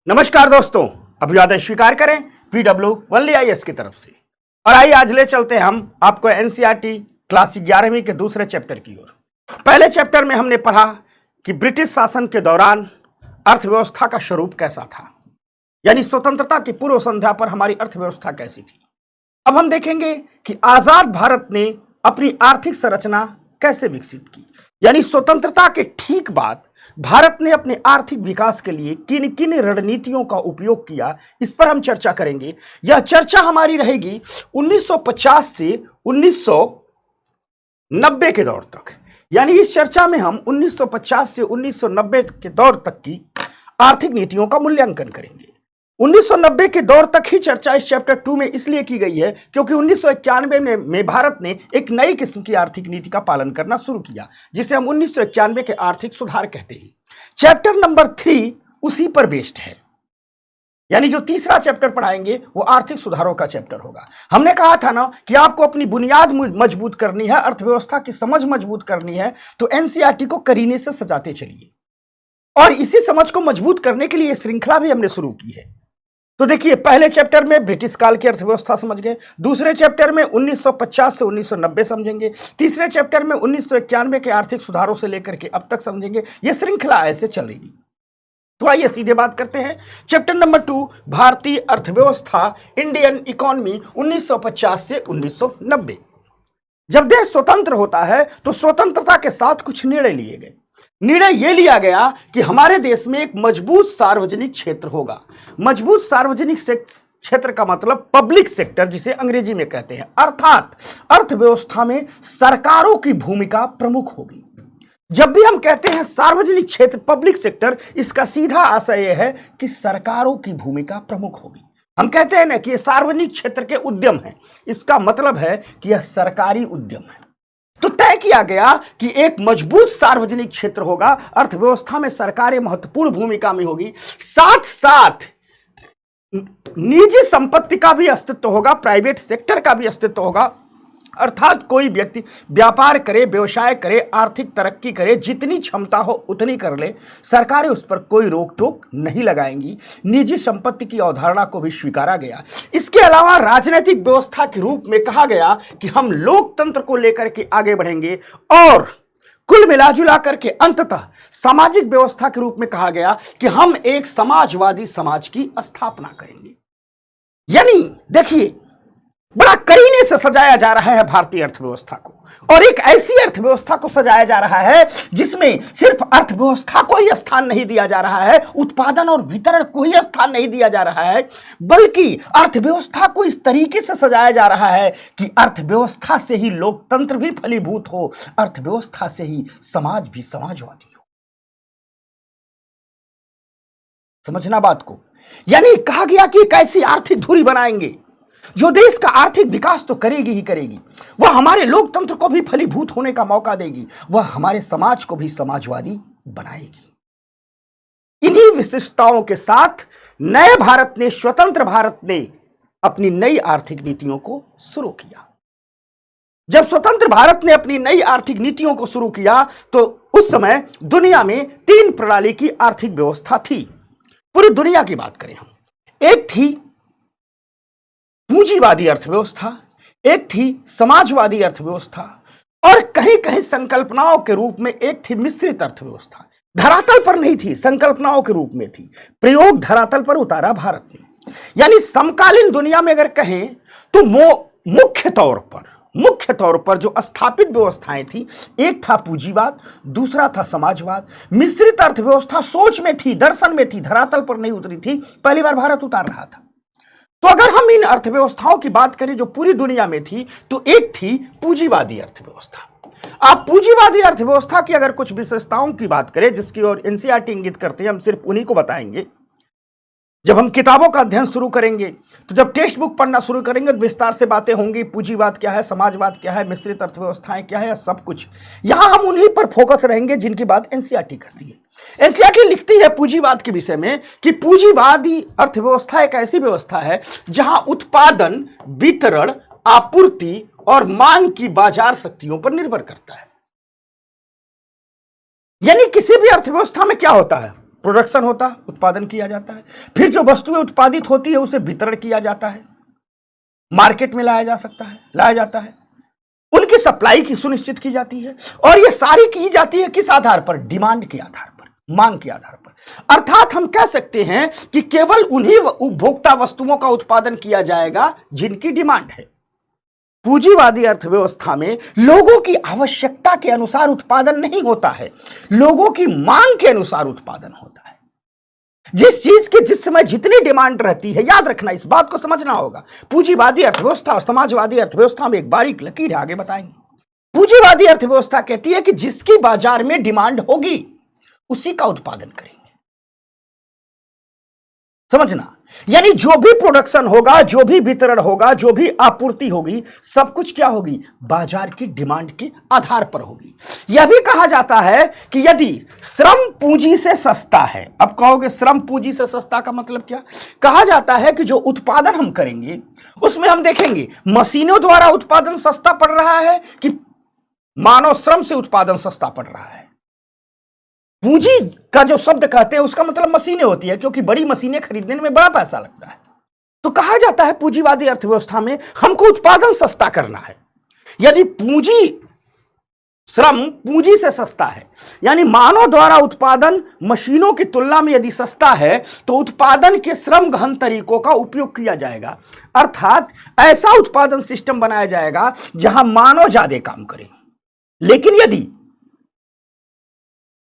नमस्कार दोस्तों, अभिवादन स्वीकार करें PW1IAS की तरफ से। और आइए आज ले चलते हैं हम आपको एनसीईआरटी क्लास 11वीं के दूसरे चैप्टर की ओर। पहले चैप्टर में हमने पढ़ा कि ब्रिटिश शासन के दौरान अर्थव्यवस्था का स्वरूप कैसा था, यानी स्वतंत्रता की पूर्व संध्या पर हमारी अर्थव्यवस्था कैसी थी। अब हम देखेंगे कि आजाद भारत ने अपनी आर्थिक संरचना कैसे विकसित की, यानी स्वतंत्रता के ठीक बाद भारत ने अपने आर्थिक विकास के लिए किन किन रणनीतियों का उपयोग किया, इस पर हम चर्चा करेंगे। यह चर्चा हमारी रहेगी 1950 से 1990 के दौर तक, यानी इस चर्चा में हम 1950 से 1990 के दौर तक की आर्थिक नीतियों का मूल्यांकन करेंगे। 1990 के दौर तक ही चर्चा इस चैप्टर 2 में इसलिए की गई है क्योंकि 1991 में भारत ने एक नई किस्म की आर्थिक नीति का पालन करना शुरू किया, जिसे हम 1991 के आर्थिक सुधार कहते हैं। चैप्टर नंबर 3 उसी पर बेस्ड है, यानी जो तीसरा चैप्टर पढ़ाएंगे वो आर्थिक सुधारों का चैप्टर होगा। हमने कहा था ना कि आपको अपनी बुनियाद मजबूत करनी है, अर्थव्यवस्था की समझ मजबूत करनी है, तो एनसीईआरटी को करीने से सजाते चलिए। और इसी समझ को मजबूत करने के लिए यह श्रृंखला भी हमने शुरू की है। तो देखिए, पहले चैप्टर में ब्रिटिश काल की अर्थव्यवस्था समझ गए, दूसरे चैप्टर में 1950 से 1990 समझेंगे, तीसरे चैप्टर में 1991 के आर्थिक सुधारों से लेकर के अब तक समझेंगे। यह श्रृंखला ऐसे चलेगी। तो आइए सीधे बात करते हैं। चैप्टर नंबर 2, भारतीय अर्थव्यवस्था, इंडियन इकोनॉमी 1950 से 1990। जब देश स्वतंत्र होता है तो स्वतंत्रता के साथ कुछ निर्णय लिए गए। निर्णय यह लिया गया कि हमारे देश में एक मजबूत सार्वजनिक क्षेत्र होगा। मजबूत सार्वजनिक क्षेत्र का मतलब पब्लिक सेक्टर, जिसे अंग्रेजी में कहते हैं, अर्थात अर्थव्यवस्था में सरकारों की भूमिका प्रमुख होगी। जब भी हम कहते हैं सार्वजनिक क्षेत्र, पब्लिक सेक्टर, इसका सीधा आशय यह है कि सरकारों की भूमिका प्रमुख होगी। हम कहते हैं ना कि यह सार्वजनिक क्षेत्र के उद्यम है, इसका मतलब है कि यह सरकारी उद्यम है। तो तय किया गया कि एक मजबूत सार्वजनिक क्षेत्र होगा, अर्थव्यवस्था में सरकारें महत्वपूर्ण भूमिका में होगी, साथ साथ निजी संपत्ति का भी अस्तित्व होगा, प्राइवेट सेक्टर का भी अस्तित्व होगा। अर्थात कोई व्यक्ति व्यापार करे, व्यवसाय करे, आर्थिक तरक्की करे, जितनी क्षमता हो उतनी कर ले, सरकारें उस पर कोई रोक टोक नहीं लगाएंगी। निजी संपत्ति की अवधारणा को भी स्वीकारा गया। इसके अलावा राजनीतिक व्यवस्था के रूप में कहा गया कि हम लोकतंत्र को लेकर के आगे बढ़ेंगे, और कुल मिलाजुला करके अंततः सामाजिक व्यवस्था के रूप में कहा गया कि हम एक समाजवादी समाज की स्थापना करेंगे। यानी देखिए, बड़ा करीने से सजाया जा रहा है भारतीय अर्थव्यवस्था को, और एक ऐसी अर्थव्यवस्था को सजाया जा रहा है जिसमें सिर्फ अर्थव्यवस्था को ही स्थान नहीं दिया जा रहा है, उत्पादन और वितरण को ही स्थान नहीं दिया जा रहा है, बल्कि अर्थव्यवस्था को इस तरीके से सजाया जा रहा है कि अर्थव्यवस्था से ही लोकतंत्र भी फलीभूत हो, अर्थव्यवस्था से ही समाज भी समाजवादी हो। समझना बात को। यानी कहा गया कि एक ऐसी आर्थिक धुरी बनाएंगे जो देश का आर्थिक विकास तो करेगी ही करेगी, वह हमारे लोकतंत्र को भी फलीभूत होने का मौका देगी, वह हमारे समाज को भी समाजवादी बनाएगी। इन्हीं विशिष्टताओं के साथ नए भारत ने, स्वतंत्र भारत ने अपनी नई आर्थिक नीतियों को शुरू किया। जब स्वतंत्र भारत ने अपनी नई आर्थिक नीतियों को शुरू किया तो उस समय दुनिया में 3 प्रणाली की आर्थिक व्यवस्था थी। पूरी दुनिया की बात करें हम, एक थी पूंजीवादी अर्थव्यवस्था, एक थी समाजवादी अर्थव्यवस्था, और कहीं कहीं संकल्पनाओं के रूप में एक थी मिश्रित अर्थव्यवस्था। धरातल पर नहीं थी, संकल्पनाओं के रूप में थी। प्रयोग धरातल पर उतारा भारत ने। यानी समकालीन दुनिया में अगर कहें तो मुख्य तौर पर जो स्थापित व्यवस्थाएं थी, एक था पूंजीवाद, दूसरा था समाजवाद। मिश्रित अर्थव्यवस्था सोच में थी, दर्शन में थी, धरातल पर नहीं उतरी थी, पहली बार भारत उतार रहा था। तो अगर हम इन अर्थव्यवस्थाओं की बात करें जो पूरी दुनिया में थी, तो एक थी पूंजीवादी अर्थव्यवस्था। आप पूंजीवादी अर्थव्यवस्था की अगर कुछ विशेषताओं की बात करें, जिसकी ओर एनसीईआरटी इंगित करते हैं, हम सिर्फ उन्हीं को बताएंगे। जब हम किताबों का अध्ययन शुरू करेंगे, तो जब टेक्स्ट बुक पढ़ना शुरू करेंगे तो विस्तार से बातें होंगी, पूंजीवाद क्या है, समाजवाद क्या है, मिश्रित अर्थव्यवस्थाएं क्या है, सब कुछ। यहां हम उन्हीं पर फोकस रहेंगे जिनकी बात एनसीईआरटी करती है। एनसीईआरटी लिखती है पूंजीवाद के विषय में कि पूंजीवादी अर्थव्यवस्था एक ऐसी व्यवस्था है जहां उत्पादन, वितरण, आपूर्ति और मांग की बाजार शक्तियों पर निर्भर करता है। यानी किसी भी अर्थव्यवस्था में क्या होता है, प्रोडक्शन होता, उत्पादन किया जाता है। फिर जो वस्तुएं उत्पादित होती है उसे वितरण किया जाता है, मार्केट में लाया जाता है, उनकी सप्लाई की सुनिश्चित की जाती है। और ये सारी की जाती है किस आधार पर? डिमांड के आधार पर, मांग के आधार पर। अर्थात हम कह सकते हैं कि केवल उन्हीं उपभोक्ता वस्तुओं का उत्पादन किया जाएगा जिनकी डिमांड है। पूंजीवादी अर्थव्यवस्था में लोगों की आवश्यकता के अनुसार उत्पादन नहीं होता है, लोगों की मांग के अनुसार उत्पादन होता है। जिस चीज की जिस समय जितनी डिमांड रहती है, याद रखना, इस बात को समझना होगा। पूंजीवादी अर्थव्यवस्था और समाजवादी अर्थव्यवस्था में एक बारीक लकीर है, आगे बताएंगे। पूंजीवादी अर्थव्यवस्था कहती है कि जिसकी बाजार में डिमांड होगी उसी का उत्पादन करेंगे। समझना, यानी जो भी प्रोडक्शन होगा, जो भी वितरण होगा, जो भी आपूर्ति होगी, सब कुछ क्या होगी? बाजार की डिमांड के आधार पर होगी। यह भी कहा जाता है कि यदि श्रम पूंजी से सस्ता है, अब कहोगे श्रम पूंजी से सस्ता का मतलब क्या? कहा जाता है कि जो उत्पादन हम करेंगे उसमें हम देखेंगे मशीनों द्वारा उत्पादन सस्ता पड़ रहा है कि मानव श्रम से उत्पादन सस्ता पड़ रहा है। पूंजी का जो शब्द कहते हैं उसका मतलब मशीनें होती है, क्योंकि बड़ी मशीनें खरीदने में बड़ा पैसा लगता है। तो कहा जाता है पूंजीवादी अर्थव्यवस्था में हमको उत्पादन सस्ता करना है। यदि श्रम पूंजी से सस्ता है, यानी मानव द्वारा उत्पादन मशीनों की तुलना में यदि सस्ता है, तो उत्पादन के श्रम गहन तरीकों का उपयोग किया जाएगा। अर्थात ऐसा उत्पादन सिस्टम बनाया जाएगा जहां मानव ज्यादा काम करे। लेकिन यदि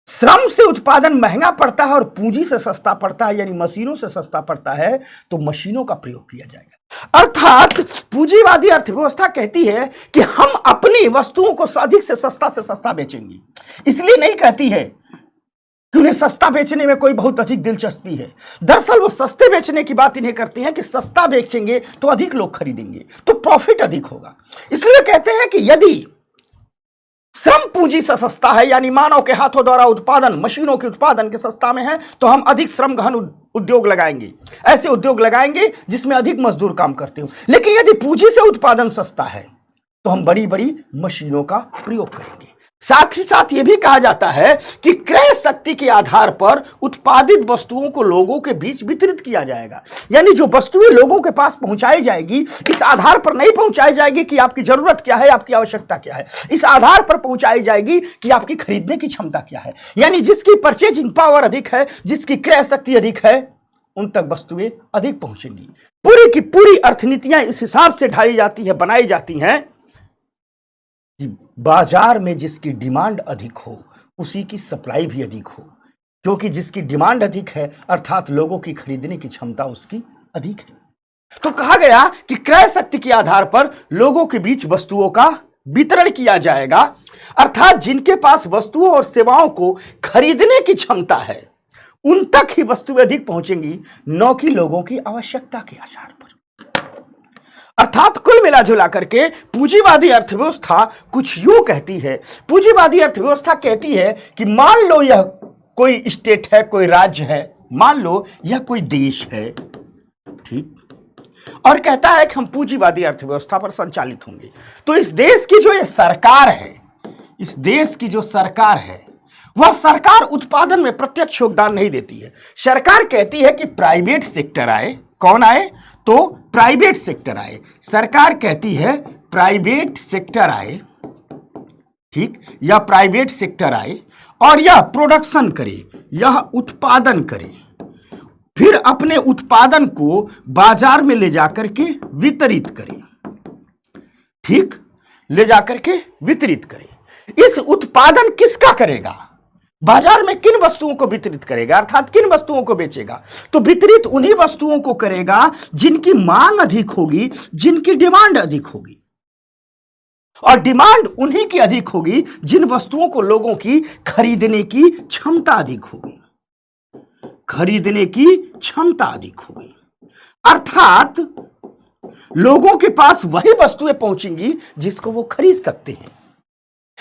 श्रम से उत्पादन महंगा पड़ता है और पूंजी से सस्ता पड़ता है, यानी मशीनों से सस्ता पड़ता है, तो मशीनों का प्रयोग किया जाएगा। अर्थात पूंजीवादी अर्थव्यवस्था कहती है कि हम अपनी वस्तुओं को अधिक से सस्ता बेचेंगे। इसलिए नहीं कहती है कि उन्हें सस्ता बेचने में कोई बहुत अधिक दिलचस्पी है। दरअसल वो सस्ते बेचने की बात इन्हें करती है कि सस्ता बेचेंगे तो अधिक लोग खरीदेंगे, तो प्रॉफिट अधिक होगा। इसलिए कहते हैं कि यदि श्रम पूंजी से सस्ता है, यानी मानव के हाथों द्वारा उत्पादन मशीनों के उत्पादन के सस्ता में है, तो हम अधिक श्रम गहन उद्योग लगाएंगे, ऐसे उद्योग लगाएंगे जिसमें अधिक मजदूर काम करते हो। लेकिन यदि पूंजी से उत्पादन सस्ता है तो हम बड़ी बड़ी मशीनों का प्रयोग करेंगे। साथ ही साथ यह भी कहा जाता है कि क्रय शक्ति के आधार पर उत्पादित वस्तुओं को लोगों के बीच वितरित किया जाएगा। यानी जो वस्तुएं लोगों के पास पहुंचाई जाएगी, इस आधार पर नहीं पहुंचाई जाएगी कि आपकी जरूरत क्या है, आपकी आवश्यकता क्या है। इस आधार पर पहुंचाई जाएगी कि आपकी खरीदने की क्षमता क्या है। यानी जिसकी परचेजिंग पावर अधिक है, जिसकी क्रय शक्ति अधिक है, उन तक वस्तुएं अधिक पहुंचेंगी। पूरी की पूरी अर्थनीतियां इस हिसाब से ढाई जाती है, बनाई जाती हैं कि बाजार में जिसकी डिमांड अधिक हो उसी की सप्लाई भी अधिक हो, क्योंकि जिसकी डिमांड अधिक है अर्थात लोगों की खरीदने की क्षमता उसकी अधिक है। तो कहा गया कि क्रय शक्ति के आधार पर लोगों के बीच वस्तुओं का वितरण किया जाएगा। अर्थात जिनके पास वस्तुओं और सेवाओं को खरीदने की क्षमता है उन तक ही वस्तुएं अधिक पहुंचेंगी, न कि लोगों की आवश्यकता के आधार पर। अर्थात कुल मिला जुला करके पूंजीवादी अर्थव्यवस्था कुछ यूं कहती है। पूंजीवादी अर्थव्यवस्था कहती है कि मान लो यह कोई स्टेट है, कोई राज्य है, मान लो यह कोई देश है, ठीक, और कहता है कि हम पूंजीवादी अर्थव्यवस्था पर संचालित होंगे। तो इस देश की जो ये सरकार है, इस देश की जो सरकार है, वह सरकार उत्पादन में प्रत्यक्ष योगदान नहीं देती है। सरकार कहती है कि प्राइवेट सेक्टर आए। कौन आए? तो प्राइवेट सेक्टर आए। सरकार कहती है प्राइवेट सेक्टर आए, ठीक, या प्राइवेट सेक्टर आए और यह प्रोडक्शन करे, यह उत्पादन करे, फिर अपने उत्पादन को बाजार में ले जाकर के वितरित करे, ठीक, ले जाकर के वितरित करे। इस उत्पादन किसका करेगा? बाजार में किन वस्तुओं को वितरित करेगा, अर्थात किन वस्तुओं को बेचेगा? तो वितरित उन्हीं वस्तुओं को करेगा जिनकी मांग अधिक होगी, जिनकी डिमांड अधिक होगी। और डिमांड उन्हीं की अधिक होगी जिन वस्तुओं को लोगों की खरीदने की क्षमता अधिक होगी, खरीदने की क्षमता अधिक होगी। अर्थात लोगों के पास वही वस्तुएं पहुंचेंगी जिसको वो खरीद सकते हैं।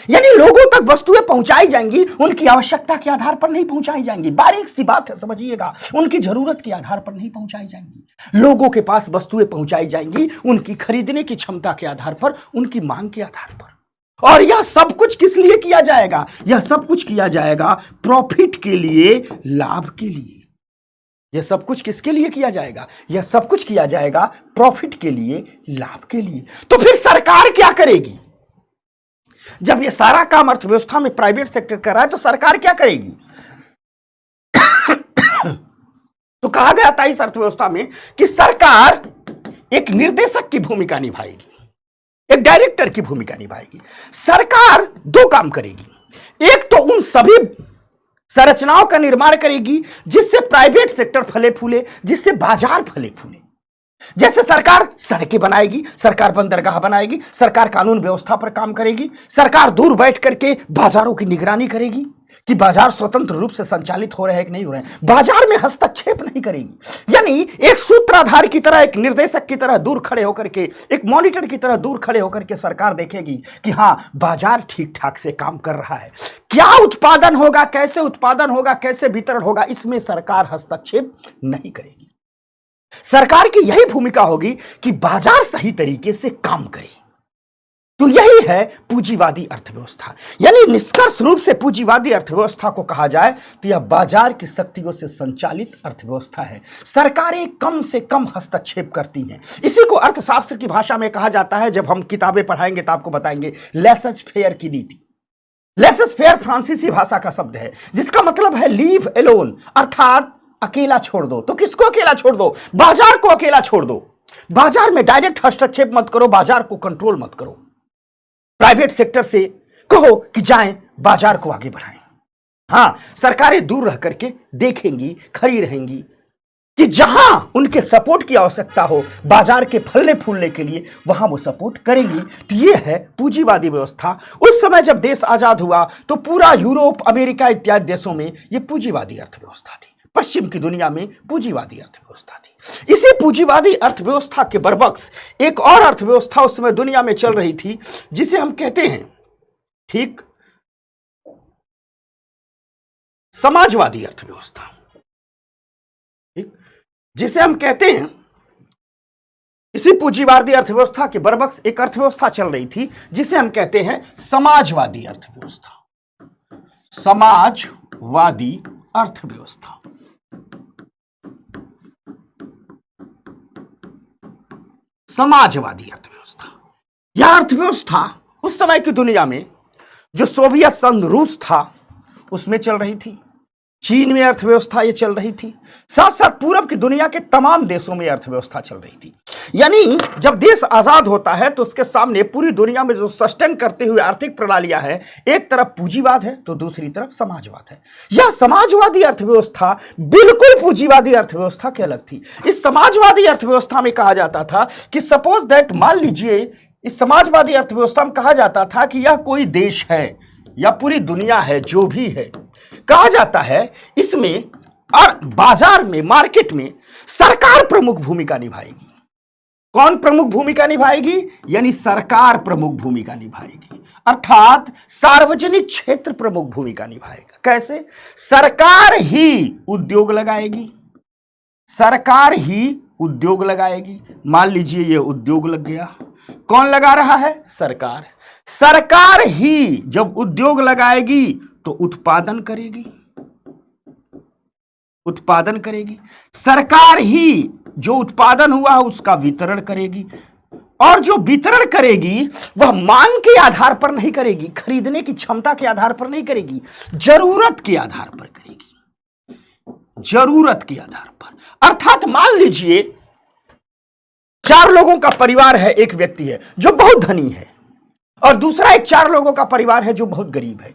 यानी लोगों तक वस्तुएं पहुंचाई जाएंगी, उनकी आवश्यकता के आधार पर नहीं पहुंचाई जाएंगी। बारीक सी बात है, समझिएगा, उनकी जरूरत के आधार पर नहीं पहुंचाई जाएंगी। लोगों के पास वस्तुएं पहुंचाई जाएंगी उनकी खरीदने की क्षमता के आधार पर, उनकी मांग के आधार पर। और यह सब कुछ किस लिए किया जाएगा? यह सब कुछ किया जाएगा प्रॉफिट के लिए, लाभ के लिए। यह सब कुछ किसके लिए किया जाएगा? यह सब कुछ किया जाएगा प्रॉफिट के लिए, लाभ के लिए। तो फिर सरकार क्या करेगी? जब यह सारा काम अर्थव्यवस्था में प्राइवेट सेक्टर कर रहा है तो सरकार क्या करेगी? तो कहा गया था इस अर्थव्यवस्था में कि सरकार एक निर्देशक की भूमिका निभाएगी, एक डायरेक्टर की भूमिका निभाएगी। सरकार दो काम करेगी। एक तो उन सभी संरचनाओं का निर्माण करेगी जिससे प्राइवेट सेक्टर फले फूले, जिससे बाजार फले फूले। जैसे सरकार सड़कें बनाएगी, सरकार बंदरगाह बनाएगी, सरकार कानून व्यवस्था पर काम करेगी, सरकार दूर बैठ करके बाजारों की निगरानी करेगी कि बाजार स्वतंत्र रूप से संचालित हो रहे हैं कि नहीं हो रहे हैं, बाजार में हस्तक्षेप नहीं करेगी। यानी एक सूत्रधार की तरह, एक निर्देशक की तरह दूर खड़े होकर के, एक मॉनिटर की तरह दूर खड़े होकर के सरकार देखेगी कि हां, बाजार ठीक ठाक से काम कर रहा है। क्या उत्पादन होगा, कैसे उत्पादन होगा, कैसे वितरण होगा, इसमें सरकार हस्तक्षेप नहीं करेगी। सरकार की यही भूमिका होगी कि बाजार सही तरीके से काम करे। तो यही है पूंजीवादी अर्थव्यवस्था। यानी निष्कर्ष रूप से पूंजीवादी अर्थव्यवस्था को कहा जाए तो यह बाजार की शक्तियों से संचालित अर्थव्यवस्था है। सरकारें कम से कम हस्तक्षेप करती हैं। इसी को अर्थशास्त्र की भाषा में कहा जाता है, जब हम किताबें पढ़ाएंगे तो आपको बताएंगे, लेसज फेयर की नीति। लेसज फेयर फ्रांसीसी भाषा का शब्द है जिसका मतलब है लीव एलोन, अर्थात अकेला छोड़ दो। तो किसको अकेला छोड़ दो? बाजार को अकेला छोड़ दो। बाजार में डायरेक्ट हस्तक्षेप मत करो, बाजार को कंट्रोल मत करो। प्राइवेट सेक्टर से कहो कि जाएं, बाजार को आगे बढ़ाएं। हां, सरकारें दूर रह करके देखेंगी, खड़ी रहेंगी कि जहां उनके सपोर्ट की आवश्यकता हो बाजार के फलने फूलने के लिए, वहां वो सपोर्ट करेंगी। तो ये है पूंजीवादी व्यवस्था। उस समय जब देश आजाद हुआ तो पूरा यूरोप, अमेरिका इत्यादि देशों में ये पूंजीवादी अर्थव्यवस्था थी। पश्चिम की दुनिया में पूंजीवादी अर्थव्यवस्था थी। इसी पूंजीवादी अर्थव्यवस्था के बरबक्स एक और अर्थव्यवस्था उस समय दुनिया में चल रही थी जिसे हम कहते हैं, ठीक, समाजवादी अर्थव्यवस्था। ठीक, जिसे हम कहते हैं, इसी पूंजीवादी अर्थव्यवस्था के बरबक्स एक अर्थव्यवस्था चल रही थी जिसे हम कहते हैं समाजवादी अर्थव्यवस्था। समाजवादी अर्थव्यवस्था। समाजवादी अर्थव्यवस्था। यह अर्थव्यवस्था उस समय की दुनिया में जो सोवियत संघ रूस था उसमें चल रही थी, चीन में अर्थव्यवस्था ये चल रही थी, साथ साथ पूरब की दुनिया के तमाम देशों में अर्थव्यवस्था चल रही थी। यानी जब देश आजाद होता है तो उसके सामने पूरी दुनिया में जो सस्टेन करते हुए आर्थिक प्रणालियां हैं, एक तरफ पूंजीवाद है तो दूसरी तरफ समाजवाद है। यह समाजवादी अर्थव्यवस्था बिल्कुल पूंजीवादी अर्थव्यवस्था की अलग थी। इस समाजवादी अर्थव्यवस्था में कहा जाता था कि सपोज दैट, मान लीजिए, इस समाजवादी अर्थव्यवस्था में कहा जाता था कि यह कोई देश है या पूरी दुनिया है, जो भी है, कहा जाता है इसमें और बाजार में, मार्केट में सरकार प्रमुख भूमिका निभाएगी। कौन प्रमुख भूमिका निभाएगी? यानी सरकार प्रमुख भूमिका निभाएगी, अर्थात सार्वजनिक क्षेत्र प्रमुख भूमिका निभाएगा। कैसे? सरकार ही उद्योग लगाएगी, सरकार ही उद्योग लगाएगी। मान लीजिए ये उद्योग लग गया, कौन लगा रहा है? सरकार। सरकार ही जब उद्योग लगाएगी तो उत्पादन करेगी, उत्पादन करेगी। सरकार ही जो उत्पादन हुआ उसका वितरण करेगी, और जो वितरण करेगी वह मांग के आधार पर नहीं करेगी, खरीदने की क्षमता के आधार पर नहीं करेगी, जरूरत के आधार पर करेगी, जरूरत के आधार पर। अर्थात मान लीजिए 4 लोगों का परिवार है, एक व्यक्ति है जो बहुत धनी है और दूसरा एक 4 लोगों का परिवार है जो बहुत गरीब है,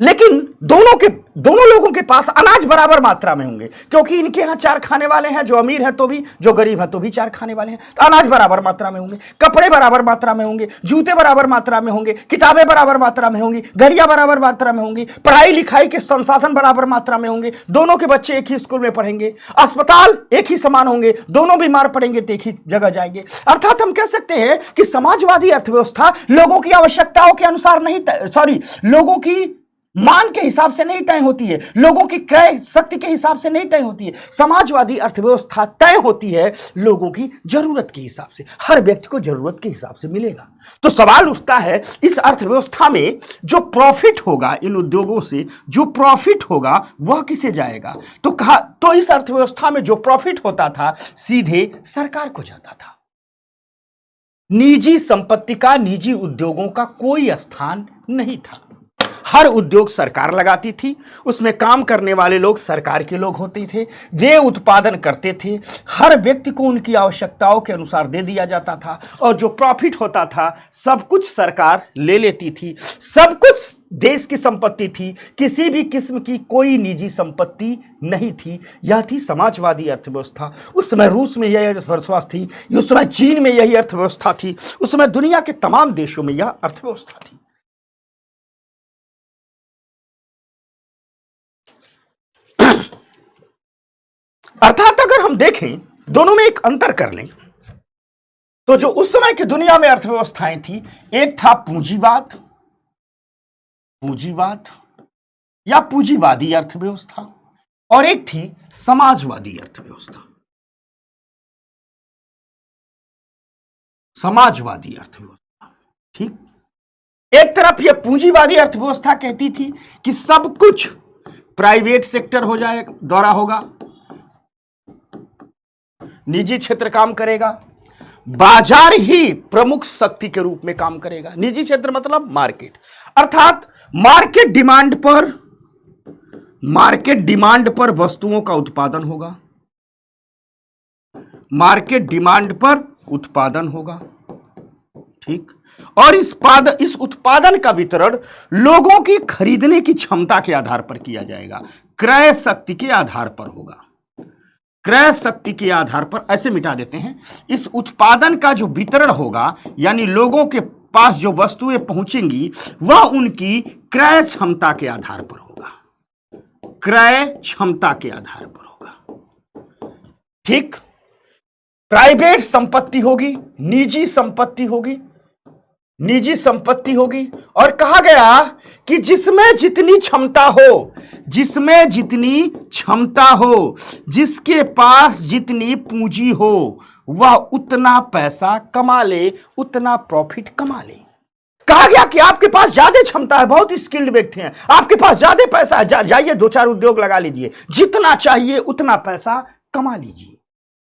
लेकिन दोनों लोगों के पास अनाज बराबर मात्रा में होंगे, क्योंकि इनके यहां 4 खाने वाले हैं, जो अमीर है तो भी, जो गरीब है तो भी 4 खाने वाले हैं, तो अनाज बराबर मात्रा में होंगे, कपड़े बराबर मात्रा में होंगे, जूते बराबर मात्रा में होंगे, किताबें बराबर मात्रा में होंगी, घड़ियां बराबर मात्रा में होंगी, पढ़ाई लिखाई के संसाधन बराबर मात्रा में होंगे, दोनों के बच्चे एक ही स्कूल में पढ़ेंगे, अस्पताल एक ही समान होंगे, दोनों बीमार पड़ेंगे तो एक ही जगह जाएंगे। अर्थात हम कह सकते हैं कि समाजवादी अर्थव्यवस्था लोगों की आवश्यकताओं के अनुसार नहीं, लोगों की मांग के हिसाब से नहीं तय होती है, लोगों की क्रय शक्ति के हिसाब से नहीं तय होती है। समाजवादी अर्थव्यवस्था तय होती है लोगों की जरूरत के हिसाब से, हर व्यक्ति को जरूरत के हिसाब से मिलेगा। तो सवाल उठता है, इस अर्थव्यवस्था में जो प्रॉफिट होगा, इन उद्योगों से जो प्रॉफिट होगा वह किसे जाएगा? तो कहा, तो इस अर्थव्यवस्था में जो प्रॉफिट होता था सीधे सरकार को जाता था। निजी संपत्ति का, निजी उद्योगों का कोई स्थान नहीं था। हर उद्योग सरकार लगाती थी, उसमें काम करने वाले लोग सरकार के लोग होते थे, वे उत्पादन करते थे, हर व्यक्ति को उनकी आवश्यकताओं के अनुसार दे दिया जाता था, और जो प्रॉफिट होता था सब कुछ सरकार ले लेती थी, सब कुछ देश की संपत्ति थी, किसी भी किस्म की कोई निजी संपत्ति नहीं थी। यह थी समाजवादी अर्थव्यवस्था। उस समय रूस में यह अर्थव्यवस्था थी, उस समय चीन में यही अर्थव्यवस्था थी, उस समय दुनिया के तमाम देशों में यह अर्थव्यवस्था थी। अर्थात अगर हम देखें, दोनों में एक अंतर कर लें, तो जो उस समय की दुनिया में अर्थव्यवस्थाएं थी, एक था पूंजीवाद, पूंजीवाद या पूंजीवादी अर्थव्यवस्था, और एक थी समाजवादी अर्थव्यवस्था, समाजवादी अर्थव्यवस्था। ठीक, एक तरफ यह पूंजीवादी अर्थव्यवस्था कहती थी कि सब कुछ प्राइवेट सेक्टर हो जाए द्वारा होगा, निजी क्षेत्र काम करेगा, बाजार ही प्रमुख शक्ति के रूप में काम करेगा। निजी क्षेत्र मतलब मार्केट, अर्थात मार्केट डिमांड पर वस्तुओं का उत्पादन होगा, मार्केट डिमांड पर उत्पादन होगा। ठीक, और इस उत्पादन का वितरण लोगों की खरीदने की क्षमता के आधार पर किया जाएगा, क्रय शक्ति के आधार पर होगा, क्रय शक्ति के आधार पर। ऐसे मिटा देते हैं, इस उत्पादन का जो वितरण होगा, यानी लोगों के पास जो वस्तुएं पहुंचेंगी वह उनकी क्रय क्षमता के आधार पर होगा, क्रय क्षमता के आधार पर होगा। ठीक, प्राइवेट संपत्ति होगी, निजी संपत्ति होगी, निजी संपत्ति होगी, और कहा गया कि जिसमें जितनी क्षमता हो, जिसमें जितनी क्षमता हो, जिसके पास जितनी पूंजी हो, वह उतना पैसा कमा ले, उतना प्रॉफिट कमा ले। कहा गया कि आपके पास ज्यादा क्षमता है, बहुत स्किल्ड व्यक्ति हैं, आपके पास ज्यादा पैसा है, जाइए 2-4 उद्योग लगा लीजिए, जितना चाहिए उतना पैसा कमा लीजिए,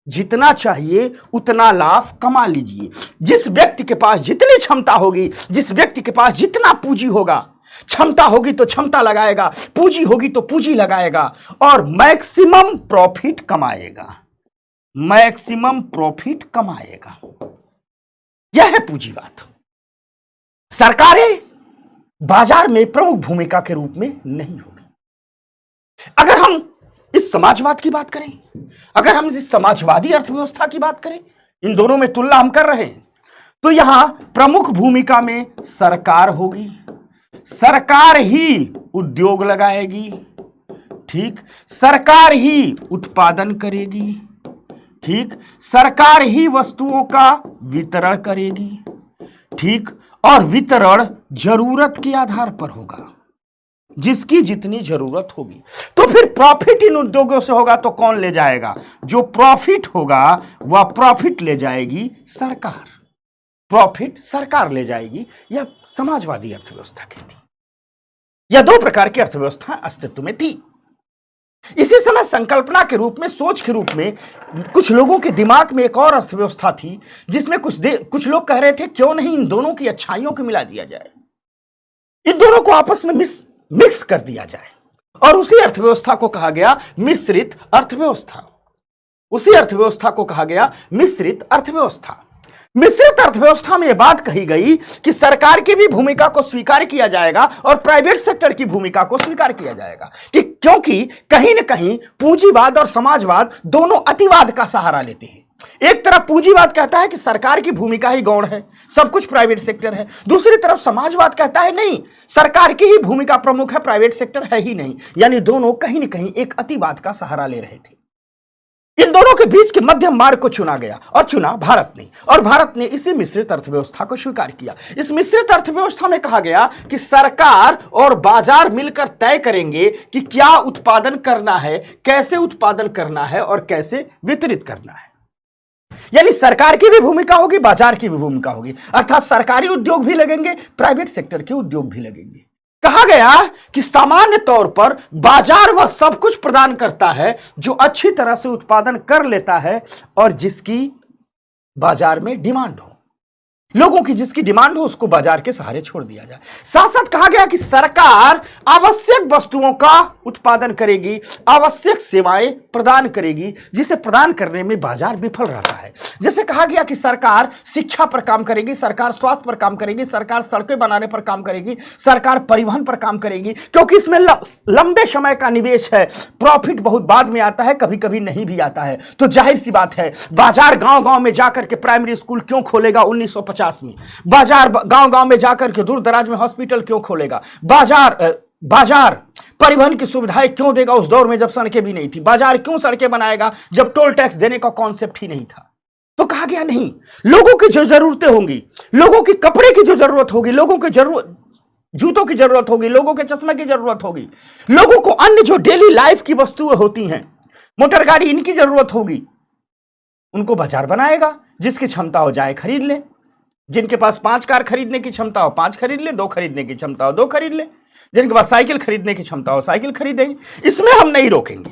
जितना चाहिए उतना लाभ कमा लीजिए। जिस व्यक्ति के पास जितनी क्षमता होगी, जिस व्यक्ति के पास जितना पूंजी होगा, क्षमता होगी तो क्षमता लगाएगा, पूंजी होगी तो पूंजी लगाएगा, और मैक्सिमम प्रॉफिट कमाएगा, मैक्सिमम प्रॉफिट कमाएगा। यह है पूंजीवाद। सरकारें बाजार में प्रमुख भूमिका के रूप में नहीं होगी। अगर हम इस समाजवाद की बात करें, अगर हम इस समाजवादी अर्थव्यवस्था की बात करें, इन दोनों में तुलना हम कर रहे हैं, तो यहां प्रमुख भूमिका में सरकार होगी, सरकार ही उद्योग लगाएगी। ठीक, सरकार ही उत्पादन करेगी। ठीक, सरकार ही वस्तुओं का वितरण करेगी। ठीक, और वितरण जरूरत के आधार पर होगा, जिसकी जितनी जरूरत होगी। तो फिर प्रॉफिट इन उद्योगों से होगा तो कौन ले जाएगा? जो प्रॉफिट होगा वह प्रॉफिट ले जाएगी सरकार, प्रॉफिट सरकार ले जाएगी। यह समाजवादी अर्थव्यवस्था की थी। यह 2 प्रकार की अर्थव्यवस्था अस्तित्व में थी। इसी समय संकल्पना के रूप में, सोच के रूप में कुछ लोगों के दिमाग में एक और अर्थव्यवस्था थी, जिसमें कुछ लोग कह रहे थे क्यों नहीं इन दोनों की अच्छाइयों को मिला दिया जाए, इन दोनों को आपस में मिक्स कर दिया जाए, और उसी अर्थव्यवस्था को कहा गया मिश्रित अर्थव्यवस्था। उसी अर्थव्यवस्था को कहा गया मिश्रित अर्थव्यवस्था। मिश्रित अर्थव्यवस्था में यह बात कही गई कि सरकार की भी भूमिका को स्वीकार किया जाएगा और प्राइवेट सेक्टर की भूमिका को स्वीकार किया जाएगा, कि क्योंकि कहीं ना कहीं पूंजीवाद और समाजवाद दोनों अतिवाद का सहारा लेते हैं। एक तरफ पूंजीवाद कहता है कि सरकार की भूमिका ही गौण है, सब कुछ प्राइवेट सेक्टर है। दूसरी तरफ समाजवाद कहता है नहीं, सरकार की ही भूमिका प्रमुख है, प्राइवेट सेक्टर है ही नहीं। यानी दोनों कहीं ना कहीं एक अतिवाद का सहारा ले रहे थे। इन दोनों के बीच के मध्यम मार्ग को चुना गया और चुना भारत ने, और भारत ने इसी मिश्रित अर्थव्यवस्था को स्वीकार किया। इस मिश्रित अर्थव्यवस्था में कहा गया कि सरकार और बाजार मिलकर तय करेंगे कि क्या उत्पादन करना है, कैसे उत्पादन करना है और कैसे वितरित करना है। यानी सरकार की भी भूमिका होगी, बाजार की भी भूमिका होगी, अर्थात सरकारी उद्योग भी लगेंगे, प्राइवेट सेक्टर के उद्योग भी लगेंगे। कहा गया कि सामान्य तौर पर बाजार वह सब कुछ प्रदान करता है जो अच्छी तरह से उत्पादन कर लेता है और जिसकी बाजार में डिमांड हो, लोगों की जिसकी डिमांड हो उसको बाजार के सहारे छोड़ दिया जाए। साथ साथ कहा गया कि सरकार आवश्यक वस्तुओं का उत्पादन करेगी, आवश्यक सेवाएं प्रदान करेगी, जिसे प्रदान करने में बाजार विफल रहता है। जैसे कहा गया कि सरकार शिक्षा पर काम करेगी, सरकार स्वास्थ्य पर काम करेगी, सरकार सड़कें बनाने पर काम करेगी, सरकार परिवहन पर काम करेगी, क्योंकि इसमें लंबे समय का निवेश है, प्रॉफिट बहुत बाद में आता है, कभी कभी नहीं भी आता है। तो जाहिर सी बात है, बाजार गांव गांव में जाकर के प्राइमरी स्कूल क्यों खोलेगा 1950 में? बाजार गांव गांव में जाकर के दूर दराज में हॉस्पिटल क्यों खोलेगा? बाजार परिवहन की सुविधाएं क्यों देगा उस दौर में जब सड़कें भी नहीं थी? बाजार क्यों सड़कें बनाएगा जब टोल टैक्स देने का कॉन्सेप्ट ही नहीं था? तो कहा गया नहीं, लोगों की जो जरूरतें होंगी, लोगों की कपड़े की जो जरूरत होगी, लोगों की जरूरत जूतों की जरूरत होगी, लोगों के चश्मे की जरूरत होगी, लोगों को अन्य जो डेली लाइफ की वस्तुएं होती हैं, मोटर गाड़ी, इनकी जरूरत होगी, उनको बाजार बनाएगा। जिसकी क्षमता हो जाए खरीद ले, जिनके पास 5 कार खरीदने की क्षमता हो 5 खरीद ले, 2 खरीदने की क्षमता हो 2 खरीद ले, जिनके पास साइकिल खरीदने की क्षमता हो साइकिल खरीदेंगे। इसमें हम नहीं रोकेंगे।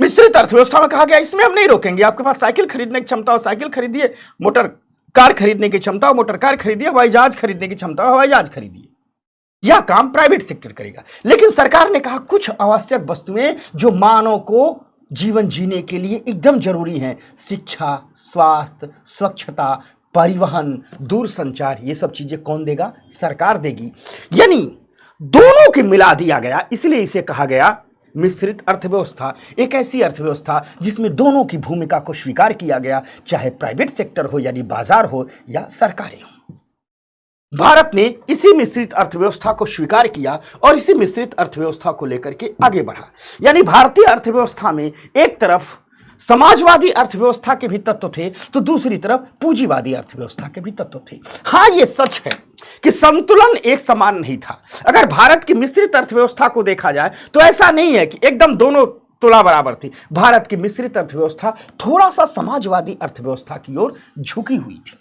मिश्रित अर्थव्यवस्था में कहा गया इसमें हम नहीं रोकेंगे, आपके पास साइकिल खरीदने की क्षमता हो साइकिल खरीदिए, मोटर कार खरीदने की क्षमता हो मोटर कार खरीदिए, हवाई जहाज खरीदने की क्षमता हो हवाई जहाज खरीदिए। यह काम प्राइवेट सेक्टर करेगा। लेकिन सरकार ने कहा कुछ आवश्यक वस्तुएं जो मानव को जीवन जीने के लिए एकदम जरूरी हैं, शिक्षा, स्वास्थ्य, स्वच्छता, परिवहन, दूरसंचार, ये सब चीजें कौन देगा? सरकार देगी। यानी दोनों की मिला दिया गया, इसलिए इसे कहा गया मिश्रित अर्थव्यवस्था। एक ऐसी अर्थव्यवस्था जिसमें दोनों की भूमिका को स्वीकार किया गया, चाहे प्राइवेट सेक्टर हो यानी बाजार हो या सरकारी हो। भारत ने इसी मिश्रित अर्थव्यवस्था को स्वीकार किया और इसी मिश्रित अर्थव्यवस्था को लेकर के आगे बढ़ा। यानी भारतीय अर्थव्यवस्था में एक तरफ समाजवादी अर्थव्यवस्था के भी तत्व थे तो दूसरी तरफ पूंजीवादी अर्थव्यवस्था के भी तत्व थे। हां, यह सच है कि संतुलन एक समान नहीं था। अगर भारत की मिश्रित अर्थव्यवस्था को देखा जाए तो ऐसा नहीं है कि एकदम दोनों तुला बराबर थी। भारत की मिश्रित अर्थव्यवस्था थोड़ा सा समाजवादी अर्थव्यवस्था की ओर झुकी हुई थी,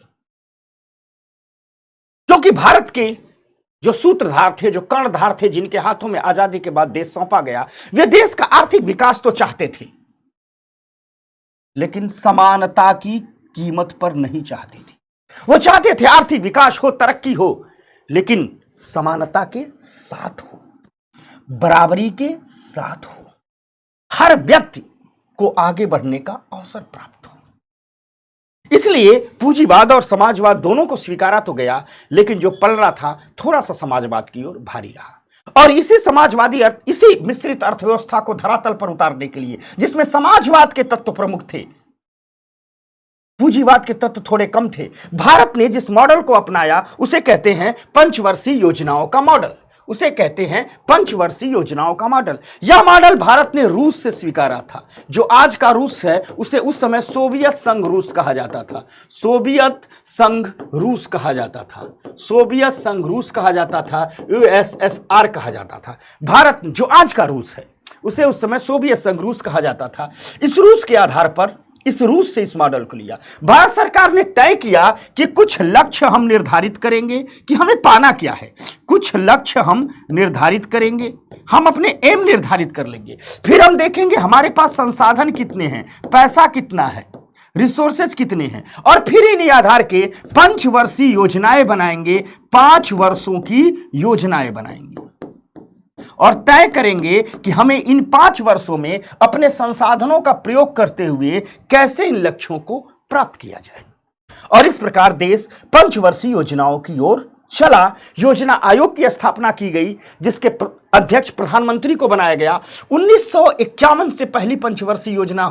क्योंकि भारत के जो सूत्रधार थे, जो कर्णधार थे, जिनके हाथों में आजादी के बाद देश सौंपा गया, वे देश का आर्थिक विकास तो चाहते थे लेकिन समानता की कीमत पर नहीं चाहते थे। वो चाहते थे आर्थिक विकास हो, तरक्की हो, लेकिन समानता के साथ हो, बराबरी के साथ हो, हर व्यक्ति को आगे बढ़ने का अवसर प्राप्त हो। इसलिए पूंजीवाद और समाजवाद दोनों को स्वीकारा तो गया, लेकिन जो पल रहा था थोड़ा सा समाजवाद की ओर भारी रहा। और इसी मिश्रित अर्थव्यवस्था को धरातल पर उतारने के लिए, जिसमें समाजवाद के तत्व प्रमुख थे, पूंजीवाद के तत्व थोड़े कम थे, भारत ने जिस मॉडल को अपनाया उसे कहते हैं पंचवर्षीय योजनाओं का मॉडल। उसे कहते हैं पंचवर्षीय योजनाओं का मॉडल। यह मॉडल भारत ने रूस से स्वीकारा था। जो आज का रूस है उसे उस समय सोवियत संघ रूस कहा जाता था। सोवियत संघ रूस कहा जाता था। सोवियत संघ रूस कहा जाता था। यूएसएसआर कहा जाता था। भारत जो आज का रूस है उसे उस समय सोवियत संघ रूस कहा जाता था। इस रूस के आधार पर, इस रूस से इस मॉडल को लिया। भारत सरकार ने तय किया कि कुछ लक्ष्य हम निर्धारित करेंगे कि हमें पाना क्या है। कुछ लक्ष्य हम निर्धारित करेंगे, हम अपने एम निर्धारित कर लेंगे, फिर हम देखेंगे हमारे पास संसाधन कितने हैं, पैसा कितना है, रिसोर्सेज कितने हैं, और फिर इन्हीं आधार के पंचवर्षीय योजनाएं बनाएंगे, 5 वर्षों की योजनाएं बनाएंगे और तय करेंगे कि हमें इन 5 वर्षों में अपने संसाधनों का प्रयोग करते हुए कैसे इन लक्ष्यों को प्राप्त किया जाए। और इस प्रकार देश पंचवर्षीय योजनाओं की ओर चला। योजना आयोग की स्थापना की गई, जिसके अध्यक्ष प्रधानमंत्री को बनाया गया। 1951 से पहली पंचवर्षीय योजना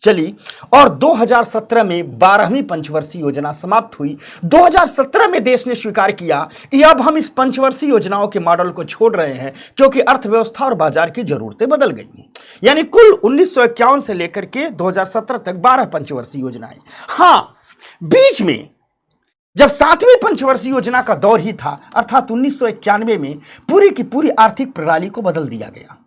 चली और 2017 में 12वीं पंचवर्षीय योजना समाप्त हुई। 2017 में देश ने स्वीकार किया कि अब हम इस पंचवर्षीय योजनाओं के मॉडल को छोड़ रहे हैं क्योंकि अर्थव्यवस्था और बाजार की जरूरतें बदल गई हैं। यानी कुल 1951 से लेकर के 2017 तक 12 पंचवर्षीय योजनाएं। हां, बीच में जब 7वीं पंचवर्षीय योजना का दौर ही था, अर्थात 1991 में पूरी की पूरी आर्थिक प्रणाली को बदल दिया गया,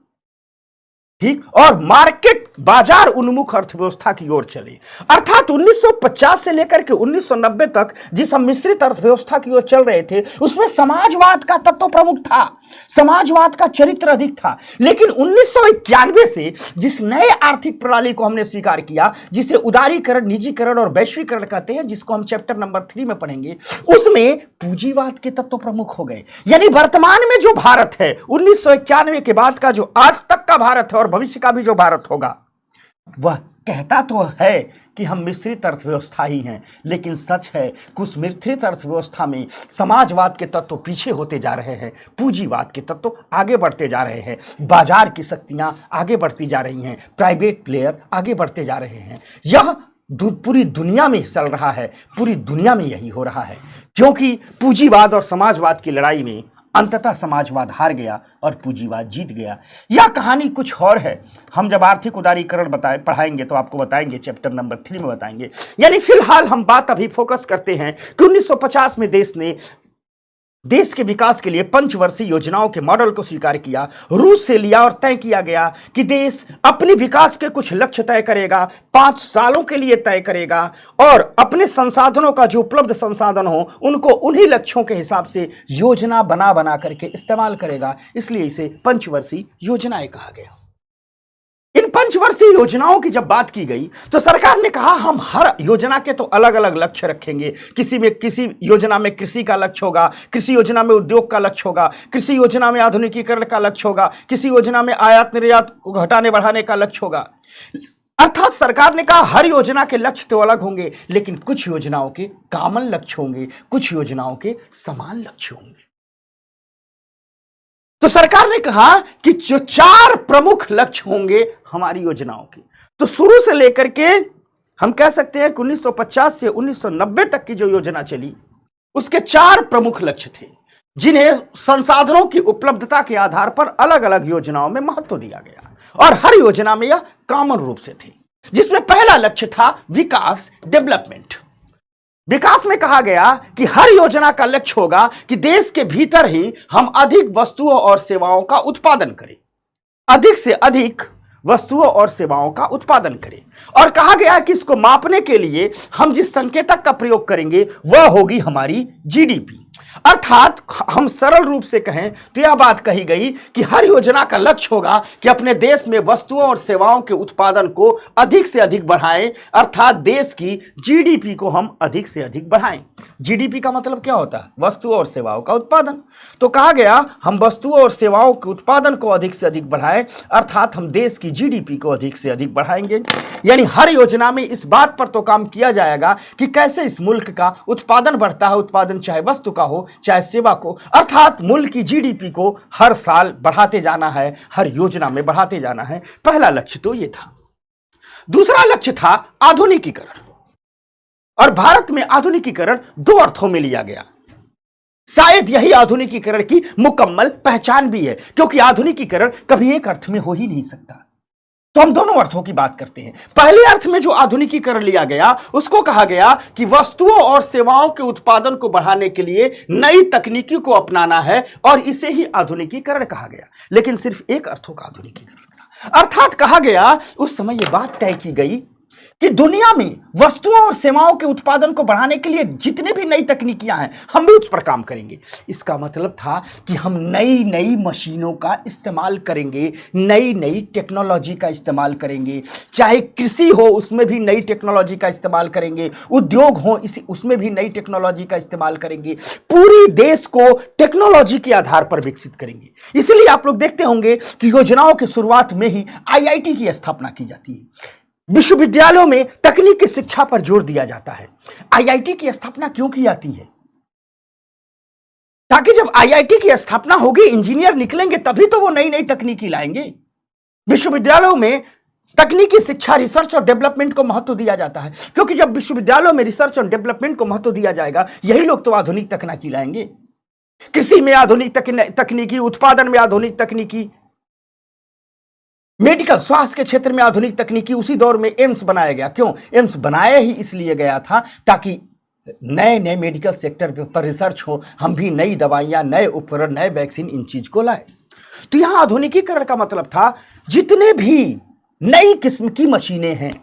ठीक, और मार्केट बाजार उन्मुख अर्थव्यवस्था की ओर चले। अर्थात 1950 से लेकर के 1990 तक जिस हम मिश्रित अर्थव्यवस्था की ओर चल रहे थे, उसमें समाजवाद का तत्व प्रमुख था, समाजवाद का चरित्र अधिक था। लेकिन 1991 से जिस नए आर्थिक प्रणाली को हमने स्वीकार किया, जिसे उदारीकरण, निजीकरण और वैश्वीकरण कहते हैं, जिसको हम चैप्टर नंबर 3 में पढ़ेंगे, उसमें पूंजीवाद के तत्व प्रमुख हो गए। यानी वर्तमान में जो भारत है, 1991 के बाद का जो आज तक का भारत है और भविष्य का भी जो भारत होगा, वह कहता तो है कि हम मिश्रित अर्थव्यवस्था ही हैं, लेकिन सच है कि उस मिश्रित अर्थव्यवस्था में समाजवाद के तत्व पीछे होते जा रहे हैं, पूंजीवाद के तत्व आगे बढ़ते जा रहे हैं, बाजार की शक्तियां आगे बढ़ती जा रही हैं, प्राइवेट प्लेयर आगे बढ़ते जा रहे हैं। यह पूरी दुनिया में चल रहा है, पूरी दुनिया में यही हो रहा है, क्योंकि पूंजीवाद और समाजवाद की लड़ाई में अंततः समाजवाद हार गया और पूंजीवाद जीत गया। यह कहानी कुछ और है। हम जब आर्थिक उदारीकरण पढ़ाएंगे तो आपको बताएंगे, चैप्टर नंबर 3 में बताएंगे। यानी फिलहाल हम बात अभी फोकस करते हैं कि 1950 में देश ने देश के विकास के लिए पंचवर्षीय योजनाओं के मॉडल को स्वीकार किया, रूस से लिया और तय किया गया कि देश अपने विकास के कुछ लक्ष्य तय करेगा, 5 सालों के लिए तय करेगा और अपने संसाधनों का जो उपलब्ध संसाधन हो उनको उन्हीं लक्ष्यों के हिसाब से योजना बना बना करके इस्तेमाल करेगा। इसलिए इसे पंचवर्षीय योजनाएं कहा गया। इन पंचवर्षीय योजनाओं की जब बात की गई तो सरकार ने कहा हम हर योजना के तो अलग अलग लक्ष्य रखेंगे। किसी योजना में कृषि का लक्ष्य होगा, किसी योजना में उद्योग का लक्ष्य होगा, किसी योजना में आधुनिकीकरण का लक्ष्य होगा, किसी योजना में आयात निर्यात को घटाने बढ़ाने का लक्ष्य होगा। अर्थात सरकार ने कहा हर योजना के लक्ष्य तो अलग होंगे, लेकिन कुछ योजनाओं के कॉमन लक्ष्य होंगे, कुछ योजनाओं के समान लक्ष्य होंगे। तो सरकार ने कहा कि जो 4 प्रमुख लक्ष्य होंगे हमारी योजनाओं के, तो शुरू से लेकर के हम कह सकते हैं कि 1950 से 1990 तक की जो योजना चली, उसके 4 प्रमुख लक्ष्य थे, जिन्हें संसाधनों की उपलब्धता के आधार पर अलग अलग योजनाओं में महत्व दिया गया और हर योजना में यह कॉमन रूप से थे। जिसमें पहला लक्ष्य था विकास, डेवलपमेंट। विकास में कहा गया कि हर योजना का लक्ष्य होगा कि देश के भीतर ही हम अधिक वस्तुओं और सेवाओं का उत्पादन करें, अधिक से अधिक वस्तुओं और सेवाओं का उत्पादन करें। और कहा गया कि इसको मापने के लिए हम जिस संकेतक का प्रयोग करेंगे वह होगी हमारी जीडीपी। अर्थात हम सरल रूप से कहें तो यह बात कही गई कि हर योजना का लक्ष्य होगा कि अपने देश में वस्तुओं और सेवाओं के उत्पादन को अधिक से अधिक बढ़ाएं, अर्थात देश की जीडीपी को हम अधिक से अधिक बढ़ाएं। जीडीपी का मतलब क्या होता है? वस्तुओं और सेवाओं का उत्पादन। तो कहा गया हम वस्तुओं और सेवाओं के उत्पादन को अधिक से अधिक बढ़ाएं, अर्थात हम देश की जीडीपी को अधिक से अधिक बढ़ाएंगे। यानी हर योजना में इस बात पर तो काम किया जाएगा कि कैसे इस मुल्क का उत्पादन बढ़ता है, उत्पादन चाहे वस्तु का हो चाहे सेवा को, अर्थात मुल्क की जीडीपी को हर साल बढ़ाते जाना है, हर योजना में बढ़ाते जाना है। पहला लक्ष्य तो यह था। दूसरा लक्ष्य था आधुनिकीकरण। और भारत में आधुनिकीकरण 2 अर्थों में लिया गया। शायद यही आधुनिकीकरण की मुकम्मल पहचान भी है, क्योंकि आधुनिकीकरण कभी एक अर्थ में हो ही नहीं सकता। तो हम दोनों अर्थों की बात करते हैं। पहले अर्थ में जो आधुनिकीकरण लिया गया उसको कहा गया कि वस्तुओं और सेवाओं के उत्पादन को बढ़ाने के लिए नई तकनीकी को अपनाना है और इसे ही आधुनिकीकरण कहा गया। लेकिन सिर्फ एक अर्थों का आधुनिकीकरण था। अर्थात कहा गया उस समय यह बात तय की गई कि दुनिया में वस्तुओं और सेवाओं के उत्पादन को बढ़ाने के लिए जितने भी नई तकनीकियां हैं हम भी उस पर काम करेंगे। इसका मतलब था कि हम नई नई मशीनों का इस्तेमाल करेंगे, नई नई टेक्नोलॉजी का इस्तेमाल करेंगे। चाहे कृषि हो उसमें भी नई टेक्नोलॉजी का इस्तेमाल करेंगे, उद्योग हो उसमें भी नई टेक्नोलॉजी का इस्तेमाल करेंगे। पूरी देश को टेक्नोलॉजी के आधार पर विकसित करेंगे। इसलिए आप लोग देखते होंगे कि योजनाओं की शुरुआत में ही आईआईटी की स्थापना की जाती है। विश्वविद्यालयों में तकनीक की शिक्षा पर जोर दिया जाता है। आईआईटी की स्थापना क्यों की जाती है? ताकि जब आईआईटी की स्थापना होगी, इंजीनियर निकलेंगे, तभी तो वो नई नई तकनीकी लाएंगे। विश्वविद्यालयों में तकनीकी शिक्षा, रिसर्च और डेवलपमेंट को महत्व दिया जाता है, क्योंकि जब विश्वविद्यालयों में रिसर्च और डेवलपमेंट को महत्व दिया जाएगा, यही लोग तो आधुनिक तकनीकी लाएंगे। कृषि में आधुनिक तकनीकी, उत्पादन में आधुनिक तकनीकी, मेडिकल स्वास्थ्य के क्षेत्र में आधुनिक तकनीकी। उसी दौर में एम्स बनाया गया। क्यों एम्स बनाया ही इसलिए गया था ताकि नए नए मेडिकल सेक्टर पर रिसर्च हो, हम भी नई दवाइयां, नए उपकरण, नए वैक्सीन, इन चीज को लाए। तो यहां आधुनिकीकरण का मतलब था जितने भी नई किस्म की मशीनें हैं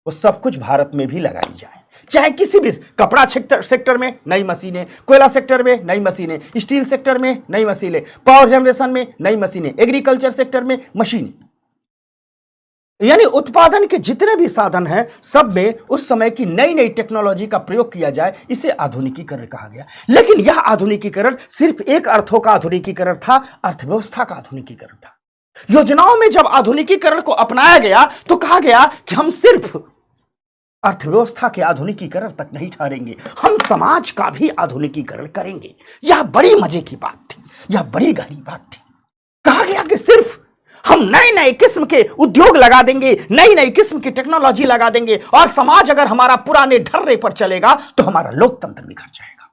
वो सब कुछ भारत में भी लगाई जाए। चाहे किसी भी कपड़ा सेक्टर में नई मशीनें, कोयला सेक्टर में नई मशीनें, स्टील सेक्टर में नई मशीनें, पावर जनरेशन में नई मशीनें, एग्रीकल्चर सेक्टर में मशीनें, यानी उत्पादन के जितने भी साधन हैं सब में उस समय की नई नई टेक्नोलॉजी का प्रयोग किया जाए, इसे आधुनिकीकरण कहा गया। लेकिन यह आधुनिकीकरण सिर्फ एक अर्थों का आधुनिकीकरण था, अर्थव्यवस्था का आधुनिकीकरण था। योजनाओं में जब आधुनिकीकरण को अपनाया गया तो कहा गया कि हम सिर्फ अर्थव्यवस्था के आधुनिकीकरण तक नहीं ठहरेंगे, हम समाज का भी आधुनिकीकरण करेंगे। यह बड़ी मजे की बात थी, यह बड़ी गहरी बात थी। कहा गया कि सिर्फ हम नए नए किस्म के उद्योग लगा देंगे, नई नई किस्म की टेक्नोलॉजी लगा देंगे, और समाज अगर हमारा पुराने ढर्रे पर चलेगा तो हमारा लोकतंत्र बिखर जाएगा।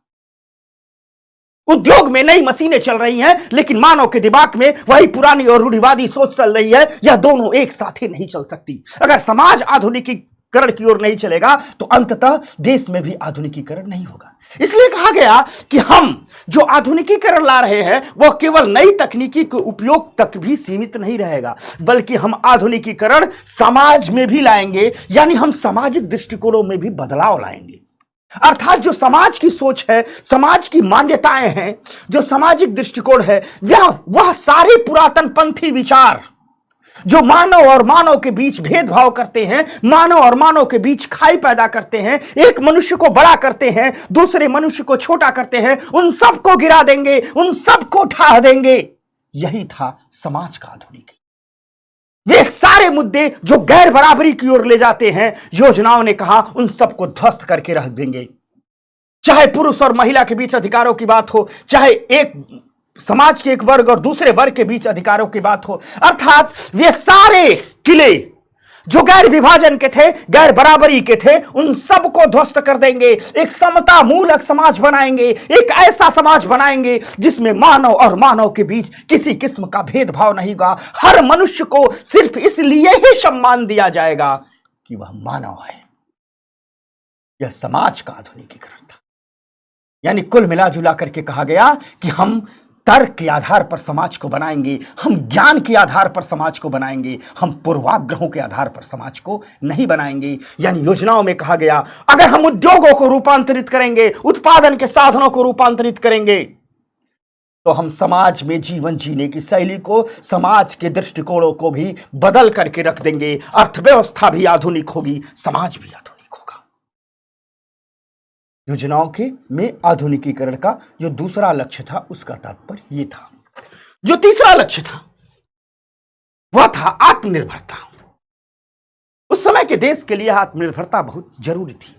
उद्योग में नई मशीनें चल रही हैं, लेकिन मानव के दिमाग में वही पुरानी और रूढ़िवादी सोच चल रही है। यह दोनों एक साथ ही नहीं चल सकती। अगर समाज आधुनिकीकरण की ओर नहीं चलेगा तो अंततः देश में भी आधुनिकीकरण नहीं होगा। इसलिए कहा गया कि हम जो आधुनिकीकरण ला रहे हैं वह केवल नई तकनीकी के उपयोग तक भी सीमित नहीं रहेगा, बल्कि हम आधुनिकीकरण समाज में भी लाएंगे, यानी हम सामाजिक दृष्टिकोणों में भी बदलाव लाएंगे। अर्थात जो समाज की सोच है, समाज की मान्यताएं हैं, जो सामाजिक दृष्टिकोण है, वह सारे पुरातन पंथी विचार जो मानव और मानव के बीच भेदभाव करते हैं, मानव और मानव के बीच खाई पैदा करते हैं, एक मनुष्य को बड़ा करते हैं, दूसरे मनुष्य को छोटा करते हैं, उन सबको गिरा देंगे, उन सबको ढा देंगे। यही था समाज का आधुनिक। वे सारे मुद्दे जो गैर बराबरी की ओर ले जाते हैं, योजनाओं ने कहा उन सबको ध्वस्त करके रख देंगे। चाहे पुरुष और महिला के बीच अधिकारों की बात हो, चाहे एक समाज के एक वर्ग और दूसरे वर्ग के बीच अधिकारों की बात हो, अर्थात वे सारे किले जो गैर विभाजन के थे, गैर बराबरी के थे, उन सबको ध्वस्त कर देंगे। एक समता मूलक समाज बनाएंगे, एक ऐसा समाज बनाएंगे जिसमें मानव और मानव के बीच किसी किस्म का भेदभाव नहीं होगा। हर मनुष्य को सिर्फ इसलिए ही सम्मान दिया जाएगा कि वह मानव है। यह समाज का आधुनिकीकरण था। यानी कुल मिला जुला करके कहा गया कि हम तर्क के आधार पर समाज को बनाएंगे, हम ज्ञान के आधार पर समाज को बनाएंगे, हम पूर्वाग्रहों के आधार पर समाज को नहीं बनाएंगे। यानी योजनाओं में कहा गया अगर हम उद्योगों को रूपांतरित करेंगे, उत्पादन के साधनों को रूपांतरित करेंगे, तो हम समाज में जीवन जीने की शैली को, समाज के दृष्टिकोणों को भी बदल करके रख देंगे। अर्थव्यवस्था भी आधुनिक होगी, समाज भी आधुनिक। योजनाओं के में आधुनिकीकरण का जो दूसरा लक्ष्य था उसका तात्पर्य यह था। जो तीसरा लक्ष्य था वह था आत्मनिर्भरता। उस समय के देश के लिए आत्मनिर्भरता बहुत जरूरी थी।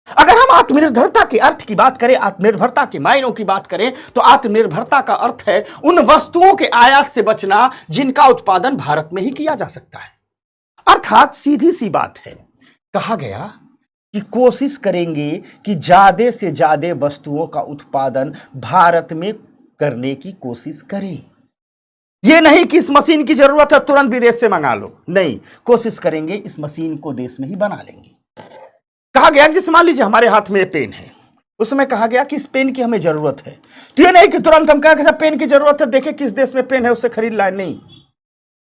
अगर हम आत्मनिर्भरता के अर्थ की बात करें, आत्मनिर्भरता के मायनों की बात करें, तो आत्मनिर्भरता का अर्थ है उन वस्तुओं के आयात से बचना जिनका उत्पादन भारत में ही किया जा सकता है। अर्थात सीधी सी बात है, कहा गया कि कोशिश करेंगे कि ज्यादा से ज्यादा वस्तुओं का उत्पादन भारत में करने की कोशिश करें। यह नहीं कि इस मशीन की जरूरत है तुरंत विदेश से मंगा लो, नहीं, कोशिश करेंगे इस मशीन को देश में ही बना लेंगे। कहा गया जैसे मान लीजिए हमारे हाथ में पेन है, उसमें कहा गया कि इस पेन की हमें जरूरत है, तो ये नहीं कि तुरंत हम कहें कि पेन की जरूरत है, देखें किस देश में पेन है उससे खरीद लाए। नहीं,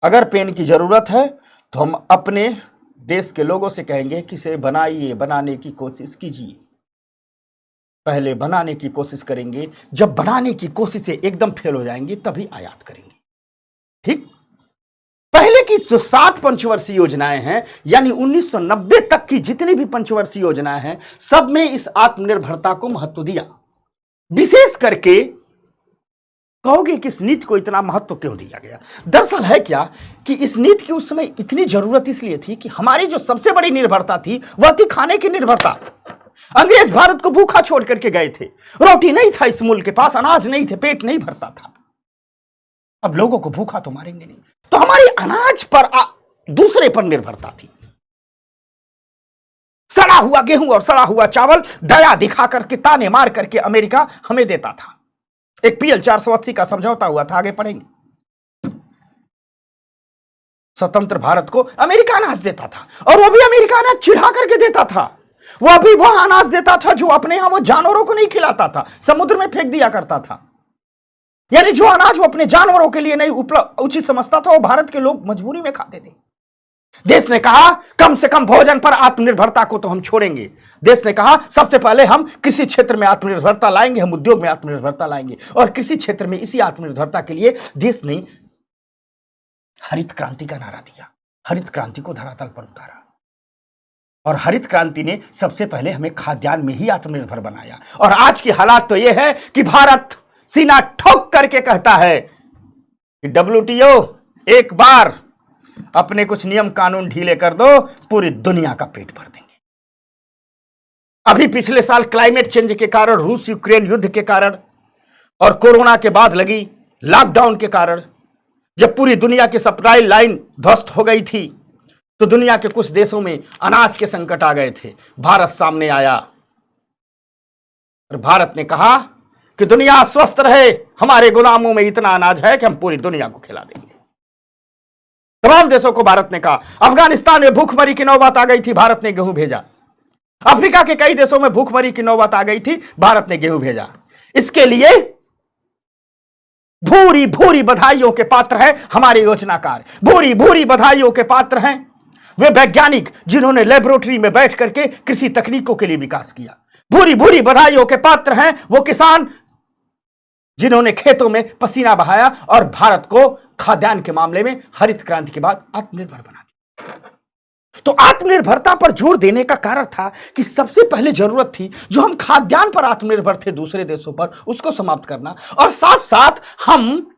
अगर पेन की जरूरत है तो हम अपने देश के लोगों से कहेंगे कि इसे बनाइए, बनाने की कोशिश कीजिए। पहले बनाने की कोशिश करेंगे, जब बनाने की कोशिश से एकदम फेल हो जाएंगे तभी आयात करेंगे। ठीक, पहले की जो 7 पंचवर्षीय योजनाएं हैं, यानी 1990 तक की जितनी भी पंचवर्षीय योजनाएं हैं, सब में इस आत्मनिर्भरता को महत्व दिया। विशेष करके कहोगे कि इस नीति को इतना महत्व क्यों दिया गया? दरअसल है क्या कि इस नीति की उस समय इतनी जरूरत इसलिए थी कि हमारी जो सबसे बड़ी निर्भरता थी वह थी खाने की निर्भरता। अंग्रेज भारत को भूखा छोड़ करके गए थे, रोटी नहीं था इस मुल्क के पास, अनाज नहीं थे, पेट नहीं भरता था। अब लोगों को भूखा तो मारेंगे नहीं, तो हमारी अनाज पर दूसरे पर निर्भरता थी। सड़ा हुआ गेहूं और सड़ा हुआ चावल दया दिखा करके, ताने मार करके अमेरिका हमें देता था। एक PL 480 का समझौता हुआ था, आगे पढ़ेंगे। स्वतंत्र भारत को अमेरिका अनाज देता था, और वो भी अमेरिका अनाज चिढ़ा करके देता था। वो अभी वह अनाज देता था जो अपने यहां वो जानवरों को नहीं खिलाता था, समुद्र में फेंक दिया करता था। यानी जो अनाज वो अपने जानवरों के लिए नहीं उचित समझता था, वो भारत के लोग मजबूरी में खाते थे। देश ने कहा कम से कम भोजन पर आत्मनिर्भरता को तो हम छोड़ेंगे। देश ने कहा सबसे पहले हम कृषि क्षेत्र में आत्मनिर्भरता लाएंगे, हम उद्योग में आत्मनिर्भरता लाएंगे। और कृषि क्षेत्र में इसी आत्मनिर्भरता के लिए देश ने हरित क्रांति का नारा दिया, हरित क्रांति को धरातल पर उतारा। और हरित क्रांति ने सबसे पहले हमें खाद्यान्न में ही आत्मनिर्भर बनाया। और आज की हालात तो यह है कि भारत सीना ठोक करके कहता है कि WTO एक बार अपने कुछ नियम कानून ढीले कर दो, पूरी दुनिया का पेट भर देंगे। अभी पिछले साल क्लाइमेट चेंज के कारण, रूस यूक्रेन युद्ध के कारण और कोरोना के बाद लगी लॉकडाउन के कारण, जब पूरी दुनिया की सप्लाई लाइन ध्वस्त हो गई थी, तो दुनिया के कुछ देशों में अनाज के संकट आ गए थे। भारत सामने आया और भारत ने कहा कि दुनिया स्वस्थ रहे, हमारे गुलामों में इतना अनाज है कि हम पूरी दुनिया को खिला देंगे। तमाम देशों को भारत ने कहा। अफगानिस्तान में भूखमरी की नौबत आ गई थी, भारत ने गेहूं भेजा। अफ्रीका के कई देशों में भूखमरी की नौबत आ गई थी, भारत ने गेहूं भेजा। इसके लिए भूरी भूरी बधाइयों के पात्र है हमारे योजनाकार, भूरी भूरी बधाइयों के पात्र हैं वे वैज्ञानिक जिन्होंने लेबोरेटरी में बैठ करके कृषि तकनीकों के लिए विकास किया। भूरी भूरी बधाइयों के पात्र हैं वो किसान जिन्होंने खेतों में पसीना बहाया और भारत को खाद्यान्न के मामले में हरित क्रांति के बाद आत्मनिर्भर बना दिया। तो आत्मनिर्भरता पर जोर देने का कारण था कि सबसे पहले जरूरत थी जो हम खाद्यान्न पर आत्मनिर्भर थे दूसरे देशों पर, उसको समाप्त करना। और साथ साथ हम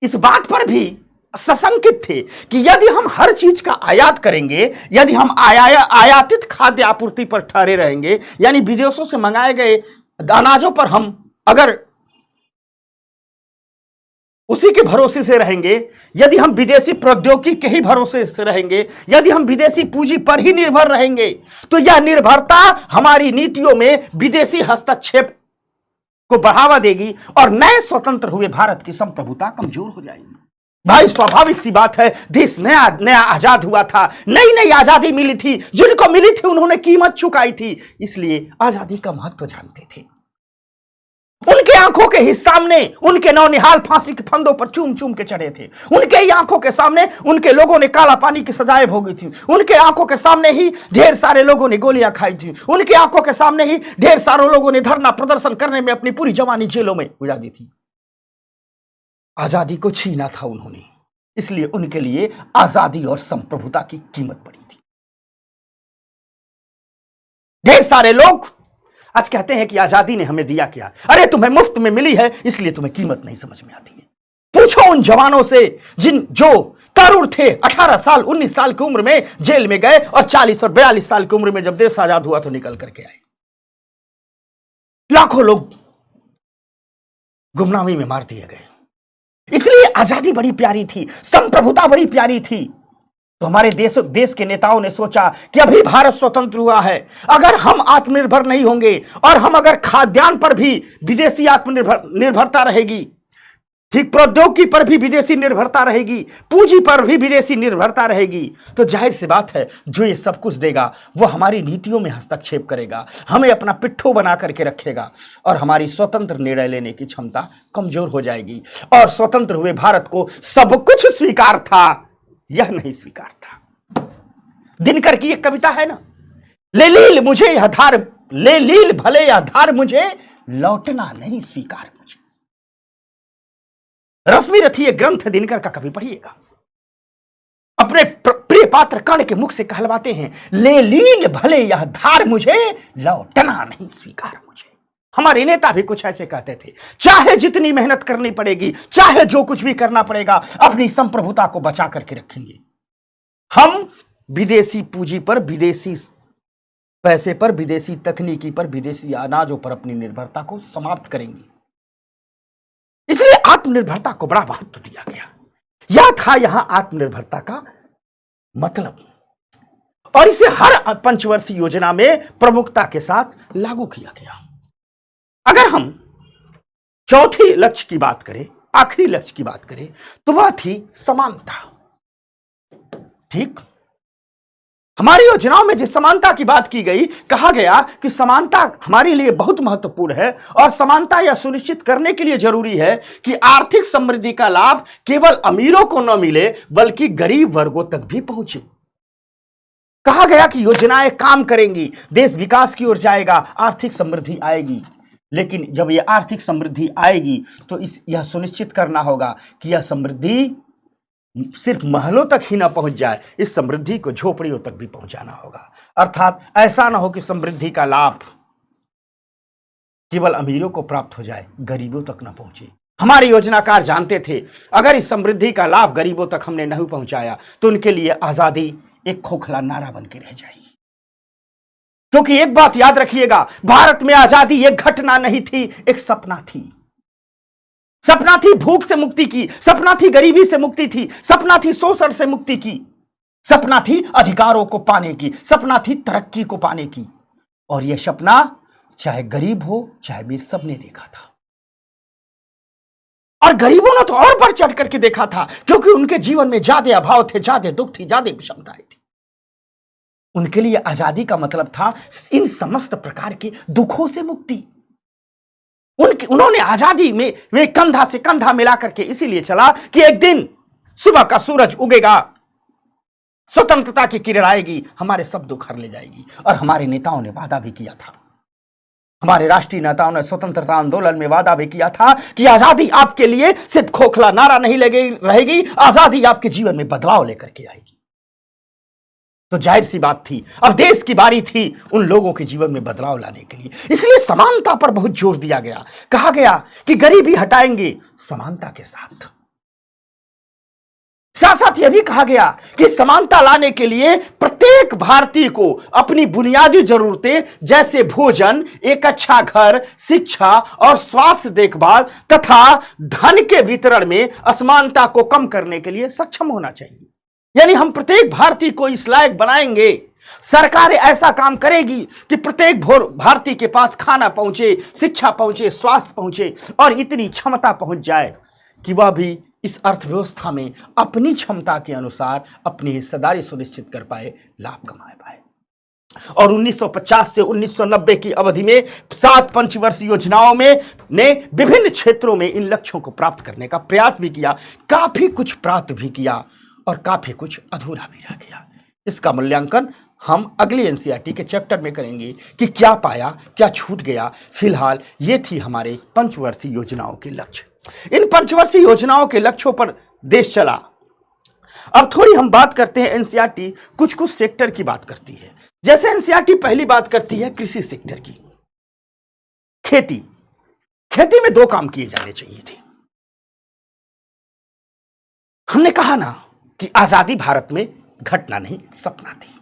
इस बात पर भी सशंकित थे कि यदि हम हर चीज का आयात करेंगे, यदि हम आयातित खाद्य आपूर्ति पर ठहरे रहेंगे, यानी विदेशों से मंगाए गए अनाजों पर हम अगर उसी के भरोसे से रहेंगे, यदि हम विदेशी प्रौद्योगिकी के ही भरोसे से रहेंगे, यदि हम विदेशी पूंजी पर ही निर्भर रहेंगे, तो यह निर्भरता हमारी नीतियों में विदेशी हस्तक्षेप को बढ़ावा देगी और नए स्वतंत्र हुए भारत की संप्रभुता कमजोर हो जाएगी। भाई स्वाभाविक सी बात है, देश नया नया आजाद हुआ था, नई नई आजादी मिली थी, जिनको मिली थी उन्होंने कीमत चुकाई थी, इसलिए आजादी का महत्व जानते थे। उनके आंखों के ही सामने उनके नौनिहाल फांसी के फंदों पर चूम चूम के चढ़े थे, उनके ही आंखों के सामने उनके लोगों ने काला पानी की सजाएं भोगी थी, उनके आंखों के सामने ही ढेर सारे लोगों ने गोलियां खाई थी, उनके आंखों के सामने ही ढेर सारे लोगों ने धरना प्रदर्शन करने में अपनी पूरी जवानी जेलों में गुजार दी थी। आजादी को छीना था उन्होंने, इसलिए उनके लिए आजादी और संप्रभुता की कीमत पड़ी थी। ढेर सारे लोग आज कहते हैं कि आजादी ने हमें दिया क्या? अरे तुम्हें मुफ्त में मिली है इसलिए तुम्हें कीमत नहीं समझ में आती है। पूछो उन जवानों से जो तरुण थे, 18 साल 19 साल की उम्र में जेल में गए और 40 और 42 साल की उम्र में जब देश आजाद हुआ तो निकल करके आए। लाखों लोग गुमनामी में मार दिए गए। इसलिए आजादी बड़ी प्यारी थी, संप्रभुता बड़ी प्यारी थी। तो हमारे देश के नेताओं ने सोचा कि अभी भारत स्वतंत्र हुआ है, अगर हम आत्मनिर्भर नहीं होंगे और हम अगर खाद्यान्न पर भी विदेशी निर्भरता रहेगी, ठीक प्रौद्योगिकी पर भी विदेशी निर्भरता रहेगी, पूंजी पर भी विदेशी निर्भरता रहेगी, तो जाहिर सी बात है जो ये सब कुछ देगा वो हमारी नीतियों में हस्तक्षेप करेगा, हमें अपना पिट्ठू बना करके रखेगा और हमारी स्वतंत्र निर्णय लेने की क्षमता कमजोर हो जाएगी। और स्वतंत्र हुए भारत को सब कुछ स्वीकार था, यह नहीं स्वीकार था। दिनकर की एक कविता है ना, ले लील मुझे यह धार, ले लील भले यह धार मुझे, लौटना नहीं स्वीकार मुझे। रश्मि रथी एक ग्रंथ दिनकर का कभी पढ़िएगा। अपने प्रिय पात्र कर्ण के मुख से कहलवाते हैं, ले लील भले यह धार मुझे, लौटना नहीं स्वीकार मुझे। हमारे नेता भी कुछ ऐसे कहते थे, चाहे जितनी मेहनत करनी पड़ेगी, चाहे जो कुछ भी करना पड़ेगा, अपनी संप्रभुता को बचा करके रखेंगे। हम विदेशी पूंजी पर, विदेशी पैसे पर, विदेशी तकनीकी पर, विदेशी अनाजों पर अपनी निर्भरता को समाप्त करेंगे। इसलिए आत्मनिर्भरता को बड़ा महत्व दिया गया। यह था यहां आत्मनिर्भरता का मतलब, और इसे हर पंचवर्षीय योजना में प्रमुखता के साथ लागू किया गया। अगर हम चौथी लक्ष्य की बात करें, आखिरी लक्ष्य की बात करें, तो वह थी समानता। ठीक, हमारी योजनाओं में जिस समानता की बात की गई, कहा गया कि समानता हमारे लिए बहुत महत्वपूर्ण है और समानता यह सुनिश्चित करने के लिए जरूरी है कि आर्थिक समृद्धि का लाभ केवल अमीरों को न मिले बल्कि गरीब वर्गों तक भी पहुंचे। कहा गया कि योजनाएं काम करेंगी, देश विकास की ओर जाएगा, आर्थिक समृद्धि आएगी। लेकिन जब यह आर्थिक समृद्धि आएगी तो यह सुनिश्चित करना होगा कि यह समृद्धि सिर्फ महलों तक ही ना पहुंच जाए, इस समृद्धि को झोपड़ियों तक भी पहुंचाना होगा। अर्थात ऐसा ना हो कि समृद्धि का लाभ केवल अमीरों को प्राप्त हो जाए, गरीबों तक ना पहुंचे। हमारे योजनाकार जानते थे अगर इस समृद्धि का लाभ गरीबों तक हमने नहीं पहुंचाया तो उनके लिए आजादी एक खोखला नारा बन के रह जाएगी। क्योंकि एक बात याद रखिएगा, भारत में आजादी एक घटना नहीं थी, एक सपना थी। सपना थी भूख से मुक्ति की, सपना थी गरीबी से मुक्ति थी, सपना थी शोषण से मुक्ति की, सपना थी अधिकारों को पाने की, सपना थी तरक्की को पाने की। और यह सपना चाहे गरीब हो चाहे अमीर, सबने देखा था। और गरीबों ने तो और बढ़ चढ़ करके देखा था, क्योंकि उनके जीवन में ज्यादा अभाव थे, ज्यादा दुख थी, ज्यादा विषमताएं थी। उनके लिए आजादी का मतलब था इन समस्त प्रकार के दुखों से मुक्ति। उन्होंने आजादी में वे कंधा से कंधा मिला करके इसीलिए चला कि एक दिन सुबह का सूरज उगेगा, स्वतंत्रता की किरण आएगी, हमारे सब दुख हर ले जाएगी। और हमारे नेताओं ने वादा भी किया था, हमारे राष्ट्रीय नेताओं ने स्वतंत्रता आंदोलन में वादा भी किया था कि आजादी आपके लिए सिर्फ खोखला नारा नहीं रहेगी, आजादी आपके जीवन में बदलाव लेकर के आएगी। तो जाहिर सी बात थी, अब देश की बारी थी उन लोगों के जीवन में बदलाव लाने के लिए। इसलिए समानता पर बहुत जोर दिया गया। कहा गया कि गरीबी हटाएंगे समानता के साथ। साथ साथ यह भी कहा गया कि समानता लाने के लिए प्रत्येक भारतीय को अपनी बुनियादी जरूरतें जैसे भोजन, एक अच्छा घर, शिक्षा और स्वास्थ्य देखभाल तथा धन के वितरण में असमानता को कम करने के लिए सक्षम होना चाहिए। यानी हम प्रत्येक भारतीय को इस लायक बनाएंगे, सरकार ऐसा काम करेगी कि प्रत्येक भारतीय के पास खाना पहुंचे, शिक्षा पहुंचे, स्वास्थ्य पहुंचे और इतनी क्षमता पहुंच जाए कि वह भी इस अर्थव्यवस्था में अपनी क्षमता के अनुसार अपनी हिस्सेदारी सुनिश्चित कर पाए, लाभ कमा पाए। और 1950 से 1990 की अवधि में 7 पंचवर्षीय योजनाओं में ने विभिन्न क्षेत्रों में इन लक्ष्यों को प्राप्त करने का प्रयास भी किया, काफी कुछ प्राप्त भी किया और काफी कुछ अधूरा भी रह गया। इसका मूल्यांकन हम अगले एनसीईआरटी के चैप्टर में करेंगे कि क्या पाया, क्या छूट गया। फिलहाल ये थी हमारे पंचवर्षीय योजनाओं के लक्ष्य। इन पंचवर्षीय योजनाओं के लक्ष्यों पर देश चला। अब थोड़ी हम बात करते हैं, एनसीईआरटी कुछ कुछ सेक्टर की बात करती है। जैसे एनसीईआरटी पहली बात करती है कृषि सेक्टर की, खेती। खेती में 2 काम किए जाने चाहिए थे। हमने कहा ना कि आजादी भारत में घटना नहीं, सपना थी।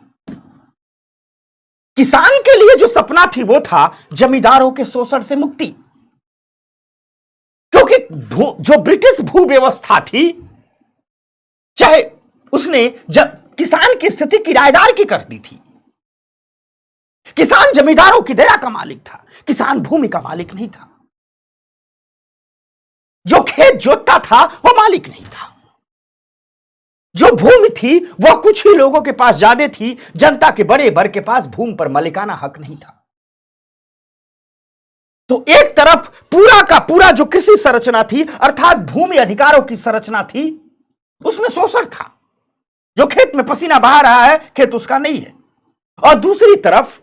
किसान के लिए जो सपना थी वो था जमींदारों के शोषण से मुक्ति। क्योंकि जो ब्रिटिश भू व्यवस्था थी, चाहे उसने जब किसान की स्थिति किराएदार की कर दी थी। किसान जमींदारों की दया का मालिक था, किसान भूमि का मालिक नहीं था। जो खेत जोतता था वो मालिक नहीं था। जो भूमि थी वह कुछ ही लोगों के पास ज्यादा थी, जनता के बड़े वर्ग के पास भूमि पर मालिकाना हक नहीं था। तो एक तरफ पूरा का पूरा जो कृषि संरचना थी अर्थात भूमि अधिकारों की संरचना थी, उसमें शोषण था। जो खेत में पसीना बहा रहा है, खेत उसका नहीं है। और दूसरी तरफ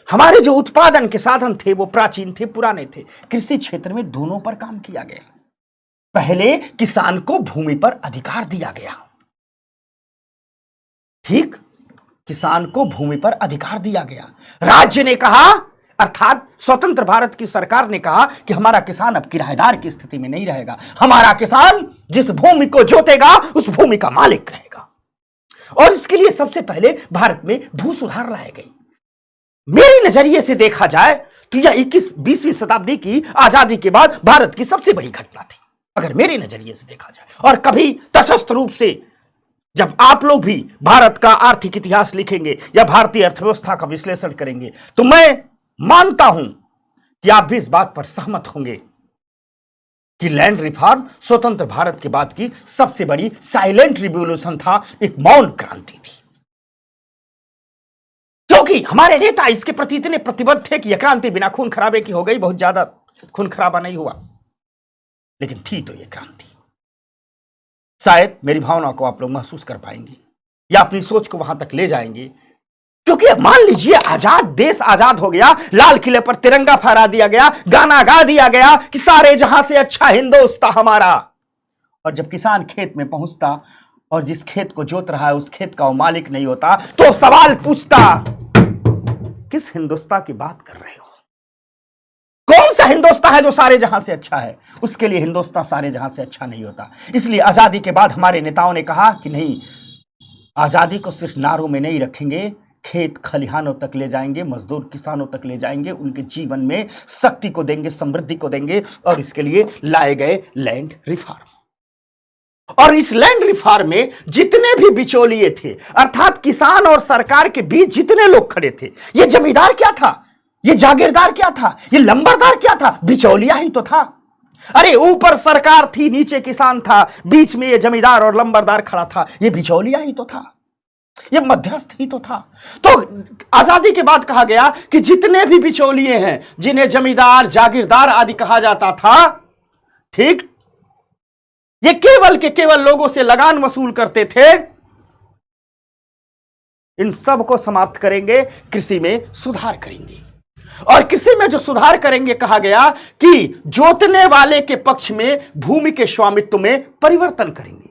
हमारे जो उत्पादन के साधन थे वो प्राचीन थे, पुराने थे। कृषि क्षेत्र में दोनों पर काम किया गया। पहले किसान को भूमि पर अधिकार दिया गया, ठीक, किसान को भूमि पर अधिकार दिया गया। राज्य ने कहा, अर्थात स्वतंत्र भारत की सरकार ने कहा कि हमारा किसान अब किराएदार की स्थिति में नहीं रहेगा। हमारा किसान जिस भूमि को जोतेगा उस भूमि का मालिक रहेगा। और इसके लिए सबसे पहले भारत में भू सुधार लाए गए। मेरे नजरिए से देखा जाए तो यह 21वीं शताब्दी की आजादी के बाद भारत की सबसे बड़ी घटना थी, अगर मेरे नजरिए से देखा जाए। और कभी तटस्थ रूप से जब आप लोग भी भारत का आर्थिक इतिहास लिखेंगे या भारतीय अर्थव्यवस्था का विश्लेषण करेंगे तो मैं मानता हूं कि आप भी इस बात पर सहमत होंगे कि लैंड रिफॉर्म स्वतंत्र भारत के बाद की सबसे बड़ी साइलेंट रिवॉल्यूशन था, एक मौन क्रांति थी। क्योंकि हमारे नेता इसके प्रति इतने प्रतिबद्ध थे कि यह क्रांति बिना खून खराबे की हो गई, बहुत ज्यादा खून खराबा नहीं हुआ, लेकिन थी तो यह क्रांति। शायद मेरी भावना को आप लोग महसूस कर पाएंगे या अपनी सोच को वहां तक ले जाएंगे। क्योंकि मान लीजिए आजाद देश आजाद हो गया, लाल किले पर तिरंगा फहरा दिया गया, गाना गा दिया गया कि सारे जहां से अच्छा हिंदुस्तान हमारा, और जब किसान खेत में पहुंचता और जिस खेत को जोत रहा है उस खेत का वो मालिक नहीं होता, तो सवाल पूछता किस हिंदुस्तान की बात कर रहे हो? कौन सा हिंदुस्तान है जो सारे जहां से अच्छा है? उसके लिए हिंदुस्तान सारे जहां से अच्छा नहीं होता। इसलिए आजादी के बाद हमारे नेताओं ने कहा कि नहीं, आजादी को सिर्फ नारों में नहीं रखेंगे, खेत खलिहानों तक ले जाएंगे, मजदूर किसानों तक ले जाएंगे, उनके जीवन में शक्ति को देंगे, समृद्धि को देंगे, और इसके लिए लाए गए लैंड रिफॉर्म। और इस लैंड रिफॉर्म में जितने भी बिचौलिए थे, अर्थात किसान और सरकार के बीच जितने लोग खड़े थे, ये जमींदार क्या था, ये जागीरदार क्या था, ये लंबरदार क्या था? बिचौलिया ही तो था। अरे ऊपर सरकार थी, नीचे किसान था, बीच में ये जमींदार और लंबरदार खड़ा था, ये बिचौलिया ही तो था, ये मध्यस्थ ही तो था। तो आजादी के बाद कहा गया कि जितने भी बिचौलिए हैं, जिन्हें जमींदार जागीरदार आदि कहा जाता था, ठीक, ये केवल के केवल लोगों से लगान वसूल करते थे, इन सब को समाप्त करेंगे, कृषि में सुधार करेंगे। और कृषि में जो सुधार करेंगे, कहा गया कि जोतने वाले के पक्ष में भूमि के स्वामित्व में परिवर्तन करेंगे।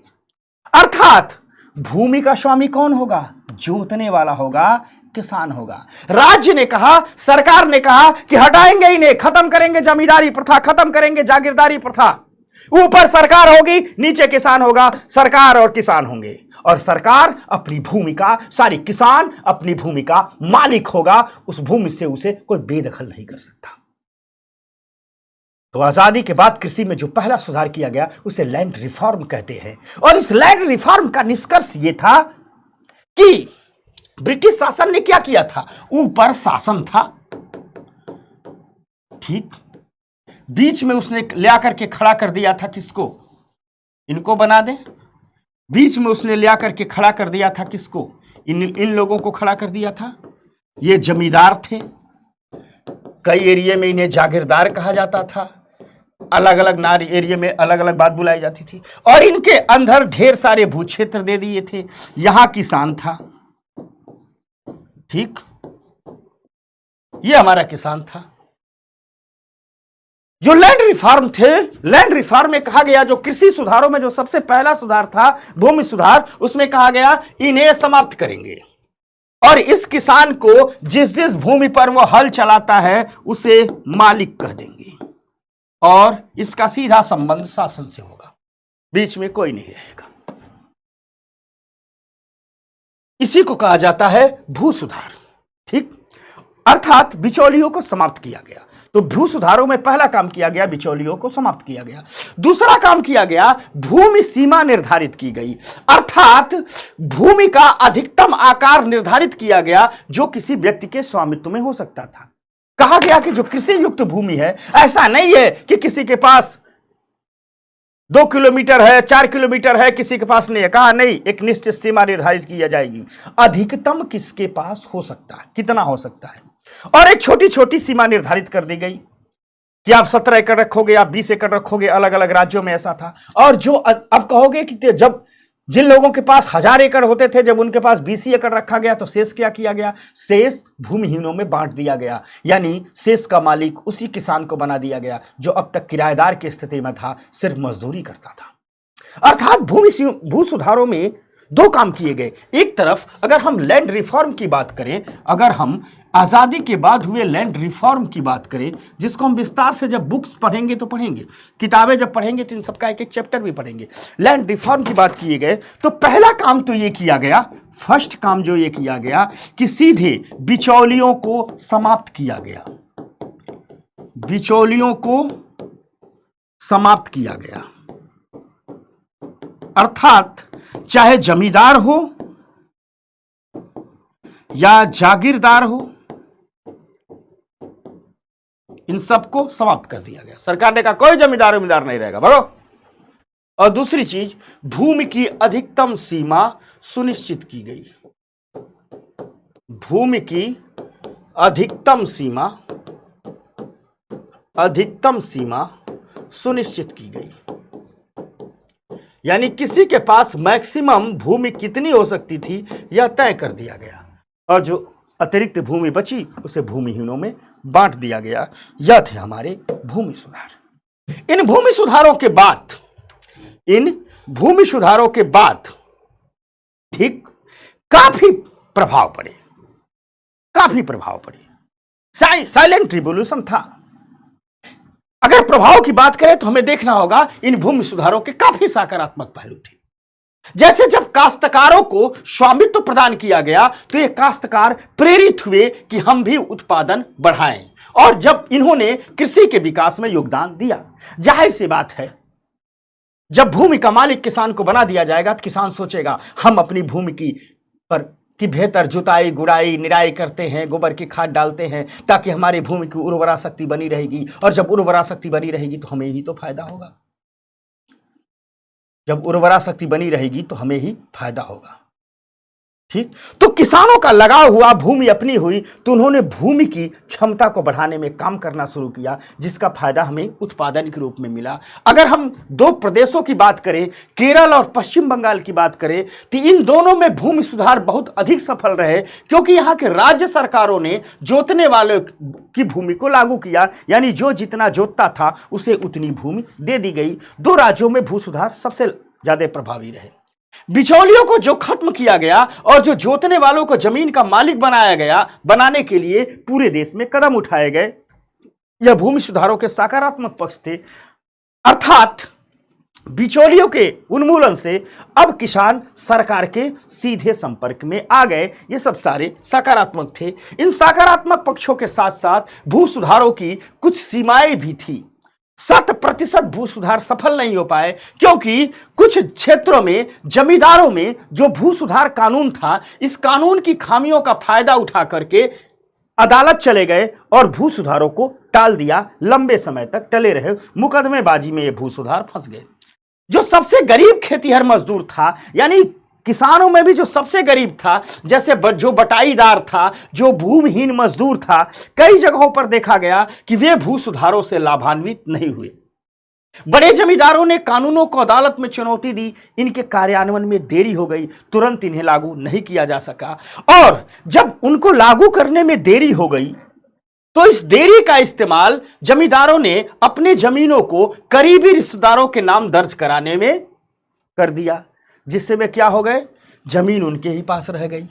अर्थात भूमि का स्वामी कौन होगा? जोतने वाला होगा, किसान होगा। राज्य ने कहा, सरकार ने कहा कि हटाएंगे इन्हें, खत्म करेंगे जमींदारी प्रथा, खत्म करेंगे जागीरदारी प्रथा। ऊपर सरकार होगी, नीचे किसान होगा, सरकार और किसान होंगे, और सरकार अपनी भूमि का, सारी किसान अपनी भूमि का मालिक होगा, उस भूमि से उसे कोई बेदखल नहीं कर सकता। तो आजादी के बाद कृषि में जो पहला सुधार किया गया उसे लैंड रिफॉर्म कहते हैं। और इस लैंड रिफॉर्म का निष्कर्ष यह था कि ब्रिटिश शासन ने क्या किया था? ऊपर शासन था, ठीक, बीच में उसने ले आकर के खड़ा कर दिया था किसको? इनको बना दे। बीच में उसने ले आकर के खड़ा कर दिया था किसको? इन लोगों को खड़ा कर दिया था। ये जमींदार थे, कई एरिया में इन्हें जागीरदार कहा जाता था, अलग अलग नारी एरिया में अलग अलग बात बुलाई जाती थी, और इनके अंदर ढेर सारे भू क्षेत्र दे दिए थे। यहां किसान था, ठीक, ये हमारा किसान था। जो लैंड रिफॉर्म थे, लैंड रिफॉर्म में कहा गया, जो कृषि सुधारों में जो सबसे पहला सुधार था भूमि सुधार, उसमें कहा गया इन्हें समाप्त करेंगे, और इस किसान को जिस जिस भूमि पर वो हल चलाता है उसे मालिक कह देंगे, और इसका सीधा संबंध शासन से होगा, बीच में कोई नहीं रहेगा। इसी को कहा जाता है भू सुधार, ठीक, अर्थात बिचौलियों को समाप्त किया गया। तो भू सुधारों में पहला काम किया गया, बिचौलियों को समाप्त किया गया। दूसरा काम किया गया, भूमि सीमा निर्धारित की गई, अर्थात भूमि का अधिकतम आकार निर्धारित किया गया जो किसी व्यक्ति के स्वामित्व में हो सकता था। कहा गया कि जो कृषि युक्त भूमि है, ऐसा नहीं है कि किसी के पास 2 किलोमीटर है, 4 किलोमीटर है, किसी के पास नहीं है। कहा नहीं, एक निश्चित सीमा निर्धारित की जाएगी, अधिकतम किसके पास हो सकता है, कितना हो सकता है, और एक छोटी छोटी सीमा निर्धारित कर दी गई कि आप 17 एकड़ रखोगे, आप 20 एकड़ रखोगे, अलग अलग राज्यों में ऐसा था। और जो अब कहोगे कि जब जिन लोगों के पास 1000 एकड़ होते थे, जब उनके पास 20 एकड़ रखा गया तो शेष क्या किया गया? शेष भूमिहीनों में बांट दिया गया, यानी शेष का मालिक उसी किसान को बना दिया गया जो अब तक किराएदार की स्थिति में था, सिर्फ मजदूरी करता था। अर्थात भू सुधारों में 2 काम किए गए। एक तरफ अगर हम लैंड रिफॉर्म की बात करें, अगर हम आजादी के बाद हुए लैंड रिफॉर्म की बात करें, जिसको हम विस्तार से जब बुक्स पढ़ेंगे तो पढ़ेंगे, किताबें जब पढ़ेंगे तो इन सबका एक एक चैप्टर भी पढ़ेंगे। लैंड रिफॉर्म की बात किए गए तो पहला काम तो ये किया गया, फर्स्ट काम जो ये किया गया कि सीधे बिचौलियों को समाप्त किया गया, बिचौलियों को समाप्त किया गया। अर्थात चाहे जमींदार हो या जागीरदार हो, इन सबको समाप्त कर दिया गया। सरकार ने कहा कोई जमींदार नहीं रहेगा, भगो। और दूसरी चीज, भूमि की अधिकतम सीमा सुनिश्चित की गई। भूमि की अधिकतम सीमा सुनिश्चित की गई। यानी किसी के पास मैक्सिमम भूमि कितनी हो सकती थी यह तय कर दिया गया, और जो अतिरिक्त भूमि बची उसे भूमिहीनों में बांट दिया गया। यह थे हमारे भूमि सुधार। इन भूमि सुधारों के बाद ठीक काफी प्रभाव पड़े। साइलेंट रिवॉल्यूशन था। अगर प्रभाव की बात करें तो हमें देखना होगा इन भूमि सुधारों के काफी सकारात्मक पहलू थे। जैसे जब काश्तकारों को स्वामित्व प्रदान किया गया तो ये काश्तकार प्रेरित हुए कि हम भी उत्पादन बढ़ाएं, और जब इन्होंने कृषि के विकास में योगदान दिया, जाहिर सी बात है जब भूमि का मालिक किसान को बना दिया जाएगा तो किसान सोचेगा हम अपनी भूमि की बेहतर जुताई, गुड़ाई, निराई करते हैं, गोबर की खाद डालते हैं ताकि हमारी भूमि की उर्वरा शक्ति बनी रहेगी, और जब उर्वरा शक्ति बनी रहेगी तो हमें ही तो फायदा होगा। जब उर्वरा शक्ति बनी रहेगी तो हमें ही फायदा होगा। ठीक, तो किसानों का लगाव हुआ, भूमि अपनी हुई तो उन्होंने भूमि की क्षमता को बढ़ाने में काम करना शुरू किया, जिसका फायदा हमें उत्पादन के रूप में मिला। अगर हम दो प्रदेशों की बात करें, केरल और पश्चिम बंगाल की बात करें, तो इन दोनों में भूमि सुधार बहुत अधिक सफल रहे, क्योंकि यहाँ के राज्य सरकारों ने जोतने वालों की भूमि को लागू किया, यानी जो जितना जोतता था उसे उतनी भूमि दे दी गई। दो राज्यों में भू सुधार सबसे ज्यादा प्रभावी रहे। बिचौलियों को जो खत्म किया गया और जो जोतने वालों को जमीन का मालिक बनाया गया, बनाने के लिए पूरे देश में कदम उठाए गए। यह भूमि सुधारों के सकारात्मक पक्ष थे। अर्थात बिचौलियों के उन्मूलन से अब किसान सरकार के सीधे संपर्क में आ गए। ये सब सारे सकारात्मक थे। इन सकारात्मक पक्षों के साथ साथ भू सुधारों की कुछ सीमाएं भी थी। 100% भू सुधार सफल नहीं हो पाए, क्योंकि कुछ क्षेत्रों में जमींदारों में जो भू सुधार कानून था, इस कानून की खामियों का फायदा उठा करके अदालत चले गए और भू सुधारों को टाल दिया। लंबे समय तक टले रहे, मुकदमेबाजी में ये भू सुधार फंस गए। जो सबसे गरीब खेतीहर मजदूर था, यानी किसानों में भी जो सबसे गरीब था, जैसे जो बटाईदार था, जो भूमिहीन मजदूर था, कई जगहों पर देखा गया कि वे भू सुधारों से लाभान्वित नहीं हुए। बड़े जमींदारों ने कानूनों को अदालत में चुनौती दी, इनके कार्यान्वयन में देरी हो गई, तुरंत इन्हें लागू नहीं किया जा सका। और जब उनको लागू करने में देरी हो गई तो इस देरी का इस्तेमाल जमींदारों ने अपने जमीनों को करीबी रिश्तेदारों के नाम दर्ज कराने में कर दिया, जिससे वे क्या हो गए, जमीन उनके ही पास रह गई।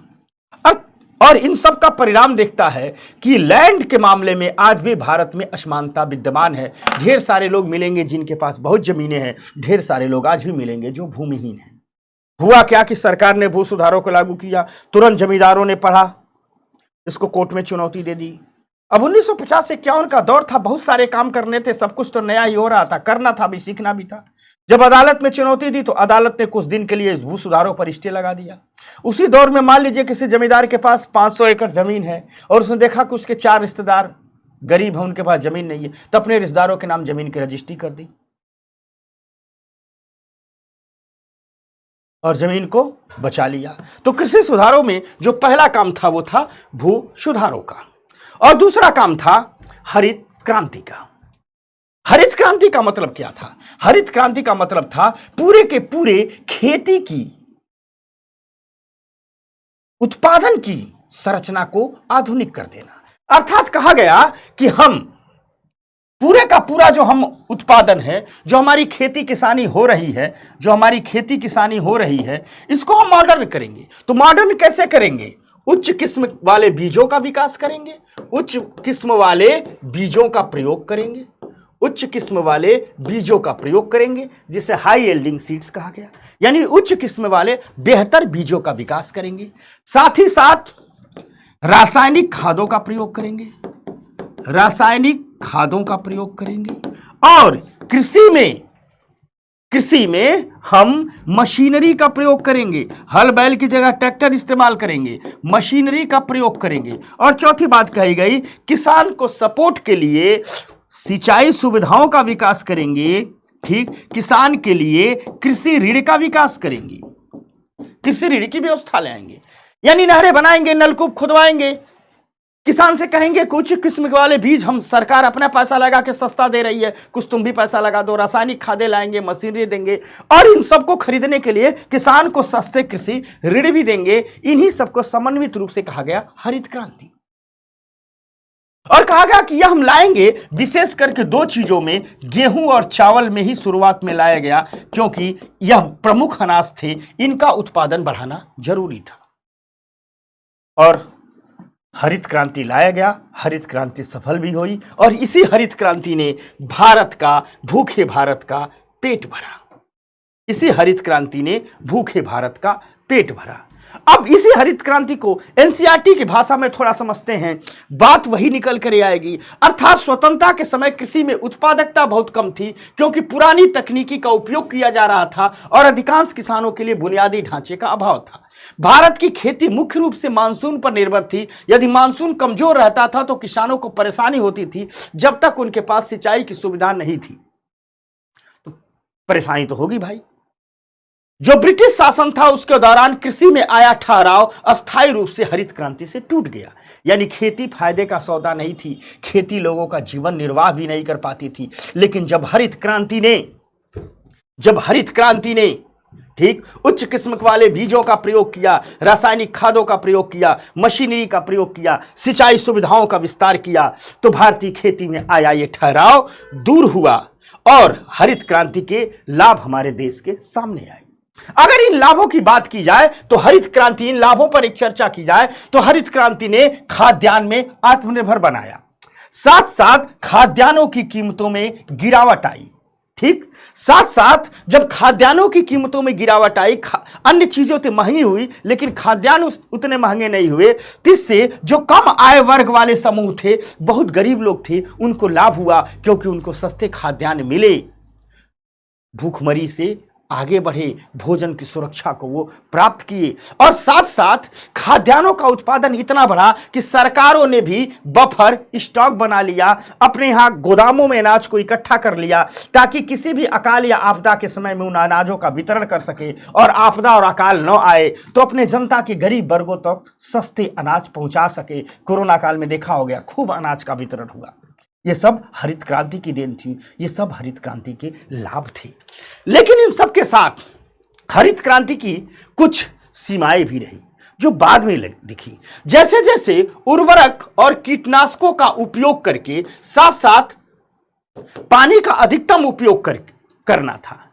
और इन सब का परिणाम देखता है कि लैंड के मामले में आज भी भारत में असमानता विद्यमान है। ढेर सारे लोग मिलेंगे जिनके पास बहुत जमीनें हैं, ढेर सारे लोग आज भी मिलेंगे जो भूमिहीन हैं। हुआ क्या कि सरकार ने भू सुधारों को लागू किया, तुरंत जमींदारों ने पढ़ा, इसको कोर्ट में चुनौती दे दी। अब 1950 से 51 का दौर था, बहुत सारे काम करने थे, सब कुछ तो नया ही हो रहा था, करना था भी, सीखना भी था। जब अदालत में चुनौती दी तो अदालत ने कुछ दिन के लिए भू सुधारों पर स्टे लगा दिया। उसी दौर में मान लीजिए किसी जमींदार के पास 500 एकड़ जमीन है और उसने देखा कि उसके 4 रिश्तेदार गरीब हैं, उनके पास जमीन नहीं है, तो अपने रिश्तेदारों के नाम जमीन की रजिस्ट्री कर दी और जमीन को बचा लिया। तो कृषि सुधारों में जो पहला काम था वो था भू सुधारों का, और दूसरा काम था हरित क्रांति का। हरित क्रांति का मतलब क्या था? हरित क्रांति का मतलब था पूरे के पूरे खेती की उत्पादन की संरचना को आधुनिक कर देना। अर्थात कहा गया कि हम पूरे का पूरा जो हम उत्पादन है, जो हमारी खेती किसानी हो रही है, इसको हम मॉडर्न करेंगे। तो मॉडर्न कैसे करेंगे? उच्च किस्म वाले बीजों का विकास करेंगे, उच्च किस्म वाले बीजों का प्रयोग करेंगे, जिसे हाई यील्डिंग सीड्स कहा गया, यानी उच्च किस्म वाले बेहतर बीजों का विकास करेंगे। साथ ही साथ रासायनिक खादों का प्रयोग करेंगे, और कृषि में कृषि में हम मशीनरी का प्रयोग करेंगे, हल बैल की जगह ट्रैक्टर इस्तेमाल करेंगे, मशीनरी का प्रयोग करेंगे। और चौथी बात कही गई, किसान को सपोर्ट के लिए सिंचाई सुविधाओं का विकास करेंगे। ठीक, किसान के लिए कृषि ऋण का विकास करेंगे, कृषि ऋण की व्यवस्था ले आएंगे, यानी नहरें बनाएंगे, नलकूप खुदवाएंगे। किसान से कहेंगे कुछ किस्म वाले बीज हम सरकार अपना पैसा लगा के सस्ता दे रही है, कुछ तुम भी पैसा लगा दो, रासायनिक खादें लाएंगे, मशीनरी देंगे, और इन सबको खरीदने के लिए किसान को सस्ते कृषि ऋण भी देंगे। इन्हीं सबको समन्वित रूप से कहा गया हरित क्रांति। और कहा गया कि यह हम लाएंगे विशेष करके दो चीजों में, गेहूं और चावल में ही शुरुआत में लाया गया, क्योंकि यह प्रमुख अनाज थे, इनका उत्पादन बढ़ाना जरूरी था। और हरित क्रांति लाया गया, हरित क्रांति सफल भी हुई, और इसी हरित क्रांति ने भारत का, भूखे भारत का पेट भरा। इसी हरित क्रांति ने भूखे भारत का पेट भरा। अब इसी हरित क्रांति को एनसीईआरटी की भाषा में थोड़ा समझते हैं, बात वही निकल कर आएगी। अर्थात स्वतंत्रता के समय कृषि में उत्पादकता बहुत कम थी, क्योंकि पुरानी तकनीकी का उपयोग किया जा रहा था और अधिकांश किसानों के लिए बुनियादी ढांचे का अभाव था। भारत की खेती मुख्य रूप से मानसून पर निर्भर थी। यदि मानसून कमजोर रहता था तो किसानों को परेशानी होती थी, जब तक उनके पास सिंचाई की सुविधा नहीं थी। तो परेशानी तो होगी भाई। जो ब्रिटिश शासन था उसके दौरान कृषि में आया ठहराव अस्थायी रूप से हरित क्रांति से टूट गया। यानी खेती फायदे का सौदा नहीं थी, खेती लोगों का जीवन निर्वाह भी नहीं कर पाती थी। लेकिन जब हरित क्रांति ने ठीक उच्च किस्म वाले बीजों का प्रयोग किया, रासायनिक खादों का प्रयोग किया, मशीनरी का प्रयोग किया, सिंचाई सुविधाओं का विस्तार किया, तो भारतीय खेती में आया ये ठहराव दूर हुआ और हरित क्रांति के लाभ हमारे देश के सामने आए। अगर इन लाभों की बात की जाए तो हरित क्रांति, इन लाभों पर एक चर्चा की जाए तो हरित क्रांति ने खाद्यान्न में आत्मनिर्भर बनाया, साथ साथ खाद्यान्नों की कीमतों में गिरावट आई। ठीक, साथ साथ जब खाद्यान्नों की कीमतों में गिरावट आई, अन्य चीजों तो महंगी हुई लेकिन खाद्यान्न उतने महंगे नहीं हुए, जिससे जो कम आय वर्ग वाले समूह थे, बहुत गरीब लोग थे, उनको लाभ हुआ, क्योंकि उनको सस्ते खाद्यान्न मिले, भूखमरी से आगे बढ़े, भोजन की सुरक्षा को वो प्राप्त किए। और साथ साथ खाद्यान्नों का उत्पादन इतना बढ़ा कि सरकारों ने भी बफर स्टॉक बना लिया, अपने यहां गोदामों में अनाज को इकट्ठा कर लिया, ताकि किसी भी अकाल या आपदा के समय में उन अनाजों का वितरण कर सके, और आपदा और अकाल न आए तो अपने जनता के गरीब वर्गों तक सस्ते अनाज पहुंचा सके। कोरोना काल में देखा हो गया, खूब अनाज का वितरण हुआ। ये सब हरित क्रांति की देन थी, ये सब हरित क्रांति के लाभ थे। लेकिन इन सब के साथ हरित क्रांति की कुछ सीमाएं भी रही, जो बाद में दिखी। जैसे जैसे उर्वरक और कीटनाशकों का उपयोग करके साथ साथ पानी का अधिकतम उपयोग करना था,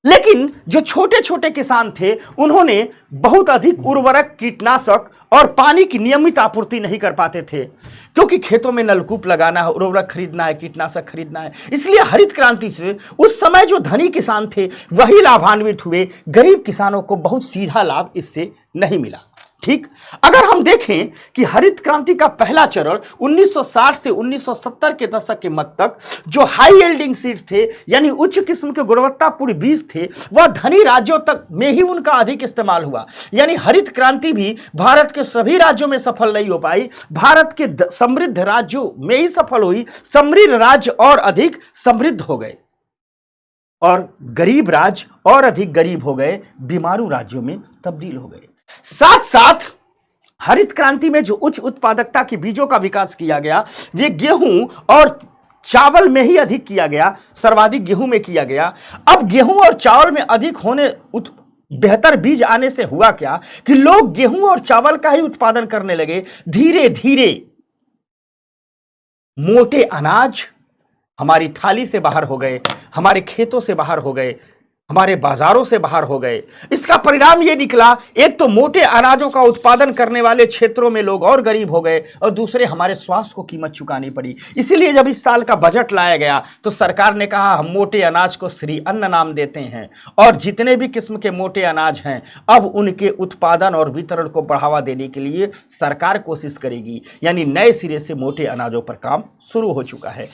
लेकिन जो छोटे छोटे किसान थे उन्होंने बहुत अधिक उर्वरक, कीटनाशक और पानी की नियमित आपूर्ति नहीं कर पाते थे, क्योंकि खेतों में नलकूप लगाना है, उर्वरक खरीदना है, कीटनाशक खरीदना है। इसलिए हरित क्रांति से उस समय जो धनी किसान थे वही लाभान्वित हुए, गरीब किसानों को बहुत सीधा लाभ इससे नहीं मिला। ठीक, अगर हम देखें कि हरित क्रांति का पहला चरण 1960 से 1970 के दशक के मध्य तक जो हाई यील्डिंग सीड्स थे, यानी उच्च किस्म के गुणवत्तापूर्ण बीज थे, वह धनी राज्यों तक में ही उनका अधिक इस्तेमाल हुआ। यानी हरित क्रांति भी भारत के सभी राज्यों में सफल नहीं हो पाई, भारत के समृद्ध राज्यों में ही सफल हुई। समृद्ध राज्य और अधिक समृद्ध हो गए और गरीब राज्य और अधिक गरीब हो गए, बीमारू राज्यों में तब्दील हो गए। साथ साथ हरित क्रांति में जो उच्च उत्पादकता के बीजों का विकास किया गया, ये गेहूं और चावल में ही अधिक किया गया, सर्वाधिक गेहूं में किया गया। अब गेहूं और चावल में अधिक होने बेहतर बीज आने से हुआ क्या कि लोग गेहूं और चावल का ही उत्पादन करने लगे। धीरे धीरे मोटे अनाज हमारी थाली से बाहर हो गए, हमारे खेतों से बाहर हो गए, हमारे बाजारों से बाहर हो गए। इसका परिणाम यह निकला, एक तो मोटे अनाजों का उत्पादन करने वाले क्षेत्रों में लोग और गरीब हो गए, और दूसरे हमारे स्वास्थ्य को कीमत चुकानी पड़ी। इसीलिए जब इस साल का बजट लाया गया तो सरकार ने कहा हम मोटे अनाज को श्री अन्न नाम देते हैं, और जितने भी किस्म के मोटे अनाज हैं अब उनके उत्पादन और वितरण को बढ़ावा देने के लिए सरकार कोशिश करेगी। यानी नए सिरे से मोटे अनाजों पर काम शुरू हो चुका है।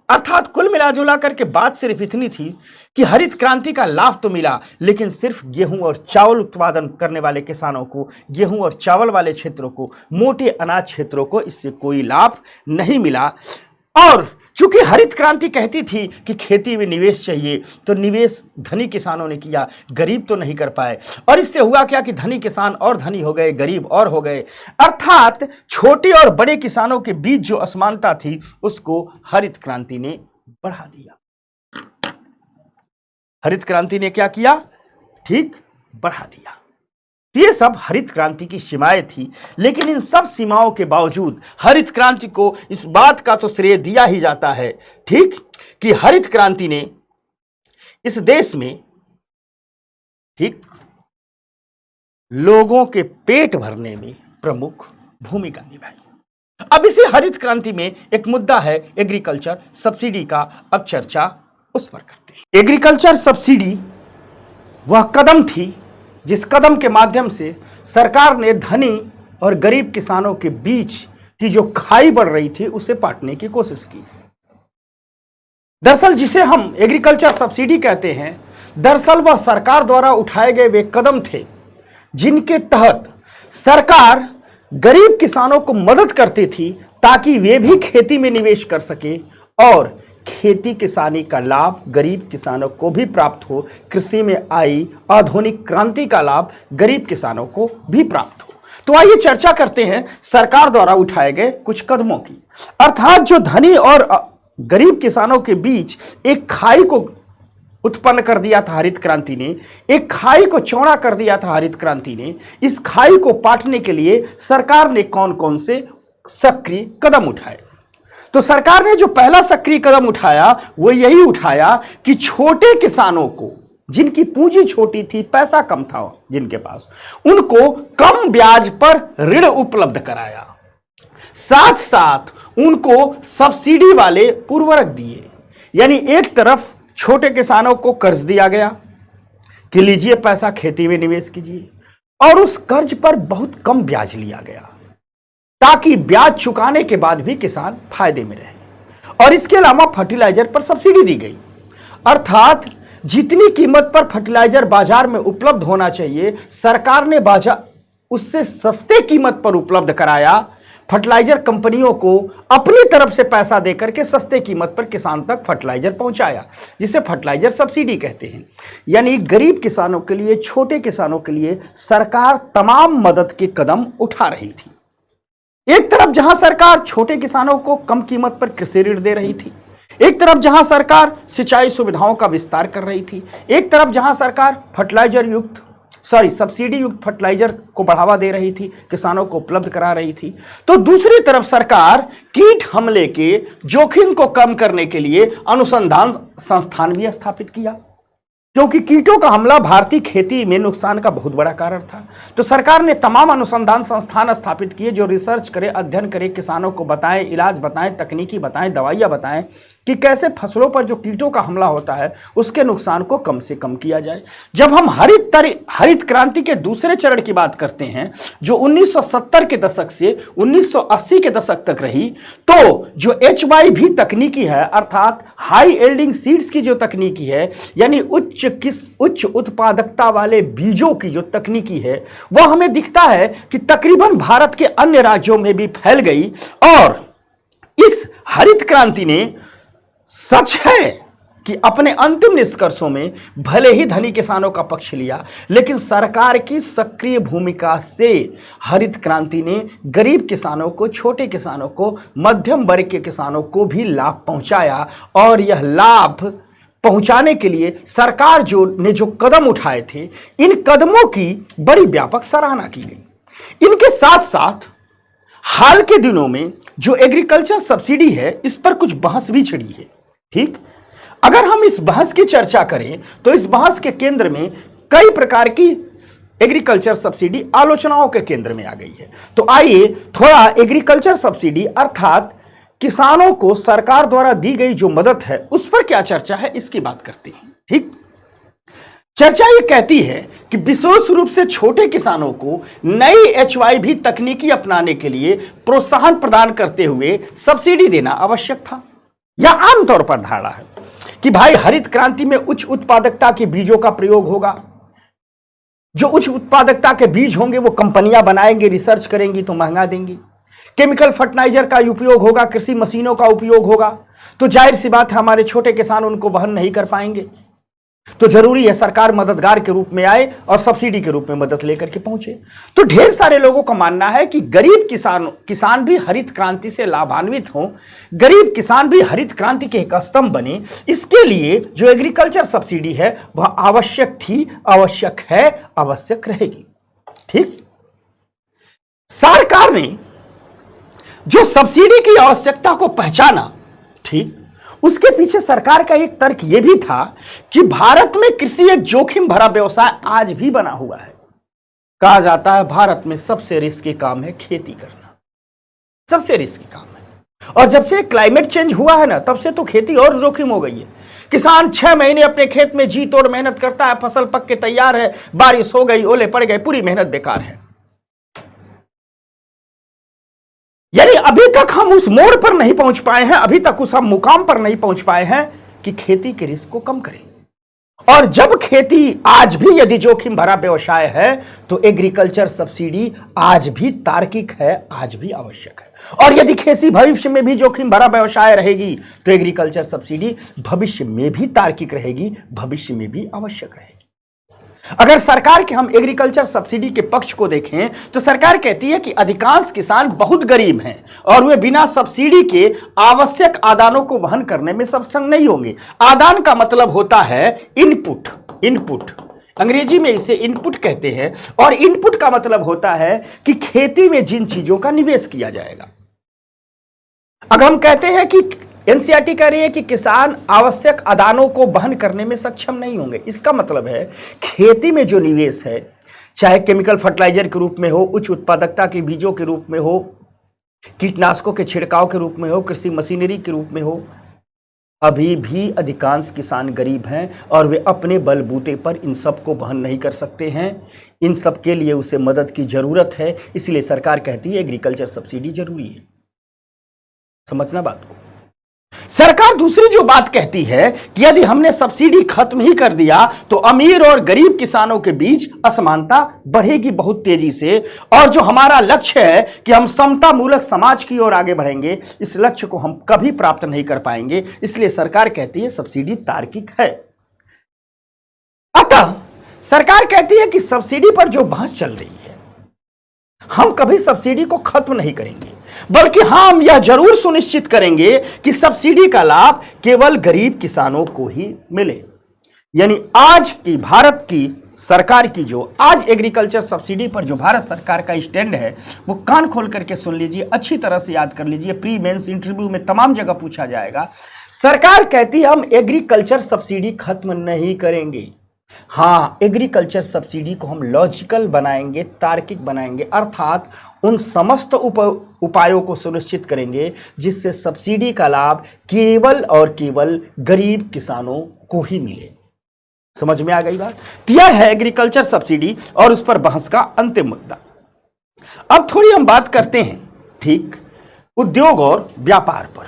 अर्थात कुल मिलाजुला करके बात सिर्फ इतनी थी कि हरित क्रांति का लाभ तो मिला, लेकिन सिर्फ गेहूं और चावल उत्पादन करने वाले किसानों को, गेहूं और चावल वाले क्षेत्रों को, मोटे अनाज क्षेत्रों को इससे कोई लाभ नहीं मिला। और चूंकि हरित क्रांति कहती थी कि खेती में निवेश चाहिए, तो निवेश धनी किसानों ने किया, गरीब तो नहीं कर पाए। और इससे हुआ क्या कि धनी किसान और धनी हो गए, गरीब और हो गए। अर्थात छोटे और बड़े किसानों के बीच जो असमानता थी उसको हरित क्रांति ने बढ़ा दिया। हरित क्रांति ने क्या किया? ठीक, बढ़ा दिया। ये सब हरित क्रांति की सीमाएं थी, लेकिन इन सब सीमाओं के बावजूद हरित क्रांति को इस बात का तो श्रेय दिया ही जाता है, ठीक, कि हरित क्रांति ने इस देश में, ठीक, लोगों के पेट भरने में प्रमुख भूमिका निभाई। अब इसी हरित क्रांति में एक मुद्दा है एग्रीकल्चर सब्सिडी का। अब चर्चा उस पर करते हैं। एग्रीकल्चर सब्सिडी वह कदम थी जिस कदम के माध्यम से सरकार ने धनी और गरीब किसानों के बीच की जो खाई बढ़ रही थी उसे पाटने की कोशिश की। दरअसल जिसे हम एग्रीकल्चर सब्सिडी कहते हैं, दरअसल वह सरकार द्वारा उठाए गए वे कदम थे जिनके तहत सरकार गरीब किसानों को मदद करती थी ताकि वे भी खेती में निवेश कर सके और खेती किसानी का लाभ गरीब किसानों को भी प्राप्त हो, कृषि में आई आधुनिक क्रांति का लाभ गरीब किसानों को भी प्राप्त हो। तो आइए चर्चा करते हैं सरकार द्वारा उठाए गए कुछ कदमों की। अर्थात जो धनी और गरीब किसानों के बीच एक खाई को उत्पन्न कर दिया था हरित क्रांति ने, एक खाई को चौड़ा कर दिया था हरित क्रांति ने। इस खाई को पाटने के लिए सरकार ने कौन कौन से सक्रिय कदम उठाए? तो सरकार ने जो पहला सक्रिय कदम उठाया वो यही उठाया कि छोटे किसानों को, जिनकी पूंजी छोटी थी, पैसा कम था जिनके पास, उनको कम ब्याज पर ऋण उपलब्ध कराया। साथ साथ उनको सब्सिडी वाले उर्वरक दिए। यानी एक तरफ छोटे किसानों को कर्ज दिया गया कि लीजिए पैसा, खेती में निवेश कीजिए, और उस कर्ज पर बहुत कम ब्याज लिया गया ताकि ब्याज चुकाने के बाद भी किसान फायदे में रहे। और इसके अलावा फर्टिलाइजर पर सब्सिडी दी गई। अर्थात जितनी कीमत पर फर्टिलाइजर बाजार में उपलब्ध होना चाहिए, सरकार ने बाजार उससे सस्ते कीमत पर उपलब्ध कराया। फर्टिलाइजर कंपनियों को अपनी तरफ से पैसा देकर के सस्ते कीमत पर किसान तक फर्टिलाइजर पहुंचाया, जिसे फर्टिलाइजर सब्सिडी कहते हैं। यानी गरीब किसानों के लिए, छोटे किसानों के लिए सरकार तमाम मदद के कदम उठा रही थी। एक तरफ जहां सरकार छोटे किसानों को कम कीमत पर कृषि ऋण दे रही थी, एक तरफ जहां सरकार सिंचाई सुविधाओं का विस्तार कर रही थी, एक तरफ जहां सरकार सब्सिडी युक्त फर्टिलाइजर को बढ़ावा दे रही थी, किसानों को उपलब्ध करा रही थी, तो दूसरी तरफ सरकार कीट हमले के जोखिम को कम करने के लिए अनुसंधान संस्थान भी स्थापित किया, क्योंकि कीटों का हमला भारतीय खेती में नुकसान का बहुत बड़ा कारण था। तो सरकार ने तमाम अनुसंधान संस्थान स्थापित किए जो रिसर्च करे, अध्ययन करे, किसानों को बताएं, इलाज बताएं, तकनीकी बताएं, दवाइयां बताएं कि कैसे फसलों पर जो कीटों का हमला होता है उसके नुकसान को कम से कम किया जाए। जब हम हरित क्रांति के दूसरे चरण की बात करते हैं, जो 1970 के दशक से 1980 के दशक तक रही, तो जो HYV तकनीकी है, अर्थात हाई यील्डिंग सीड्स की जो तकनीकी है, यानी उच्च उत्पादकता वाले बीजों की जो तकनीकी है, वह हमें दिखता है कि तकरीबन भारत के अन्य राज्यों में भी फैल गई। और इस हरित क्रांति ने, सच है कि अपने अंतिम निष्कर्षों में भले ही धनी किसानों का पक्ष लिया, लेकिन सरकार की सक्रिय भूमिका से हरित क्रांति ने गरीब किसानों को, छोटे किसानों को, मध्यम वर्ग के किसानों को भी लाभ पहुंचाया। और यह लाभ पहुंचाने के लिए सरकार ने जो कदम उठाए थे, इन कदमों की बड़ी व्यापक सराहना की गई। इनके साथ साथ हाल के दिनों में जो एग्रीकल्चर सब्सिडी है, इस पर कुछ बहस भी छिड़ी है। ठीक, अगर हम इस बहस की चर्चा करें तो इस बहस के केंद्र में कई प्रकार की एग्रीकल्चर सब्सिडी आलोचनाओं के केंद्र में आ गई है। तो आइए थोड़ा एग्रीकल्चर सब्सिडी अर्थात किसानों को सरकार द्वारा दी गई जो मदद है उस पर क्या चर्चा है, इसकी बात करते हैं। ठीक, चर्चा ये कहती है कि विशेष रूप से छोटे किसानों को नई HYV तकनीकी अपनाने के लिए प्रोत्साहन प्रदान करते हुए सब्सिडी देना आवश्यक था। या आमतौर पर धारणा है कि भाई हरित क्रांति में उच्च उत्पादकता के बीजों का प्रयोग होगा। जो उच्च उत्पादकता के बीज होंगे वो कंपनियां बनाएंगे, रिसर्च करेंगी तो महंगा देंगी। केमिकल फर्टिलाइजर का उपयोग होगा, कृषि मशीनों का उपयोग होगा, तो जाहिर सी बात है हमारे छोटे किसान उनको वहन नहीं कर पाएंगे। तो जरूरी है सरकार मददगार के रूप में आए और सब्सिडी के रूप में मदद लेकर के पहुंचे। तो ढेर सारे लोगों का मानना है कि गरीब किसान भी हरित क्रांति से लाभान्वित हों, गरीब किसान भी हरित क्रांति के एक स्तंभ बने। इसके लिए जो एग्रीकल्चर सब्सिडी है वह आवश्यक थी, आवश्यक है, आवश्यक रहेगी। ठीक, सरकार ने जो सब्सिडी की आवश्यकता को पहचाना, ठीक, उसके पीछे सरकार का एक तर्क यह भी था कि भारत में कृषि एक जोखिम भरा व्यवसाय आज भी बना हुआ है। कहा जाता है भारत में सबसे रिस्की काम है खेती करना, सबसे रिस्की काम है। और जब से क्लाइमेट चेंज हुआ है ना, तब से तो खेती और जोखिम हो गई है। किसान 6 महीने अपने खेत में जी तोड़ मेहनत करता है, फसल पक के तैयार है, बारिश हो गई, ओले पड़ गए, पूरी मेहनत बेकार है। यानी अभी तक हम उस मोड़ पर नहीं पहुंच पाए हैं, अभी तक उस हम मुकाम पर नहीं पहुंच पाए हैं कि खेती के रिस्क को कम करें। और जब खेती आज भी यदि जोखिम भरा व्यवसाय है तो एग्रीकल्चर सब्सिडी आज भी तार्किक है, आज भी आवश्यक है। और यदि खेती भविष्य में भी जोखिम भरा व्यवसाय रहेगी तो एग्रीकल्चर सब्सिडी भविष्य में भी तार्किक रहेगी, भविष्य में भी आवश्यक रहेगी। अगर सरकार के हम एग्रीकल्चर सब्सिडी के पक्ष को देखें तो सरकार कहती है कि अधिकांश किसान बहुत गरीब हैं और वे बिना सब्सिडी के आवश्यक आदानों को वहन करने में सक्षम नहीं होंगे। आदान का मतलब होता है इनपुट, इनपुट अंग्रेजी में इसे इनपुट कहते हैं। और इनपुट का मतलब होता है कि खेती में जिन चीजों का निवेश किया जाएगा। अगर हम कहते हैं कि एनसीईआरटी कह रही है कि किसान आवश्यक आदानों को वहन करने में सक्षम नहीं होंगे, इसका मतलब है खेती में जो निवेश है, चाहे केमिकल फर्टिलाइजर के रूप में हो, उच्च उत्पादकता के बीजों के रूप में हो, कीटनाशकों के छिड़काव के रूप में हो, कृषि मशीनरी के रूप में हो, अभी भी अधिकांश किसान गरीब हैं और वे अपने बलबूते पर इन सब को वहन नहीं कर सकते हैं। इन सब के लिए उसे मदद की जरूरत है। इसलिए सरकार कहती है एग्रीकल्चर सब्सिडी जरूरी है। समझना बात को। सरकार दूसरी जो बात कहती है कि यदि हमने सब्सिडी खत्म ही कर दिया तो अमीर और गरीब किसानों के बीच असमानता बढ़ेगी बहुत तेजी से। और जो हमारा लक्ष्य है कि हम समता मूलक समाज की ओर आगे बढ़ेंगे, इस लक्ष्य को हम कभी प्राप्त नहीं कर पाएंगे। इसलिए सरकार कहती है सब्सिडी तार्किक है। अतः सरकार कहती है कि सब्सिडी पर जो बहस चल रही है, हम कभी सब्सिडी को खत्म नहीं करेंगे, बल्कि हम यह जरूर सुनिश्चित करेंगे कि सब्सिडी का लाभ केवल गरीब किसानों को ही मिले। यानी आज की भारत की सरकार की जो आज एग्रीकल्चर सब्सिडी पर जो भारत सरकार का स्टैंड है, वो कान खोल करके सुन लीजिए, अच्छी तरह से याद कर लीजिए। प्री मेंस इंटरव्यू में तमाम जगह पूछा जाएगा। सरकार कहती है हम एग्रीकल्चर सब्सिडी खत्म नहीं करेंगे। हाँ, एग्रीकल्चर सब्सिडी को हम लॉजिकल बनाएंगे, तार्किक बनाएंगे, अर्थात उन समस्त उपायों को सुनिश्चित करेंगे जिससे सब्सिडी का लाभ केवल और केवल गरीब किसानों को ही मिले। समझ में आ गई बात? यह है एग्रीकल्चर सब्सिडी और उस पर बहस का अंतिम मुद्दा। अब थोड़ी हम बात करते हैं, ठीक, उद्योग और व्यापार पर।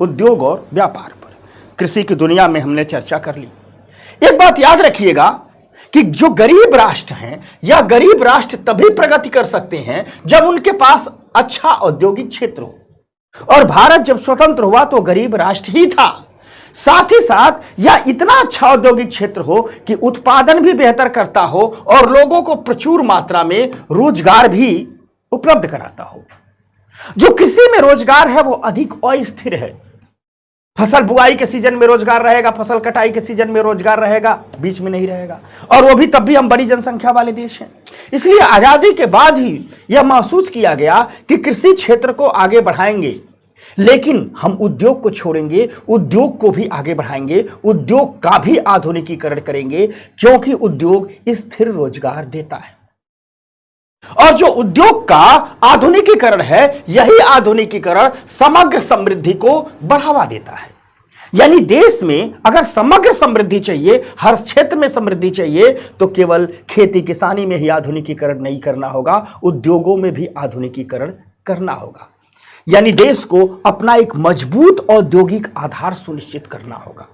उद्योग और व्यापार पर कृषि की दुनिया में हमने चर्चा कर ली। एक बात याद रखिएगा कि जो गरीब राष्ट्र हैं या गरीब राष्ट्र तभी प्रगति कर सकते हैं जब उनके पास अच्छा औद्योगिक क्षेत्र हो। और भारत जब स्वतंत्र हुआ तो गरीब राष्ट्र ही था। साथ ही साथ यह इतना अच्छा औद्योगिक क्षेत्र हो कि उत्पादन भी बेहतर करता हो और लोगों को प्रचुर मात्रा में रोजगार भी उपलब्ध कराता हो। जो कृषि में रोजगार है वो अधिक अस्थिर है। फसल बुआई के सीजन में रोजगार रहेगा, फसल कटाई के सीजन में रोजगार रहेगा, बीच में नहीं रहेगा। और वो भी तब भी हम बड़ी जनसंख्या वाले देश हैं। इसलिए आजादी के बाद ही यह महसूस किया गया कि कृषि क्षेत्र को आगे बढ़ाएंगे, लेकिन हम उद्योग को छोड़ेंगे, उद्योग को भी आगे बढ़ाएंगे, उद्योग का भी आधुनिकीकरण करेंगे, क्योंकि उद्योग स्थिर रोजगार देता है। और जो उद्योग का आधुनिकीकरण है, यही आधुनिकीकरण समग्र समृद्धि को बढ़ावा देता है। यानी देश में अगर समग्र समृद्धि चाहिए, हर क्षेत्र में समृद्धि चाहिए, तो केवल खेती किसानी में ही आधुनिकीकरण नहीं करना होगा, उद्योगों में भी आधुनिकीकरण करना होगा। यानी देश को अपना एक मजबूत औद्योगिक आधार सुनिश्चित करना होगा।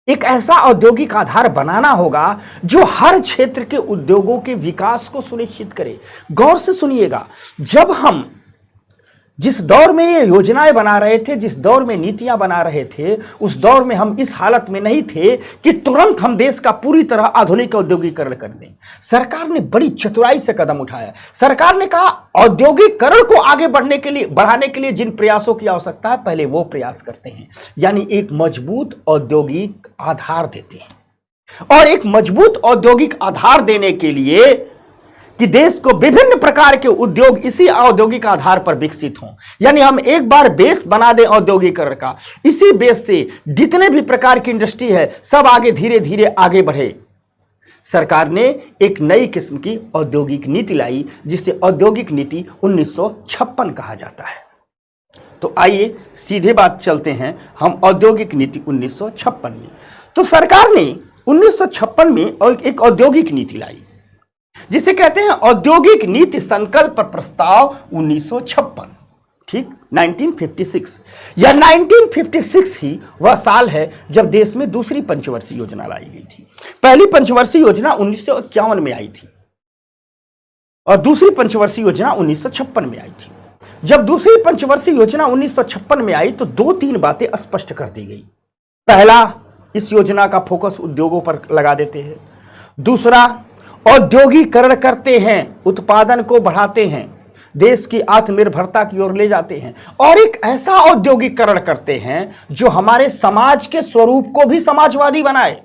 एक ऐसा औद्योगिक आधार बनाना होगा जो हर क्षेत्र के उद्योगों के विकास को सुनिश्चित करे। गौर से सुनिएगा, जब हम जिस दौर में ये योजनाएं बना रहे थे, जिस दौर में नीतियां बना रहे थे, उस दौर में हम इस हालत में नहीं थे कि तुरंत हम देश का पूरी तरह आधुनिक औद्योगिकरण कर दें। सरकार ने बड़ी चतुराई से कदम उठाया। सरकार ने कहा औद्योगिकरण को आगे बढ़ाने के लिए जिन प्रयासों की आवश्यकता है, पहले वो प्रयास करते हैं, यानी एक मजबूत औद्योगिक आधार देते हैं। और एक मजबूत औद्योगिक आधार देने के लिए कि देश को विभिन्न प्रकार के उद्योग इसी औद्योगिक आधार पर विकसित हों, यानी हम एक बार बेस बना दें औद्योगिकरण का, इसी बेस से जितने भी प्रकार की इंडस्ट्री है सब आगे धीरे धीरे आगे बढ़े। सरकार ने एक नई किस्म की औद्योगिक नीति लाई, जिसे औद्योगिक नीति 1956 कहा जाता है। तो आइए सीधे बात चलते हैं हम औद्योगिक नीति 1956 में। तो सरकार ने 1956 में एक औद्योगिक नीति लाई, जिसे कहते हैं औद्योगिक नीति संकल्प प्रस्ताव 1956। ठीक, 1956 या 1956 ही वह साल है जब देश में दूसरी पंचवर्षीय योजना लाई गई थी। पहली पंचवर्षीय योजना 1951 में आई थी और दूसरी पंचवर्षीय योजना 1956 में आई थी। जब दूसरी पंचवर्षीय योजना 1956 में आई तो 2-3 बातें स्पष्ट कर दी गई। पहला, इस योजना का फोकस उद्योगों पर लगा देते हैं। दूसरा, औद्योगिकरण करते हैं, उत्पादन को बढ़ाते हैं, देश की आत्मनिर्भरता की ओर ले जाते हैं। और एक ऐसा औद्योगिकरण करते हैं जो हमारे समाज के स्वरूप को भी समाजवादी बनाए,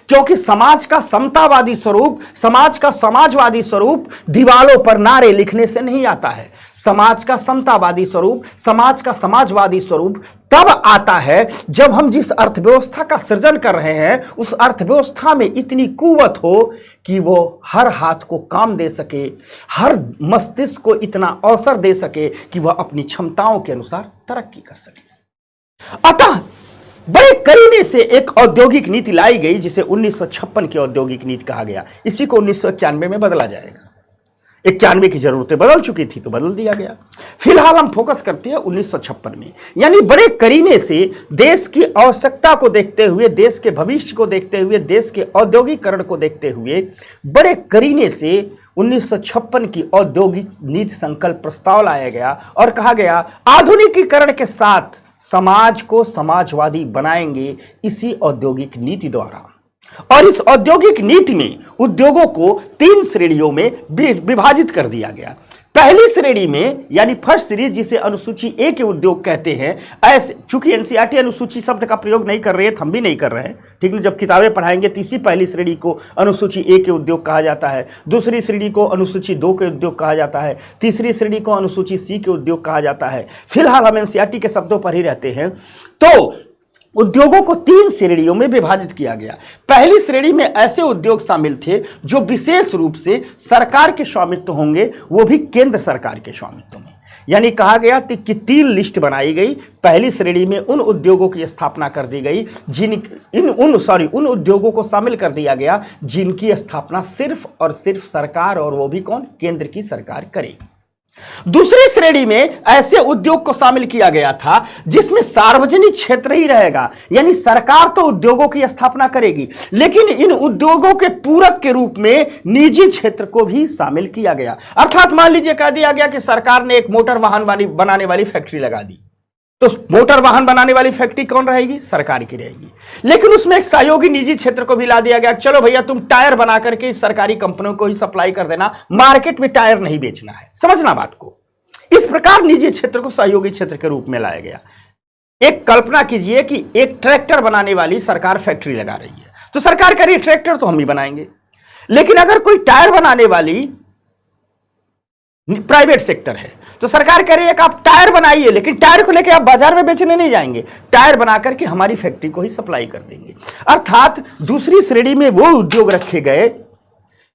क्योंकि समाज का समतावादी स्वरूप, समाज का समाजवादी स्वरूप दीवारों पर नारे लिखने से नहीं आता है। समाज का समतावादी स्वरूप, समाज का समाजवादी स्वरूप तब आता है जब हम जिस अर्थव्यवस्था का सृजन कर रहे हैं उस अर्थव्यवस्था में इतनी कुवत हो कि वो हर हाथ को काम दे सके, हर मस्तिष्क को इतना अवसर दे सके कि वह अपनी क्षमताओं के अनुसार तरक्की कर सके। अतः बड़े करीने से एक औद्योगिक नीति लाई गई, जिसे 1956 की औद्योगिक नीति कहा गया। इसी को 1991 में बदला जाएगा। 91 की जरूरतें बदल चुकी थी तो बदल दिया गया। फिलहाल हम फोकस करते हैं 1956 में, यानी बड़े करीने से देश की आवश्यकता को देखते हुए, देश के भविष्य को देखते हुए, देश के औद्योगिकरण को देखते हुए बड़े करीने से 1956 की औद्योगिक नीति संकल्प प्रस्ताव लाया गया और कहा गया आधुनिकीकरण के साथ समाज को समाजवादी बनाएंगे इसी औद्योगिक नीति द्वारा। और इस औद्योगिक नीति में उद्योगों को 3 श्रेणियों में विभाजित कर दिया गया। पहली श्रेणी में, यानी फर्स्ट सीरीज, जिसे अनुसूची ए के उद्योग कहते हैं, ऐसे चूंकि एनसीईआरटी अनुसूची शब्द का प्रयोग नहीं कर रही है, हम भी नहीं कर रहे हैं, ठीक है। जब किताबें पढ़ाएंगे तीसरी पहली श्रेणी को अनुसूची ए के उद्योग कहा जाता है, दूसरी श्रेणी को अनुसूची 2 के उद्योग कहा जाता है, तीसरी श्रेणी को अनुसूची सी के उद्योग कहा जाता है। फिलहाल हम एनसीईआरटी के शब्दों पर ही रहते हैं। तो उद्योगों को 3 श्रेणियों में विभाजित किया गया। पहली श्रेणी में ऐसे उद्योग शामिल थे जो विशेष रूप से सरकार के स्वामित्व होंगे, वो भी केंद्र सरकार के स्वामित्व में। यानी कहा गया कि 3 लिस्ट बनाई गई। पहली श्रेणी में उन उद्योगों की स्थापना कर दी गई उन उद्योगों को शामिल कर दिया गया जिनकी स्थापना सिर्फ और सिर्फ सरकार, और वो भी कौन, केंद्र की सरकार करेगी। दूसरी श्रेणी में ऐसे उद्योग को शामिल किया गया था जिसमें सार्वजनिक क्षेत्र ही रहेगा, यानी सरकार तो उद्योगों की स्थापना करेगी, लेकिन इन उद्योगों के पूरक के रूप में निजी क्षेत्र को भी शामिल किया गया। अर्थात मान लीजिए कह दिया गया कि सरकार ने एक मोटर वाहन बनाने वाली फैक्ट्री लगा दी, तो मोटर वाहन बनाने वाली फैक्ट्री कौन रहेगी, सरकार की रहेगी। लेकिन उसमें एक सहयोगी निजी क्षेत्र को भी ला दिया गया, चलो भैया तुम टायर बना करके इस सरकारी कंपनियों को ही सप्लाई कर देना, मार्केट में टायर नहीं बेचना है। समझना बात को। इस प्रकार निजी क्षेत्र को सहयोगी क्षेत्र के रूप में लाया गया। एक कल्पना कीजिए कि एक ट्रैक्टर बनाने वाली सरकार फैक्ट्री लगा रही है, तो सरकार कह रही है ट्रैक्टर तो हम ही बनाएंगे। लेकिन अगर कोई टायर बनाने वाली प्राइवेट सेक्टर है तो सरकार कह रही है कि आप टायर बनाइए, लेकिन टायर को लेकर आप बाजार में बेचने नहीं जाएंगे, टायर बना करके हमारी फैक्ट्री को ही सप्लाई कर देंगे। अर्थात दूसरी श्रेणी में वो उद्योग रखे गए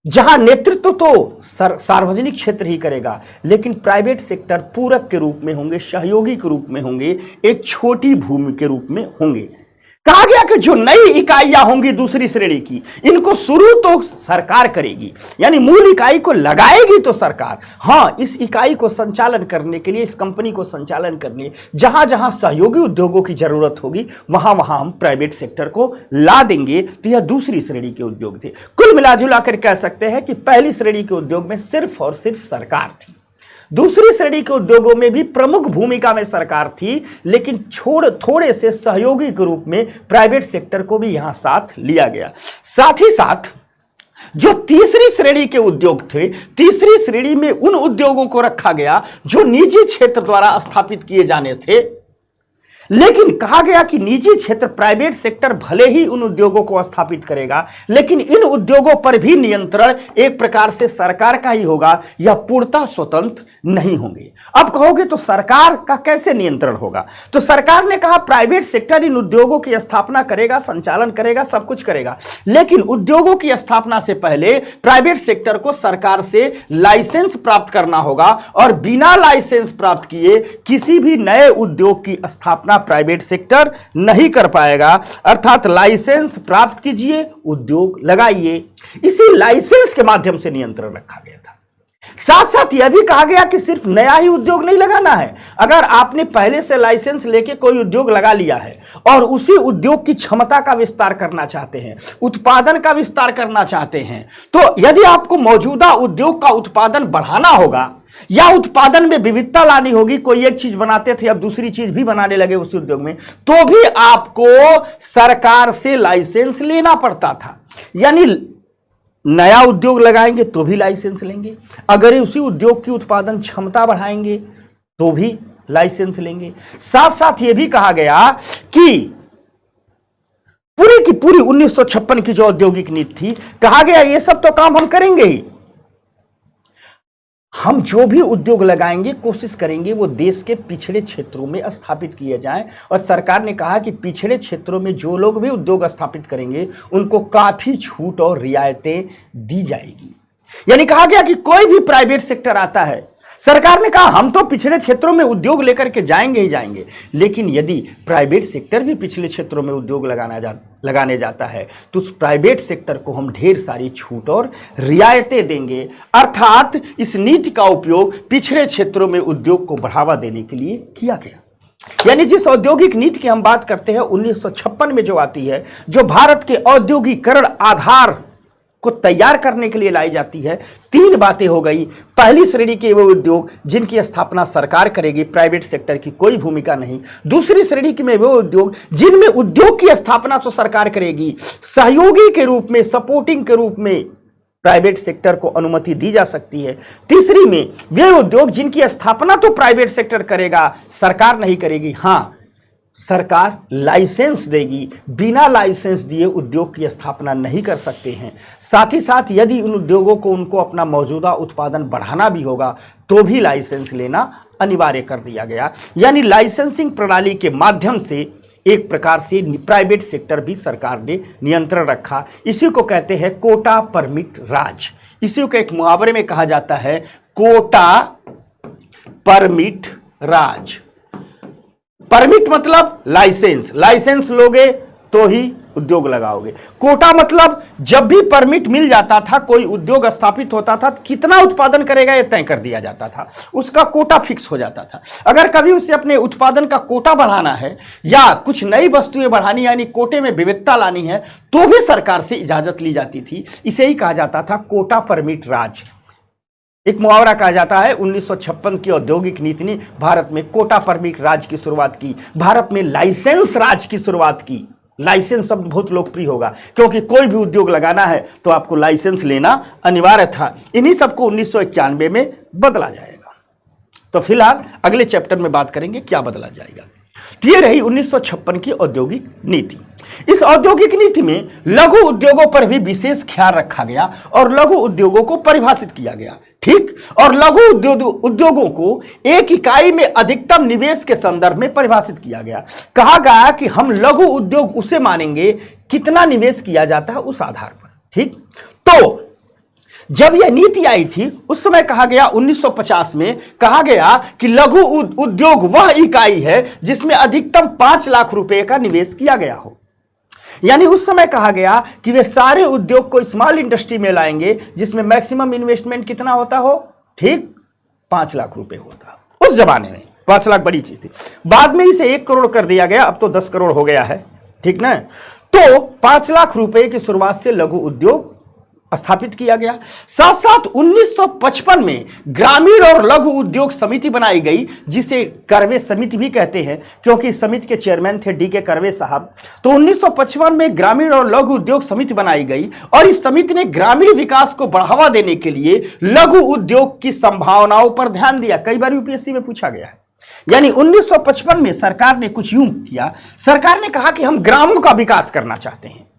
जहां नेतृत्व तो सार्वजनिक क्षेत्र ही करेगा, लेकिन प्राइवेट सेक्टर पूरक के रूप में होंगे, सहयोगी के रूप में होंगे, एक छोटी भूमि के रूप में होंगे। कहा गया कि जो नई इकाइयां होंगी दूसरी श्रेणी की, इनको शुरू तो सरकार करेगी, यानी मूल इकाई को लगाएगी तो सरकार। हां, इस इकाई को संचालन करने के लिए, इस कंपनी को संचालन करने जहां जहां सहयोगी उद्योगों की जरूरत होगी वहां वहां हम प्राइवेट सेक्टर को ला देंगे। तो यह दूसरी श्रेणी के उद्योग थे। कुल मिलाजुला कर कह सकते हैं कि पहली श्रेणी के उद्योग में सिर्फ और सिर्फ सरकार थी। दूसरी श्रेणी के उद्योगों में भी प्रमुख भूमिका में सरकार थी, लेकिन थोड़े से सहयोगी के रूप में प्राइवेट सेक्टर को भी यहां साथ लिया गया। साथ ही साथ जो तीसरी श्रेणी के उद्योग थे, तीसरी श्रेणी में उन उद्योगों को रखा गया जो निजी क्षेत्र द्वारा स्थापित किए जाने थे। लेकिन कहा गया कि निजी क्षेत्र, प्राइवेट सेक्टर भले ही उन उद्योगों को स्थापित करेगा, लेकिन इन उद्योगों पर भी नियंत्रण एक प्रकार से सरकार का ही होगा, यह पूर्णतः स्वतंत्र नहीं होंगे। अब कहोगे तो सरकार का कैसे नियंत्रण होगा? तो सरकार ने कहा प्राइवेट सेक्टर इन उद्योगों की स्थापना करेगा, संचालन करेगा, सब कुछ करेगा, लेकिन उद्योगों की स्थापना से पहले प्राइवेट सेक्टर को सरकार से लाइसेंस प्राप्त करना होगा, और बिना लाइसेंस प्राप्त किए किसी भी नए उद्योग की स्थापना प्राइवेट सेक्टर नहीं कर पाएगा। अर्थात लाइसेंस प्राप्त कीजिए, उद्योग लगाइए। इसी लाइसेंस के माध्यम से नियंत्रण रखा गया था। साथ साथ यह भी कहा गया कि सिर्फ नया ही उद्योग नहीं लगाना है। अगर आपने पहले से लाइसेंस लेके कोई उद्योग लगा लिया है और उसी उद्योग की क्षमता का विस्तार करना चाहते हैं, उत्पादन का विस्तार करना चाहते हैं, तो यदि आपको मौजूदा उद्योग का उत्पादन बढ़ाना होगा या उत्पादन में विविधता लानी होगी, कोई एक चीज बनाते थे अब दूसरी चीज भी बनाने लगे उसी उद्योग में, तो भी आपको सरकार से लाइसेंस लेना पड़ता था। यानी नया उद्योग लगाएंगे तो भी लाइसेंस लेंगे, अगर उसी उद्योग की उत्पादन क्षमता बढ़ाएंगे तो भी लाइसेंस लेंगे। साथ साथ यह भी कहा गया कि पूरी की पूरी 1956 की जो औद्योगिक नीति थी, कहा गया ये सब तो काम हम करेंगे ही, हम जो भी उद्योग लगाएंगे कोशिश करेंगे वो देश के पिछड़े क्षेत्रों में स्थापित किए जाएं। और सरकार ने कहा कि पिछड़े क्षेत्रों में जो लोग भी उद्योग स्थापित करेंगे उनको काफी छूट और रियायतें दी जाएगी। यानी कहा गया कि कोई भी प्राइवेट सेक्टर आता है, सरकार ने कहा हम तो पिछड़े क्षेत्रों में उद्योग लेकर के जाएंगे ही जाएंगे, लेकिन यदि प्राइवेट सेक्टर भी पिछले क्षेत्रों में उद्योग लगाने जाता है तो उस प्राइवेट सेक्टर को हम ढेर सारी छूट और रियायतें देंगे। अर्थात इस नीति का उपयोग पिछड़े क्षेत्रों में उद्योग को बढ़ावा देने के लिए किया गया। यानी जिस औद्योगिक नीति की हम बात करते हैं 1956 में जो आती है, जो भारत के औद्योगिकरण आधार को तैयार करने के लिए लाई जाती है, तीन बातें हो गई। पहली श्रेणी के वो उद्योग जिनकी स्थापना सरकार करेगी, प्राइवेट सेक्टर की कोई भूमिका नहीं। दूसरी श्रेणी के में वो उद्योग जिनमें उद्योग की स्थापना तो सरकार करेगी, सहयोगी के रूप में, सपोर्टिंग के रूप में प्राइवेट सेक्टर को अनुमति दी जा सकती है। तीसरी में वे उद्योग जिनकी स्थापना तो प्राइवेट सेक्टर करेगा, सरकार नहीं करेगी। हां, सरकार लाइसेंस देगी, बिना लाइसेंस दिए उद्योग की स्थापना नहीं कर सकते हैं। साथ ही साथ यदि उन उद्योगों को उनको अपना मौजूदा उत्पादन बढ़ाना भी होगा तो भी लाइसेंस लेना अनिवार्य कर दिया गया। यानी लाइसेंसिंग प्रणाली के माध्यम से एक प्रकार से प्राइवेट सेक्टर भी सरकार ने नियंत्रण रखा। इसी को कहते हैं कोटा परमिट राज। इसी को एक मुहावरे में कहा जाता है कोटा परमिट राज। परमिट मतलब लाइसेंस, लाइसेंस लोगे तो ही उद्योग लगाओगे। कोटा मतलब जब भी परमिट मिल जाता था, कोई उद्योग स्थापित होता था, कितना उत्पादन करेगा यह तय कर दिया जाता था, उसका कोटा फिक्स हो जाता था। अगर कभी उसे अपने उत्पादन का कोटा बढ़ाना है या कुछ नई वस्तुएं बढ़ानी यानी कोटे में विविधता लानी है तो भी सरकार से इजाजत ली जाती थी। इसे ही कहा जाता था कोटा परमिट राज। एक मुहावरा कहा जाता है 1956 की औद्योगिक नीति ने भारत में कोटा परमिट राज की शुरुआत की, भारत में लाइसेंस राज की शुरुआत की। लाइसेंस शब्द बहुत लोकप्रिय होगा क्योंकि कोई भी उद्योग लगाना है तो आपको लाइसेंस लेना अनिवार्य था। इन्हीं सबको 1991 में बदला जाएगा। तो फिलहाल अगले चैप्टर में बात करेंगे क्या बदला जाएगा। तो ये रही 1956 की औद्योगिक नीति। इस औद्योगिक नीति में लघु उद्योगों पर भी विशेष ख्याल रखा गया और लघु उद्योगों को परिभाषित किया गया। ठीक, और लघु उद्योगों को एक इकाई में अधिकतम निवेश के संदर्भ में परिभाषित किया गया। कहा गया कि हम लघु उद्योग उसे मानेंगे कितना निवेश किया जाता है उस आधार पर। ठीक, तो जब यह नीति आई थी उस समय कहा गया 1950 में कहा गया कि लघु उद्योग वह इकाई है जिसमें अधिकतम 5 लाख रुपए का निवेश किया गया हो। यानी उस समय कहा गया कि वे सारे उद्योग को स्मॉल इंडस्ट्री में लाएंगे जिसमें मैक्सिमम इन्वेस्टमेंट कितना होता हो, ठीक 5 लाख रुपए होता। उस जमाने में 5 लाख बड़ी चीज थी। बाद में इसे 1 करोड़ कर दिया गया, अब तो 10 करोड़ हो गया है, ठीक ना। तो 5 लाख रुपए की शुरुआत से लघु उद्योग स्थापित किया गया। साथ साथ 1955 में ग्रामीण और लघु उद्योग समिति बनाई गई, जिसे कर्वे समिति भी कहते हैं क्योंकि इस समिति के चेयरमैन थे डी.के. कर्वे साहब। तो 1955 में ग्रामीण और लघु उद्योग समिति बनाई गई और इस समिति ने ग्रामीण विकास को बढ़ावा देने के लिए लघु उद्योग की संभावनाओं पर ध्यान दिया। कई बार यूपीएससी में पूछा गया है। यानी 1955 में सरकार ने कुछ यूं किया, सरकार ने कहा कि हम ग्रामों का विकास करना चाहते हैं।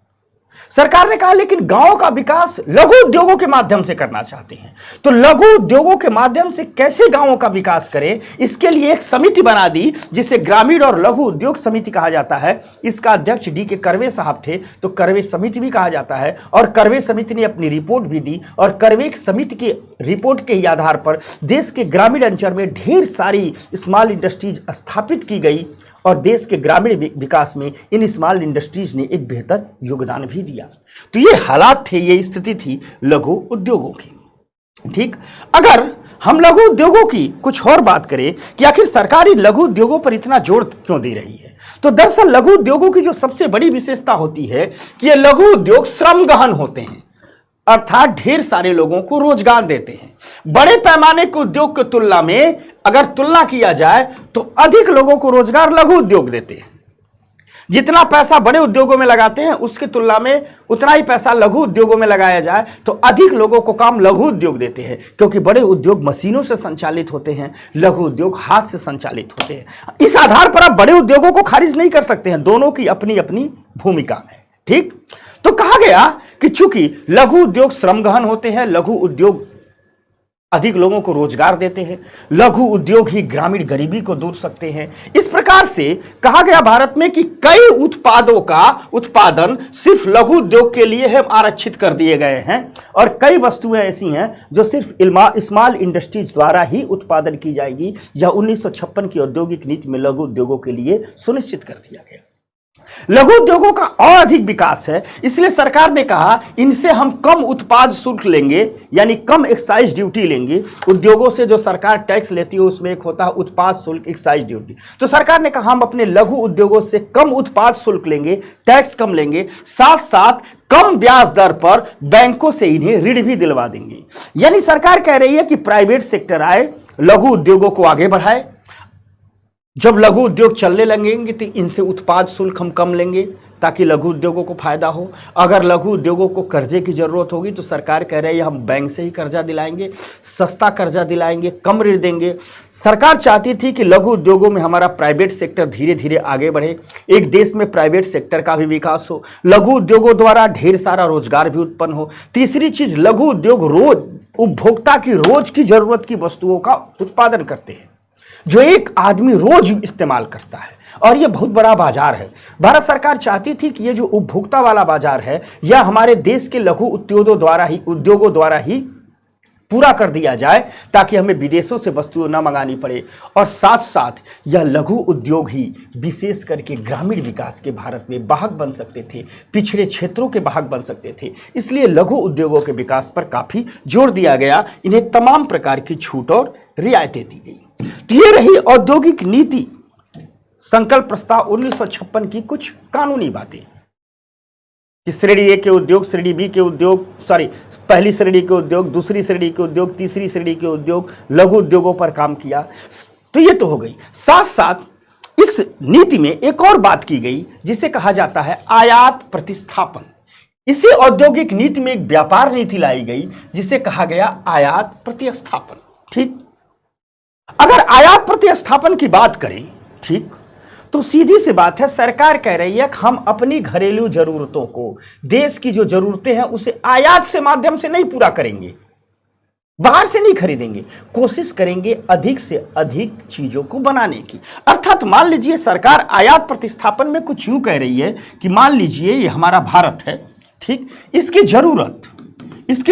सरकार ने कहा लेकिन गांवों का विकास लघु उद्योगों के माध्यम से करना चाहते हैं। तो लघु उद्योगों के माध्यम से कैसे गांवों का विकास करें, इसके लिए एक समिति बना दी जिसे ग्रामीण और लघु उद्योग समिति कहा जाता है। इसका अध्यक्ष डी.के. कर्वे साहब थे, तो कर्वे समिति भी कहा जाता है। और कर्वे समिति ने अपनी रिपोर्ट भी दी और कर्वे समिति की रिपोर्ट के ही आधार पर देश के ग्रामीण अंचल में ढेर सारी स्मॉल इंडस्ट्रीज स्थापित की गई और देश के ग्रामीण विकास में इन स्मॉल इंडस्ट्रीज ने एक बेहतर योगदान भी दिया। तो ये हालात थे, ये स्थिति थी लघु उद्योगों की। ठीक, अगर हम लघु उद्योगों की कुछ और बात करें कि आखिर सरकारी लघु उद्योगों पर इतना जोर क्यों दे रही है, तो दरअसल लघु उद्योगों की जो सबसे बड़ी विशेषता होती है कि ये लघु उद्योग श्रम गहन होते हैं, अर्थात ढेर सारे लोगों को रोजगार देते हैं। बड़े पैमाने के उद्योग की तुलना में अगर तुलना किया जाए तो अधिक लोगों को रोजगार लघु उद्योग देते हैं। जितना पैसा बड़े उद्योगों में लगाते हैं उसकी तुलना में उतना ही पैसा लघु उद्योगों में लगाया जाए तो अधिक लोगों को काम लघु उद्योग देते हैं, क्योंकि बड़े उद्योग मशीनों से संचालित होते हैं, लघु उद्योग हाथ से संचालित होते हैं। इस आधार पर आप बड़े उद्योगों को खारिज नहीं कर सकते हैं, दोनों की अपनी अपनी भूमिका है। ठीक, तो कहा गया कि चूंकि लघु उद्योग श्रम गहन होते हैं, लघु उद्योग अधिक लोगों को रोजगार देते हैं, लघु उद्योग ही ग्रामीण गरीबी को दूर सकते हैं। इस प्रकार से कहा गया भारत में कि कई उत्पादों का उत्पादन सिर्फ लघु उद्योग के लिए है आरक्षित कर दिए गए हैं और कई वस्तुएं ऐसी हैं जो सिर्फ स्मॉल इंडस्ट्रीज द्वारा ही उत्पादन की जाएगी। यह 1956 की औद्योगिक नीति में लघु उद्योगों के लिए सुनिश्चित कर दिया गया। लघु उद्योगों का और अधिक विकास है, इसलिए सरकार ने कहा इनसे हम कम उत्पाद शुल्क लेंगे, यानी कम एक्साइज ड्यूटी लेंगे। उद्योगों से जो सरकार टैक्स लेती है उसमें एक होता है उत्पाद शुल्क, एक्साइज ड्यूटी। तो सरकार ने कहा हम अपने लघु उद्योगों से कम उत्पाद शुल्क लेंगे, टैक्स कम लेंगे, साथ साथ कम ब्याज दर पर बैंकों से इन्हें ऋण भी दिलवा देंगे। यानी सरकार कह रही है कि प्राइवेट सेक्टर आए, लघु उद्योगों को आगे बढ़ाए। जब लघु उद्योग चलने लगेंगे तो इनसे उत्पाद शुल्क हम कम लेंगे ताकि लघु उद्योगों को फायदा हो। अगर लघु उद्योगों को कर्जे की जरूरत होगी तो सरकार कह रही है हम बैंक से ही कर्जा दिलाएंगे, सस्ता कर्जा दिलाएंगे, कम ऋण देंगे। सरकार चाहती थी कि लघु उद्योगों में हमारा प्राइवेट सेक्टर धीरे धीरे आगे बढ़े, एक देश में प्राइवेट सेक्टर का भी विकास हो, लघु उद्योगों द्वारा ढेर सारा रोजगार भी उत्पन्न हो। तीसरी चीज, लघु उद्योग रोज उपभोक्ता की रोज की जरूरत की वस्तुओं का उत्पादन करते हैं जो एक आदमी रोज इस्तेमाल करता है और यह बहुत बड़ा बाजार है। भारत सरकार चाहती थी कि यह जो उपभोक्ता वाला बाजार है यह हमारे देश के लघु उद्योगों द्वारा ही पूरा कर दिया जाए ताकि हमें विदेशों से वस्तुएं न मंगानी पड़े। और साथ साथ यह लघु उद्योग ही विशेष करके ग्रामीण विकास के भारत में वाहक बन सकते थे, पिछड़े क्षेत्रों के वाहक बन सकते थे। इसलिए लघु उद्योगों के विकास पर काफी जोर दिया गया, इन्हें तमाम प्रकार की छूट और रियायतें दी गई। तो ये रही औद्योगिक नीति संकल्प प्रस्ताव 1956 की कुछ कानूनी बातें कि श्रेणी ए के उद्योग, श्रेणी बी के उद्योग, पहली श्रेणी के उद्योग, दूसरी श्रेणी के उद्योग, तीसरी श्रेणी के उद्योग, लघु उद्योगों पर काम किया। तो ये तो हो गई। साथ साथ इस नीति में एक और बात की गई जिसे कहा जाता है आयात प्रतिस्थापन। इसी औद्योगिक नीति में एक व्यापार नीति लाई गई जिसे कहा गया आयात प्रतिस्थापन। ठीक, अगर आयात प्रतिस्थापन की बात करें, ठीक, तो सीधी सी बात है, सरकार कह रही है कि हम अपनी घरेलू जरूरतों को, देश की जो जरूरतें हैं उसे आयात से माध्यम से नहीं पूरा करेंगे, बाहर से नहीं खरीदेंगे, कोशिश करेंगे अधिक से अधिक चीजों को बनाने की। अर्थात मान लीजिए सरकार आयात प्रतिस्थापन में कुछ यूं कह रही है कि मान लीजिए ये हमारा भारत है, ठीक, इसकी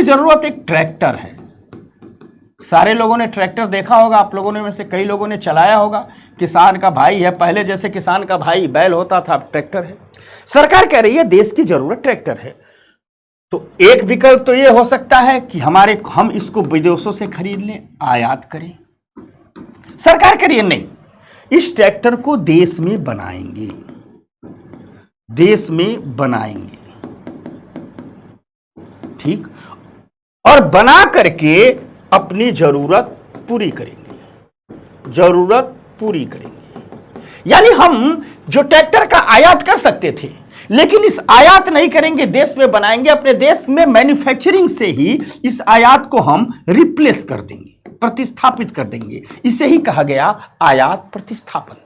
जरूरत एक ट्रैक्टर है, सारे लोगों ने ट्रैक्टर देखा होगा, आप लोगों ने में से कई लोगों ने चलाया होगा। किसान का भाई है, पहले जैसे किसान का भाई बैल होता था, अब ट्रैक्टर है। सरकार कह रही है देश की जरूरत ट्रैक्टर है, तो एक विकल्प तो यह हो सकता है कि हम इसको विदेशों से खरीद लें, आयात करें। सरकार कह रही है नहीं, इस ट्रैक्टर को देश में बनाएंगे, देश में बनाएंगे, ठीक, और बना करके अपनी जरूरत पूरी करेंगे, जरूरत पूरी करेंगे। यानी हम जो ट्रैक्टर का आयात कर सकते थे, लेकिन इस आयात नहीं करेंगे, देश में बनाएंगे। अपने देश में मैन्युफैक्चरिंग से ही इस आयात को हम रिप्लेस कर देंगे, प्रतिस्थापित कर देंगे। इसे ही कहा गया आयात प्रतिस्थापन।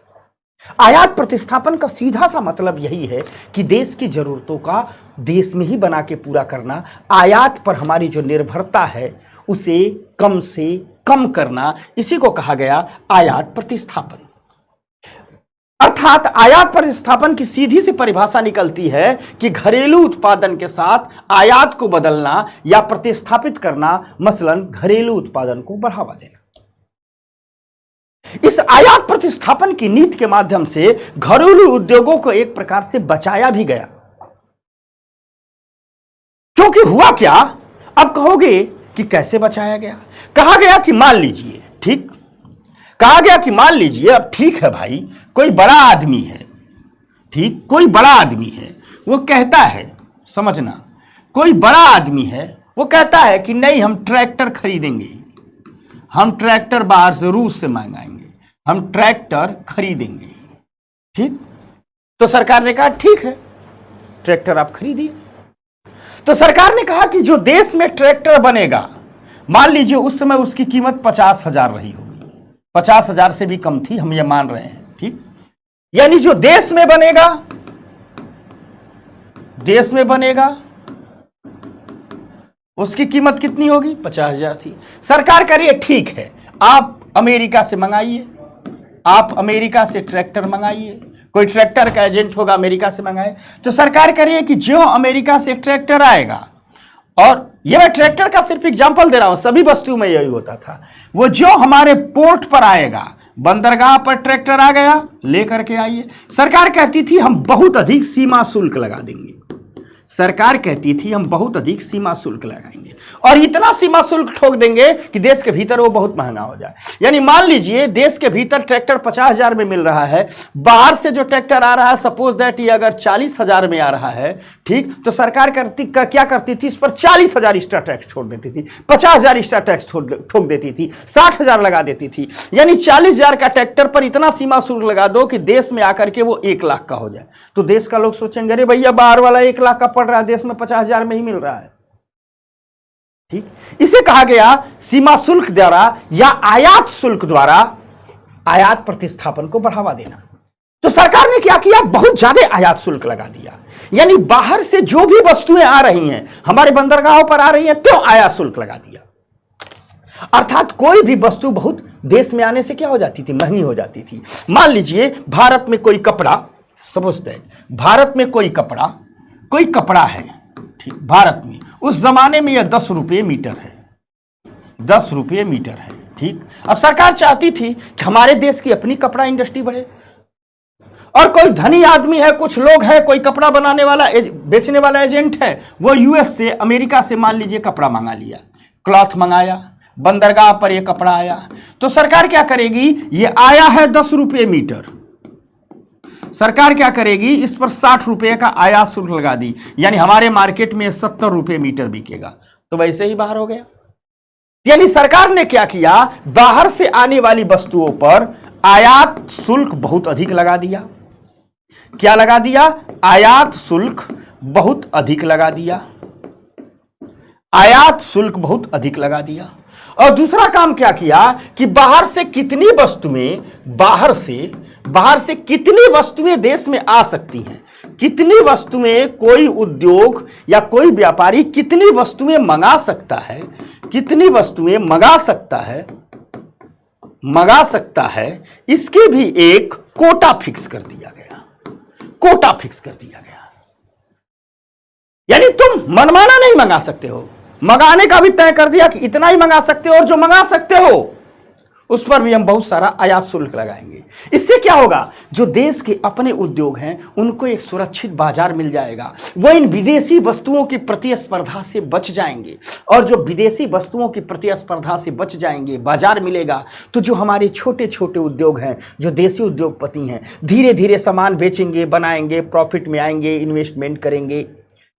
आयात प्रतिस्थापन का सीधा सा मतलब यही है कि देश की जरूरतों का देश में ही बना के पूरा करना, आयात पर हमारी जो निर्भरता है उसे कम से कम करना, इसी को कहा गया आयात प्रतिस्थापन। अर्थात आयात प्रतिस्थापन की सीधी सी परिभाषा निकलती है कि घरेलू उत्पादन के साथ आयात को बदलना या प्रतिस्थापित करना, मसलन घरेलू उत्पादन को बढ़ावा देना। इस आयात प्रतिस्थापन की नीति के माध्यम से घरेलू उद्योगों को एक प्रकार से बचाया भी गया। क्योंकि हुआ क्या, अब कहोगे कि कैसे बचाया गया। कहा गया कि मान लीजिए, ठीक, कहा गया कि मान लीजिए, अब ठीक है भाई, कोई बड़ा आदमी है, ठीक, कोई बड़ा आदमी है, वो कहता है, समझना, कोई बड़ा आदमी है, वो कहता है कि नहीं, हम ट्रैक्टर खरीदेंगे, हम ट्रैक्टर बाहर से रूस से मंगाएंगे, हम ट्रैक्टर खरीदेंगे, ठीक। तो सरकार ने कहा ठीक है, ट्रैक्टर आप खरीदिए। तो सरकार ने कहा कि जो देश में ट्रैक्टर बनेगा, मान लीजिए उस समय उसकी कीमत 50,000 रही होगी, 50,000 से भी कम थी, हम ये मान रहे हैं, ठीक। यानी जो देश में बनेगा, देश में बनेगा, उसकी कीमत कितनी होगी, 50,000 थी। सरकार कह रही है ठीक है, आप अमेरिका से मंगाइए, आप अमेरिका से ट्रैक्टर मंगाइए, कोई ट्रैक्टर का एजेंट होगा, अमेरिका से मंगाए। तो सरकार कह रही है कि जो अमेरिका से ट्रैक्टर आएगा, और यह मैं ट्रैक्टर का सिर्फ एग्जांपल दे रहा हूं, सभी वस्तुओं में यही होता था, वो जो हमारे पोर्ट पर आएगा, बंदरगाह पर ट्रैक्टर आ गया, लेकर के आइए। सरकार कहती थी हम बहुत अधिक सीमा शुल्क लगा देंगे, सरकार कहती थी हम बहुत अधिक सीमा शुल्क लगाएंगे, और इतना सीमा शुल्क ठोक देंगे कि देश के भीतर वो बहुत महंगा हो जाए। यानी मान लीजिए देश के भीतर ट्रैक्टर 50,000 में मिल रहा है, बाहर से जो ट्रैक्टर आ रहा है, सपोज दैट ये अगर 40,000 में आ रहा है, ठीक, तो सरकार क्या करती थी, इस पर 40,000 एक्स्ट्रा टैक्स छोड़ देती थी, 50,000 एक्स्ट्रा टैक्स ठोक देती थी, 60,000 लगा देती थी। यानी 40,000 का ट्रैक्टर पर इतना सीमा शुल्क लगा दो कि देश में आकर के वो 1 लाख का हो जाए। तो देश का लोग सोचेंगे अरे भैया बाहर वाला 1 लाख का पड़ रहा है, देश में 50,000 में ही मिल रहा है, ठीक। इसे कहा गया सीमा शुल्क द्वारा या आयात शुल्क द्वारा आयात प्रतिस्थापन को बढ़ावा देना। तो सरकार ने क्या किया, बहुत ज्यादा आयात शुल्क लगा दिया। यानी बाहर से जो भी वस्तुएं आ रही हैं, हमारे बंदरगाहों पर आ रही हैं, तो आयात शुल्क लगा दिया। अर्थात कोई भी वस्तु बहुत देश में आने से क्या हो जाती थी, महंगी हो जाती थी। मान लीजिए भारत में कोई कपड़ा, सपोज दैट भारत में कोई कपड़ा है, ठीक, भारत में उस जमाने में यह 10 रुपये मीटर है, 10 रुपये मीटर है, ठीक। अब सरकार चाहती थी कि हमारे देश की अपनी कपड़ा इंडस्ट्री बढ़े, और कोई धनी आदमी है, कुछ लोग हैं, कोई कपड़ा बनाने वाला बेचने वाला एजेंट है, वो यूएस से, अमेरिका से मान लीजिए कपड़ा मंगा लिया, क्लॉथ मंगाया, बंदरगाह पर यह कपड़ा आया। तो सरकार क्या करेगी, ये आया है 10 रुपये मीटर, सरकार क्या करेगी, इस पर 60 रुपये का आयात शुल्क लगा दी, यानी हमारे मार्केट में 70 रुपये मीटर बिकेगा, तो वैसे ही बाहर हो गया। यानी सरकार ने क्या किया, बाहर से आने वाली वस्तुओं पर आयात शुल्क बहुत अधिक लगा दिया। क्या लगा दिया, आयात शुल्क बहुत अधिक लगा दिया, आयात शुल्क बहुत अधिक लगा दिया। और दूसरा काम क्या किया कि बाहर से कितनी वस्तुएं देश में आ सकती हैं, कितनी वस्तुएं कोई उद्योग या कोई व्यापारी कितनी वस्तुएं मंगा सकता है, कितनी वस्तुएं मंगा सकता है, इसके भी एक कोटा फिक्स कर दिया गया, यानी तुम मनमाना नहीं मंगा सकते हो, मंगाने का भी तय कर दिया कि इतना ही मंगा सकते हो, और जो मंगा सकते हो उस पर भी हम बहुत सारा आयात शुल्क लगाएंगे। इससे क्या होगा, जो देश के अपने उद्योग हैं उनको एक सुरक्षित बाजार मिल जाएगा, वो इन विदेशी वस्तुओं की प्रतिस्पर्धा से बच जाएंगे, और जो विदेशी वस्तुओं की प्रतिस्पर्धा से बच जाएंगे, बाजार मिलेगा, तो जो हमारे छोटे छोटे उद्योग हैं, जो देसी उद्योगपति हैं, धीरे धीरे सामान बेचेंगे, बनाएंगे, प्रॉफिट में आएंगे, इन्वेस्टमेंट करेंगे,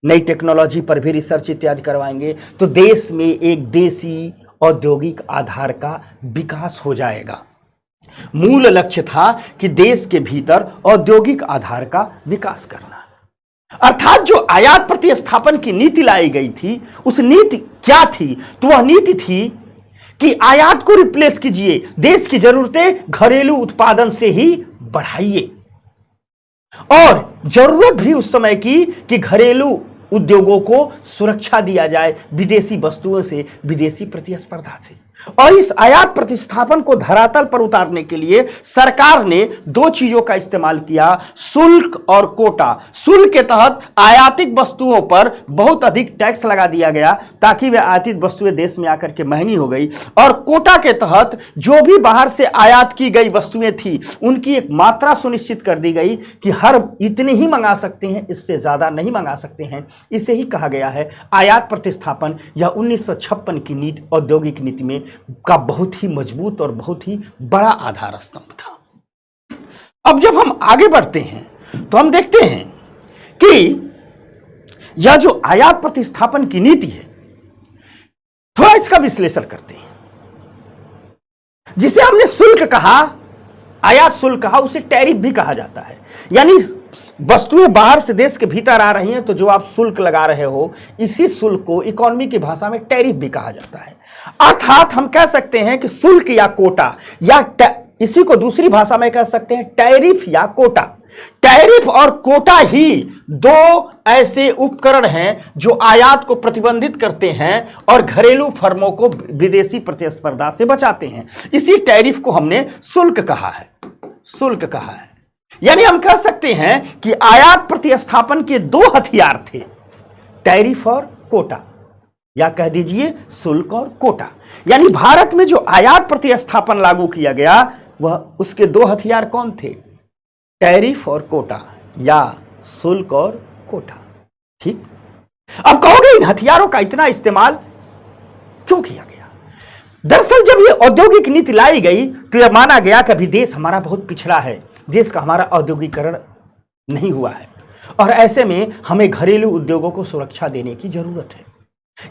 नई टेक्नोलॉजी पर भी रिसर्च इत्यादि करवाएंगे, तो देश में एक देसी औद्योगिक आधार का विकास हो जाएगा। मूल लक्ष्य था कि देश के भीतर औद्योगिक आधार का विकास करना, अर्थात जो आयात प्रतिस्थापन की नीति लाई गई थी, उस नीति क्या थी, तो वह नीति थी कि आयात को रिप्लेस कीजिए, देश की जरूरतें घरेलू उत्पादन से ही बढ़ाइए, और जरूरत भी उस समय की कि घरेलू उद्योगों को सुरक्षा दिया जाए विदेशी वस्तुओं से, विदेशी प्रतिस्पर्धा से। और इस आयात प्रतिस्थापन को धरातल पर उतारने के लिए सरकार ने दो चीजों का इस्तेमाल किया, शुल्क और कोटा। शुल्क के तहत आयातित वस्तुओं पर बहुत अधिक टैक्स लगा दिया गया ताकि वे आयातित वस्तुएं देश में आकर के महंगी हो गई, और कोटा के तहत जो भी बाहर से आयात की गई वस्तुएं थी उनकी एक मात्रा सुनिश्चित कर दी गई कि हर इतने ही मंगा सकते हैं, इससे ज्यादा नहीं मंगा सकते हैं। इसे ही कहा गया है आयात प्रतिस्थापन, या 1956 की नीति, औद्योगिक नीति में का बहुत ही मजबूत और बहुत ही बड़ा आधार स्तंभ था। अब जब हम आगे बढ़ते हैं तो हम देखते हैं कि यह जो आयात प्रतिस्थापन की नीति है, थोड़ा इसका विश्लेषण करते हैं। जिसे हमने शुल्क कहा, आयात शुल्क कहा, उसे टैरिफ भी कहा जाता है। यानी वस्तुएं बाहर से देश के भीतर आ रही हैं तो जो आप शुल्क लगा रहे हो, इसी शुल्क को इकोनॉमी की भाषा में टैरिफ भी कहा जाता है। अर्थात हम कह सकते हैं कि शुल्क या कोटा, या इसी को दूसरी भाषा में कह सकते हैं टैरिफ या कोटा। टैरिफ और कोटा ही दो ऐसे उपकरण हैं जो आयात को प्रतिबंधित करते हैं और घरेलू फर्मों को विदेशी प्रतिस्पर्धा से बचाते हैं। इसी टैरिफ को हमने शुल्क कहा है, शुल्क कहा है। यानी हम कह सकते हैं कि आयात प्रतिस्थापन के दो हथियार थे, टैरिफ और कोटा, या कह दीजिए शुल्क और कोटा। यानी भारत में जो आयात प्रतिस्थापन लागू किया गया, वह उसके दो हथियार कौन थे, टैरिफ और कोटा, या शुल्क और कोटा। ठीक, अब कहोगे इन हथियारों का इतना इस्तेमाल क्यों किया गया? दरअसल जब यह औद्योगिक नीति लाई गई तो यह माना गया कि अभी देश हमारा बहुत पिछड़ा है, देश का हमारा औद्योगिकरण नहीं हुआ है, और ऐसे में हमें घरेलू उद्योगों को सुरक्षा देने की जरूरत है।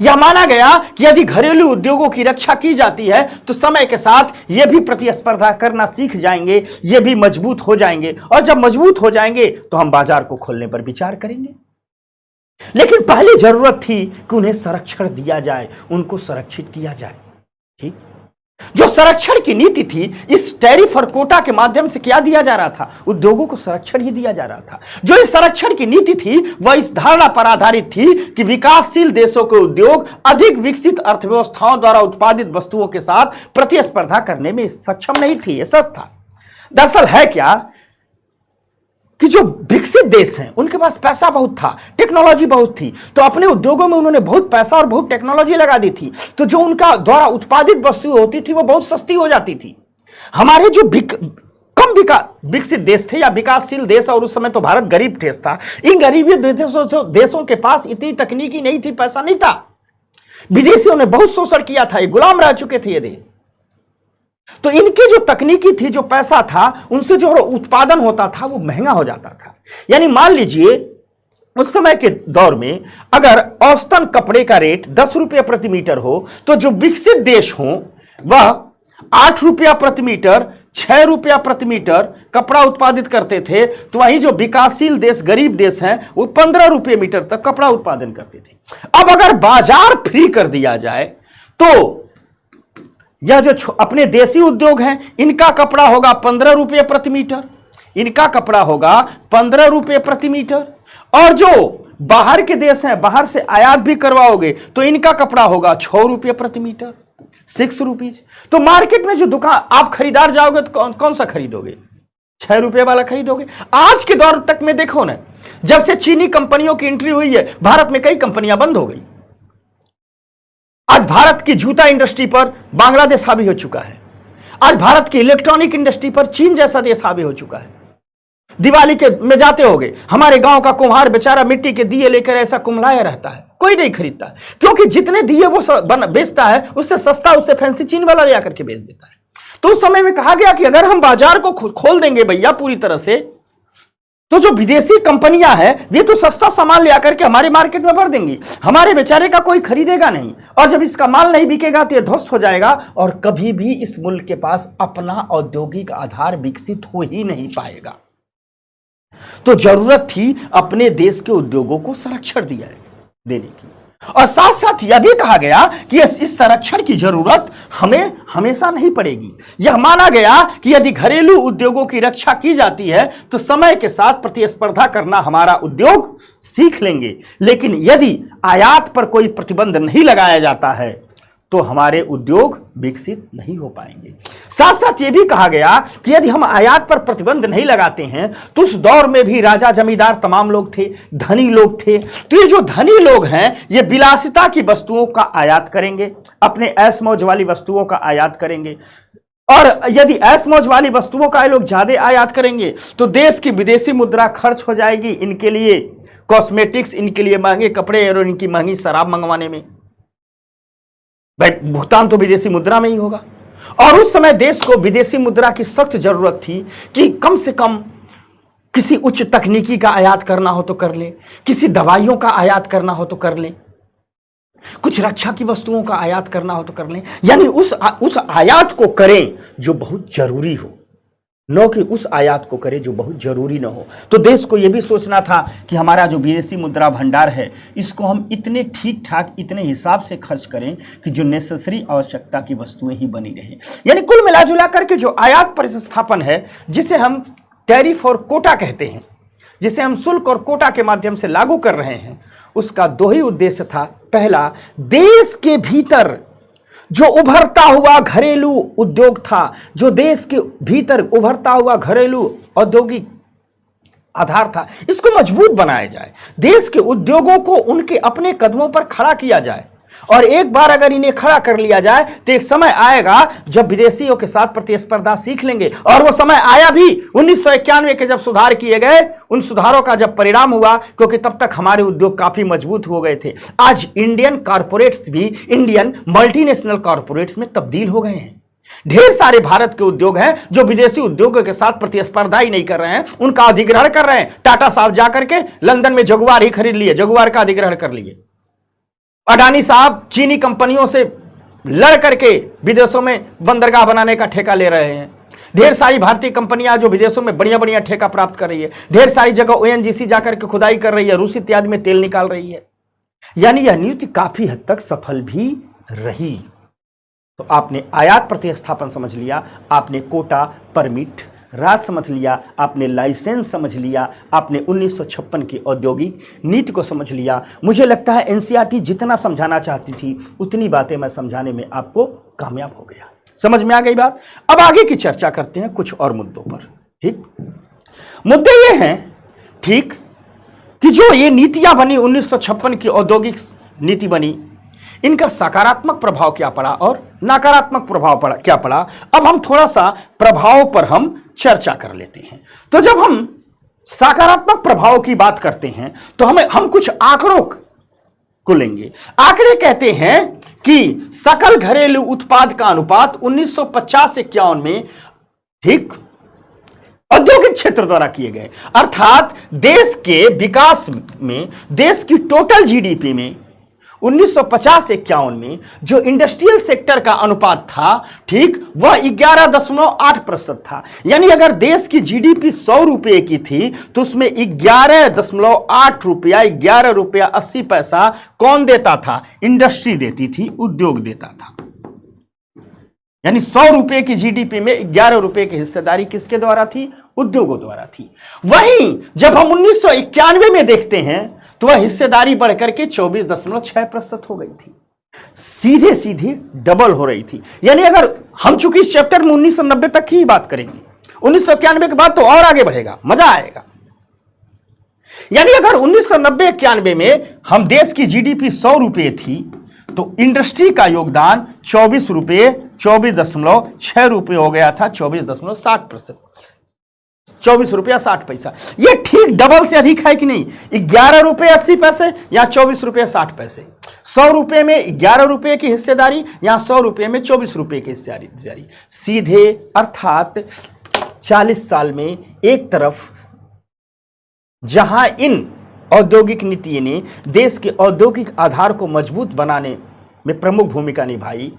यह माना गया कि यदि घरेलू उद्योगों की रक्षा की जाती है तो समय के साथ ये भी प्रतिस्पर्धा करना सीख जाएंगे, ये भी मजबूत हो जाएंगे, और जब मजबूत हो जाएंगे तो हम बाजार को खोलने पर विचार करेंगे। लेकिन पहली जरूरत थी कि उन्हें संरक्षण दिया जाए, उनको संरक्षित किया जाए। ठीक, जो संरक्षण की नीति थी, इस टैरिफ और कोटा के माध्यम से क्या दिया जा रहा था, उद्योगों को संरक्षण ही दिया जा रहा था। जो इस संरक्षण की नीति थी वह इस धारणा पर आधारित थी कि विकासशील देशों के उद्योग अधिक विकसित अर्थव्यवस्थाओं द्वारा उत्पादित वस्तुओं के साथ प्रतिस्पर्धा करने में सक्षम नहीं थी। यह सच था। दरअसल है क्या कि जो विकसित देश हैं उनके पास पैसा बहुत था, टेक्नोलॉजी बहुत थी, तो अपने उद्योगों में उन्होंने बहुत पैसा और बहुत टेक्नोलॉजी लगा दी थी, तो जो उनका द्वारा उत्पादित वस्तुएं होती थी वो बहुत सस्ती हो जाती थी। हमारे जो विकसित देश थे या विकासशील देश, और उस समय तो भारत गरीब देश था, इन गरीबी देशों के पास इतनी तकनीकी नहीं थी, पैसा नहीं था, विदेशियों ने बहुत शोषण किया था, ये गुलाम रह चुके थे ये देश। तो इनकी जो तकनीकी थी, जो पैसा था, उनसे जो उत्पादन होता था वो महंगा हो जाता था। यानी मान लीजिए उस समय के दौर में अगर औसतन कपड़े का रेट 10 रुपया प्रति मीटर हो, तो जो विकसित देश हो वह 8 रुपया प्रति मीटर, 6 रुपया प्रति मीटर कपड़ा उत्पादित करते थे, तो वहीं जो विकासशील देश, गरीब देश हैं, वो 15 रुपये मीटर तक कपड़ा उत्पादन करते थे। अब अगर बाजार फ्री कर दिया जाए तो यह जो अपने देसी उद्योग हैं, इनका कपड़ा होगा 15 रुपये प्रति मीटर, इनका कपड़ा होगा 15 रुपये प्रति मीटर, और जो बाहर के देश हैं, बाहर से आयात भी करवाओगे तो इनका कपड़ा होगा 6 रुपये प्रति मीटर, 6 रुपीज। तो मार्केट में जो दुकान आप खरीदार जाओगे तो कौन सा खरीदोगे, 6 रुपये वाला खरीदोगे। आज के दौर तक में देखो ना, जब से चीनी कंपनियों की एंट्री हुई है, भारत में कई कंपनियां बंद हो गई। आज भारत की जूता इंडस्ट्री पर बांग्लादेश हावी हो चुका है। आज भारत की इलेक्ट्रॉनिक इंडस्ट्री पर चीन जैसा देश हावी हो चुका है। दिवाली के में जाते होगे, हमारे गांव का कुम्हार बेचारा मिट्टी के दिए लेकर ऐसा कुम्हलाया रहता है, कोई नहीं खरीदता, क्योंकि जितने दिए वो बेचता है उससे सस्ता, उससे फैंसी चीन वाला ले आकर के बेच देता है। तो उस समय में कहा गया कि अगर हम बाजार को खोल देंगे भैया पूरी तरह से, तो जो विदेशी कंपनियां हैं वे तो सस्ता सामान ले आकर के हमारे मार्केट में भर देंगी, हमारे बेचारे का कोई खरीदेगा नहीं, और जब इसका माल नहीं बिकेगा तो ये ध्वस्त हो जाएगा और कभी भी इस मुल्क के पास अपना औद्योगिक आधार विकसित हो ही नहीं पाएगा। तो जरूरत थी अपने देश के उद्योगों को संरक्षण देने की, और साथ साथ यह भी कहा गया कि इस संरक्षण की जरूरत हमें हमेशा नहीं पड़ेगी। यह माना गया कि यदि घरेलू उद्योगों की रक्षा की जाती है तो समय के साथ प्रतिस्पर्धा करना हमारा उद्योग सीख लेंगे, लेकिन यदि आयात पर कोई प्रतिबंध नहीं लगाया जाता है तो हमारे उद्योग विकसित नहीं हो पाएंगे। साथ साथ यह भी कहा गया कि यदि हम आयात पर प्रतिबंध नहीं लगाते हैं तो उस दौर में भी राजा जमींदार तमाम लोग थे, धनी लोग थे, तो ये जो धनी लोग हैं ये विलासिता की वस्तुओं का आयात करेंगे, अपने ऐश मौज वाली वस्तुओं का आयात करेंगे, और यदि ऐश मौज वाली वस्तुओं का ये लोग ज्यादा आयात करेंगे तो देश की विदेशी मुद्रा खर्च हो जाएगी इनके लिए कॉस्मेटिक्स, इनके लिए महंगे कपड़े और इनकी महंगी शराब मंगवाने में। भुगतान तो विदेशी मुद्रा में ही होगा, और उस समय देश को विदेशी मुद्रा की सख्त जरूरत थी कि कम से कम किसी उच्च तकनीकी का आयात करना हो तो कर ले, किसी दवाइयों का आयात करना हो तो कर ले, कुछ रक्षा की वस्तुओं का आयात करना हो तो कर ले, यानी उस आयात को करें जो बहुत जरूरी हो, न कि उस आयात को करे जो बहुत जरूरी न हो। तो देश को यह भी सोचना था कि हमारा जो विदेशी मुद्रा भंडार है इसको हम इतने ठीक ठाक, इतने हिसाब से खर्च करें कि जो नेसेसरी आवश्यकता की वस्तुएं ही बनी रहें। यानी कुल मिलाजुला करके जो आयात प्रतिस्थापन है, जिसे हम टैरिफ और कोटा कहते हैं, जिसे हम शुल्क और कोटा के माध्यम से लागू कर रहे हैं, उसका दो ही उद्देश्य था। पहला, देश के भीतर जो उभरता हुआ घरेलू उद्योग था, जो देश के भीतर उभरता हुआ घरेलू औद्योगिक आधार था, इसको मजबूत बनाया जाए, देश के उद्योगों को उनके अपने कदमों पर खड़ा किया जाए, और एक बार अगर इन्हें खड़ा कर लिया जाए तो एक समय आएगा जब विदेशियों के साथ प्रतिस्पर्धा सीख लेंगे। और वो समय आया भी 1991 के जब सुधार किए गए, उन सुधारों का जब परिणाम हुआ, क्योंकि तब तक हमारे उद्योग काफी मजबूत हो गए थे। आज इंडियन कॉर्पोरेट्स भी इंडियन मल्टीनेशनल कॉर्पोरेट्स में तब्दील हो गए हैं। ढेर सारे भारत के उद्योग हैं जो विदेशी उद्योगों के साथ प्रतिस्पर्धा ही नहीं कर रहे हैं, उनका अधिग्रहण कर रहे हैं। टाटा साहब जाकर के लंदन में जगुआर ही खरीद लिए, जगुआर का अधिग्रहण कर लिए। अडानी साहब चीनी कंपनियों से लड़ करके विदेशों में बंदरगाह बनाने का ठेका ले रहे हैं। ढेर सारी भारतीय कंपनियां जो विदेशों में बढ़िया बढ़िया ठेका प्राप्त कर रही है, ढेर सारी जगह ओएनजीसी जाकर के खुदाई कर रही है, रूस इत्यादि में तेल निकाल रही है। यानी यह नीति काफी हद तक सफल भी रही। तो आपने आयात प्रतिस्थापन समझ लिया, आपने कोटा परमिट राज समझ लिया, आपने लाइसेंस समझ लिया, आपने 1956 की औद्योगिक नीति को समझ लिया। मुझे लगता है एनसीईआरटी जितना समझाना चाहती थी उतनी बातें मैं समझाने में आपको कामयाब हो गया। समझ में आ गई बात? अब आगे की चर्चा करते हैं कुछ और मुद्दों पर। ठीक, मुद्दे ये हैं, ठीक, कि जो ये नीतियां बनी 1956 की औद्योगिक नीति बनी, इनका सकारात्मक प्रभाव क्या पड़ा और नकारात्मक प्रभाव क्या पड़ा। अब हम थोड़ा सा प्रभाव पर हम चर्चा कर लेते हैं। तो जब हम सकारात्मक प्रभाव की बात करते हैं तो हम कुछ आंकड़ों को लेंगे। आंकड़े कहते हैं कि सकल घरेलू उत्पाद का अनुपात 1950-51 में, ठीक, औद्योगिक क्षेत्र द्वारा किए गए, अर्थात देश के विकास में, देश की टोटल जीडीपी में 1950-51 में जो इंडस्ट्रियल सेक्टर का अनुपात था, ठीक, वह 11.8% था। यानी अगर देश की जीडीपी 100 रुपए की थी तो उसमें 11.8 रुपया, 11 रुपया 80 पैसा कौन देता था? इंडस्ट्री देती थी, उद्योग देता था। यानी 100 रुपए की जीडीपी में 11 रुपए की हिस्सेदारी किसके द्वारा थी? उद्योगों द्वारा थी। वहीं जब हम 1991 में देखते हैं तो वह हिस्सेदारी बढ़कर के 24.6% हो गई थी, सीधे सीधे डबल हो रही थी। यानी अगर हम चूंकि इस चैप्टर में 1990 तक की ही बात करेंगे, 1991 के बाद तो और आगे बढ़ेगा, मजा आएगा। यानी अगर 1990-91 में हम देश की जीडीपी 100 रुपए थी तो इंडस्ट्री का योगदान 24 रुपये 24.6 रुपये हो गया था, 24.60%, 24 रुपया 60 पैसा। ये ठीक डबल से अधिक है कि नहीं? 11 रुपये 80 पैसे या 24 रुपये 60 पैसे। 100 रुपये में 11 रुपये की हिस्सेदारी या 100 रुपये में 24 रुपये की हिस्सेदारी। सीधे अर्थात 40 साल में एक तरफ जहां इन औद्योगिक नीति ने देश के औद्योगिक आधार को मजबूत बनाने में प्रमुख भूमिका निभाई,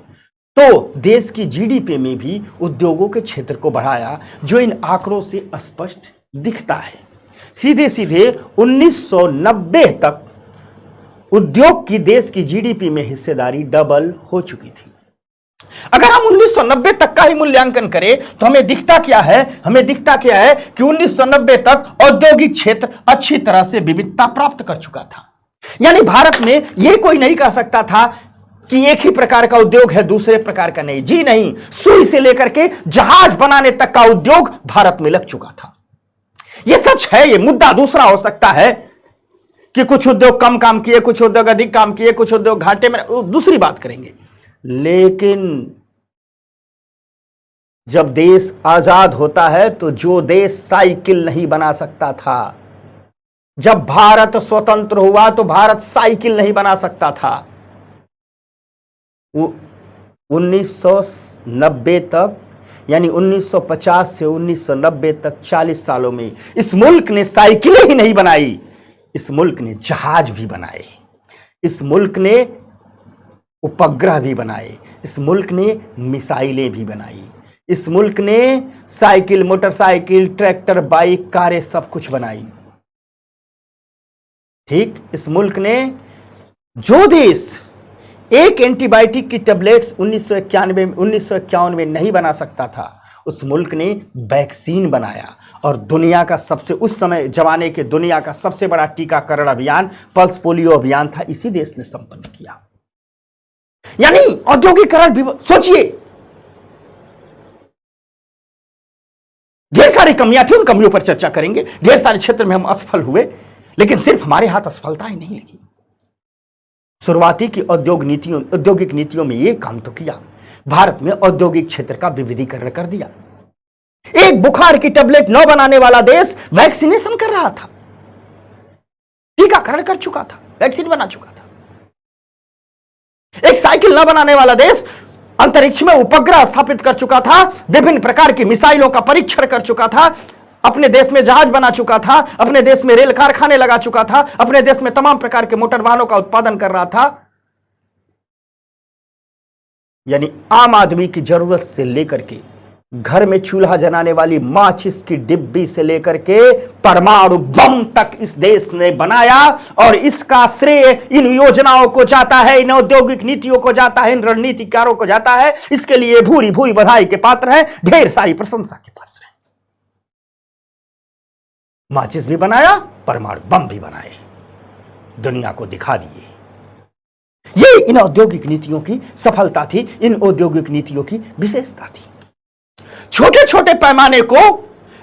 तो देश की जीडीपी में भी उद्योगों के क्षेत्र को बढ़ाया, जो इन आंकड़ों से स्पष्ट दिखता है। सीधे सीधे 1990 तक उद्योग की देश की जीडीपी में हिस्सेदारी डबल हो चुकी थी। अगर हम 1990 तक का ही मूल्यांकन करें तो हमें दिखता क्या है? हमें दिखता क्या है कि 1990 तक औद्योगिक क्षेत्र अच्छी तरह से विविधता प्राप्त कर चुका था। यानी भारत में यह कोई नहीं कह सकता था कि एक ही प्रकार का उद्योग है, दूसरे प्रकार का नहीं। जी नहीं, सुई से लेकर के जहाज बनाने तक का उद्योग भारत में लग चुका था। यह सच है। यह मुद्दा दूसरा हो सकता है कि कुछ उद्योग कम काम किए, कुछ उद्योग अधिक काम किए, कुछ उद्योग घाटे में, दूसरी बात करेंगे। लेकिन जब देश आजाद होता है तो जो देश साइकिल नहीं बना सकता था, जब भारत स्वतंत्र हुआ तो भारत साइकिल नहीं बना सकता था। 1990 तक, यानी 1950 से 1990 तक 40 सालों में इस मुल्क ने साइकिलें ही नहीं बनाई, इस मुल्क ने जहाज भी बनाए, इस मुल्क ने उपग्रह भी बनाए, इस मुल्क ने मिसाइलें भी बनाई, इस मुल्क ने साइकिल, मोटरसाइकिल, ट्रैक्टर, बाइक, कारें सब कुछ बनाई। ठीक, इस मुल्क ने, जो देश एक एंटीबायोटिक की टेबलेट्स 1951 में नहीं बना सकता था, उस मुल्क ने वैक्सीन बनाया और दुनिया का सबसे, उस समय जमाने के दुनिया का सबसे बड़ा टीकाकरण अभियान पल्स पोलियो अभियान था, इसी देश ने संपन्न किया। यानी औद्योगिकरण भी, सोचिए, ढेर सारी कमियां थी, उन कमियों पर चर्चा करेंगे। ढेर सारे क्षेत्र में हम असफल हुए, लेकिन सिर्फ हमारे हाथ असफलताएं नहीं लगी। शुरुआती की औद्योगिक नीतियों में यह काम तो किया, भारत में औद्योगिक क्षेत्र का विविधीकरण कर दिया। एक बुखार की टेबलेट न बनाने वाला देश वैक्सीनेशन कर रहा था, टीकाकरण कर चुका था, वैक्सीन बना चुका था। एक साइकिल न बनाने वाला देश अंतरिक्ष में उपग्रह स्थापित कर चुका था, विभिन्न प्रकार की मिसाइलों का परीक्षण कर चुका था, अपने देश में जहाज बना चुका था, अपने देश में रेल कारखाने लगा चुका था, अपने देश में तमाम प्रकार के मोटर वाहनों का उत्पादन कर रहा था। यानी आम आदमी की जरूरत से लेकर के घर में चूल्हा जलाने वाली माचिस की डिब्बी से लेकर के परमाणु बम तक इस देश ने बनाया, और इसका श्रेय इन योजनाओं को जाता है, इन औद्योगिक नीतियों को जाता है, इन रणनीतिकारों को जाता है। इसके लिए भूरी भूरी बधाई के पात्र हैं, ढेर सारी प्रशंसा के पात्र हैं। माचिस भी बनाया, परमाणु बम भी बनाए, दुनिया को दिखा दिए। ये इन औद्योगिक नीतियों की सफलता थी, इन औद्योगिक नीतियों की विशेषता थी। छोटे छोटे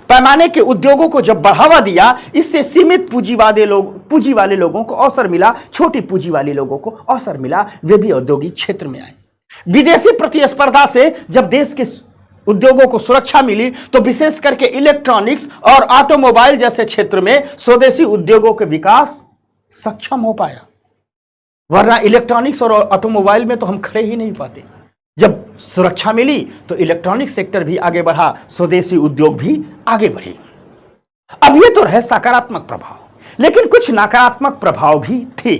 पैमाने के उद्योगों को जब बढ़ावा दिया, इससे सीमित पूंजी वाले लोगों को अवसर मिला, छोटी पूंजी वाले लोगों को अवसर मिला, वे भी औद्योगिक क्षेत्र में आए। विदेशी प्रतिस्पर्धा से जब देश के उद्योगों को सुरक्षा मिली, तो विशेष करके इलेक्ट्रॉनिक्स और ऑटोमोबाइल जैसे क्षेत्र में स्वदेशी उद्योगों के विकास सक्षम हो पाया, वरना इलेक्ट्रॉनिक्स और ऑटोमोबाइल में तो हम खड़े ही नहीं पाते। जब सुरक्षा मिली तो इलेक्ट्रॉनिक सेक्टर भी आगे बढ़ा, स्वदेशी उद्योग भी आगे बढ़े। अब ये तो रहे सकारात्मक प्रभाव, लेकिन कुछ नकारात्मक प्रभाव भी थे।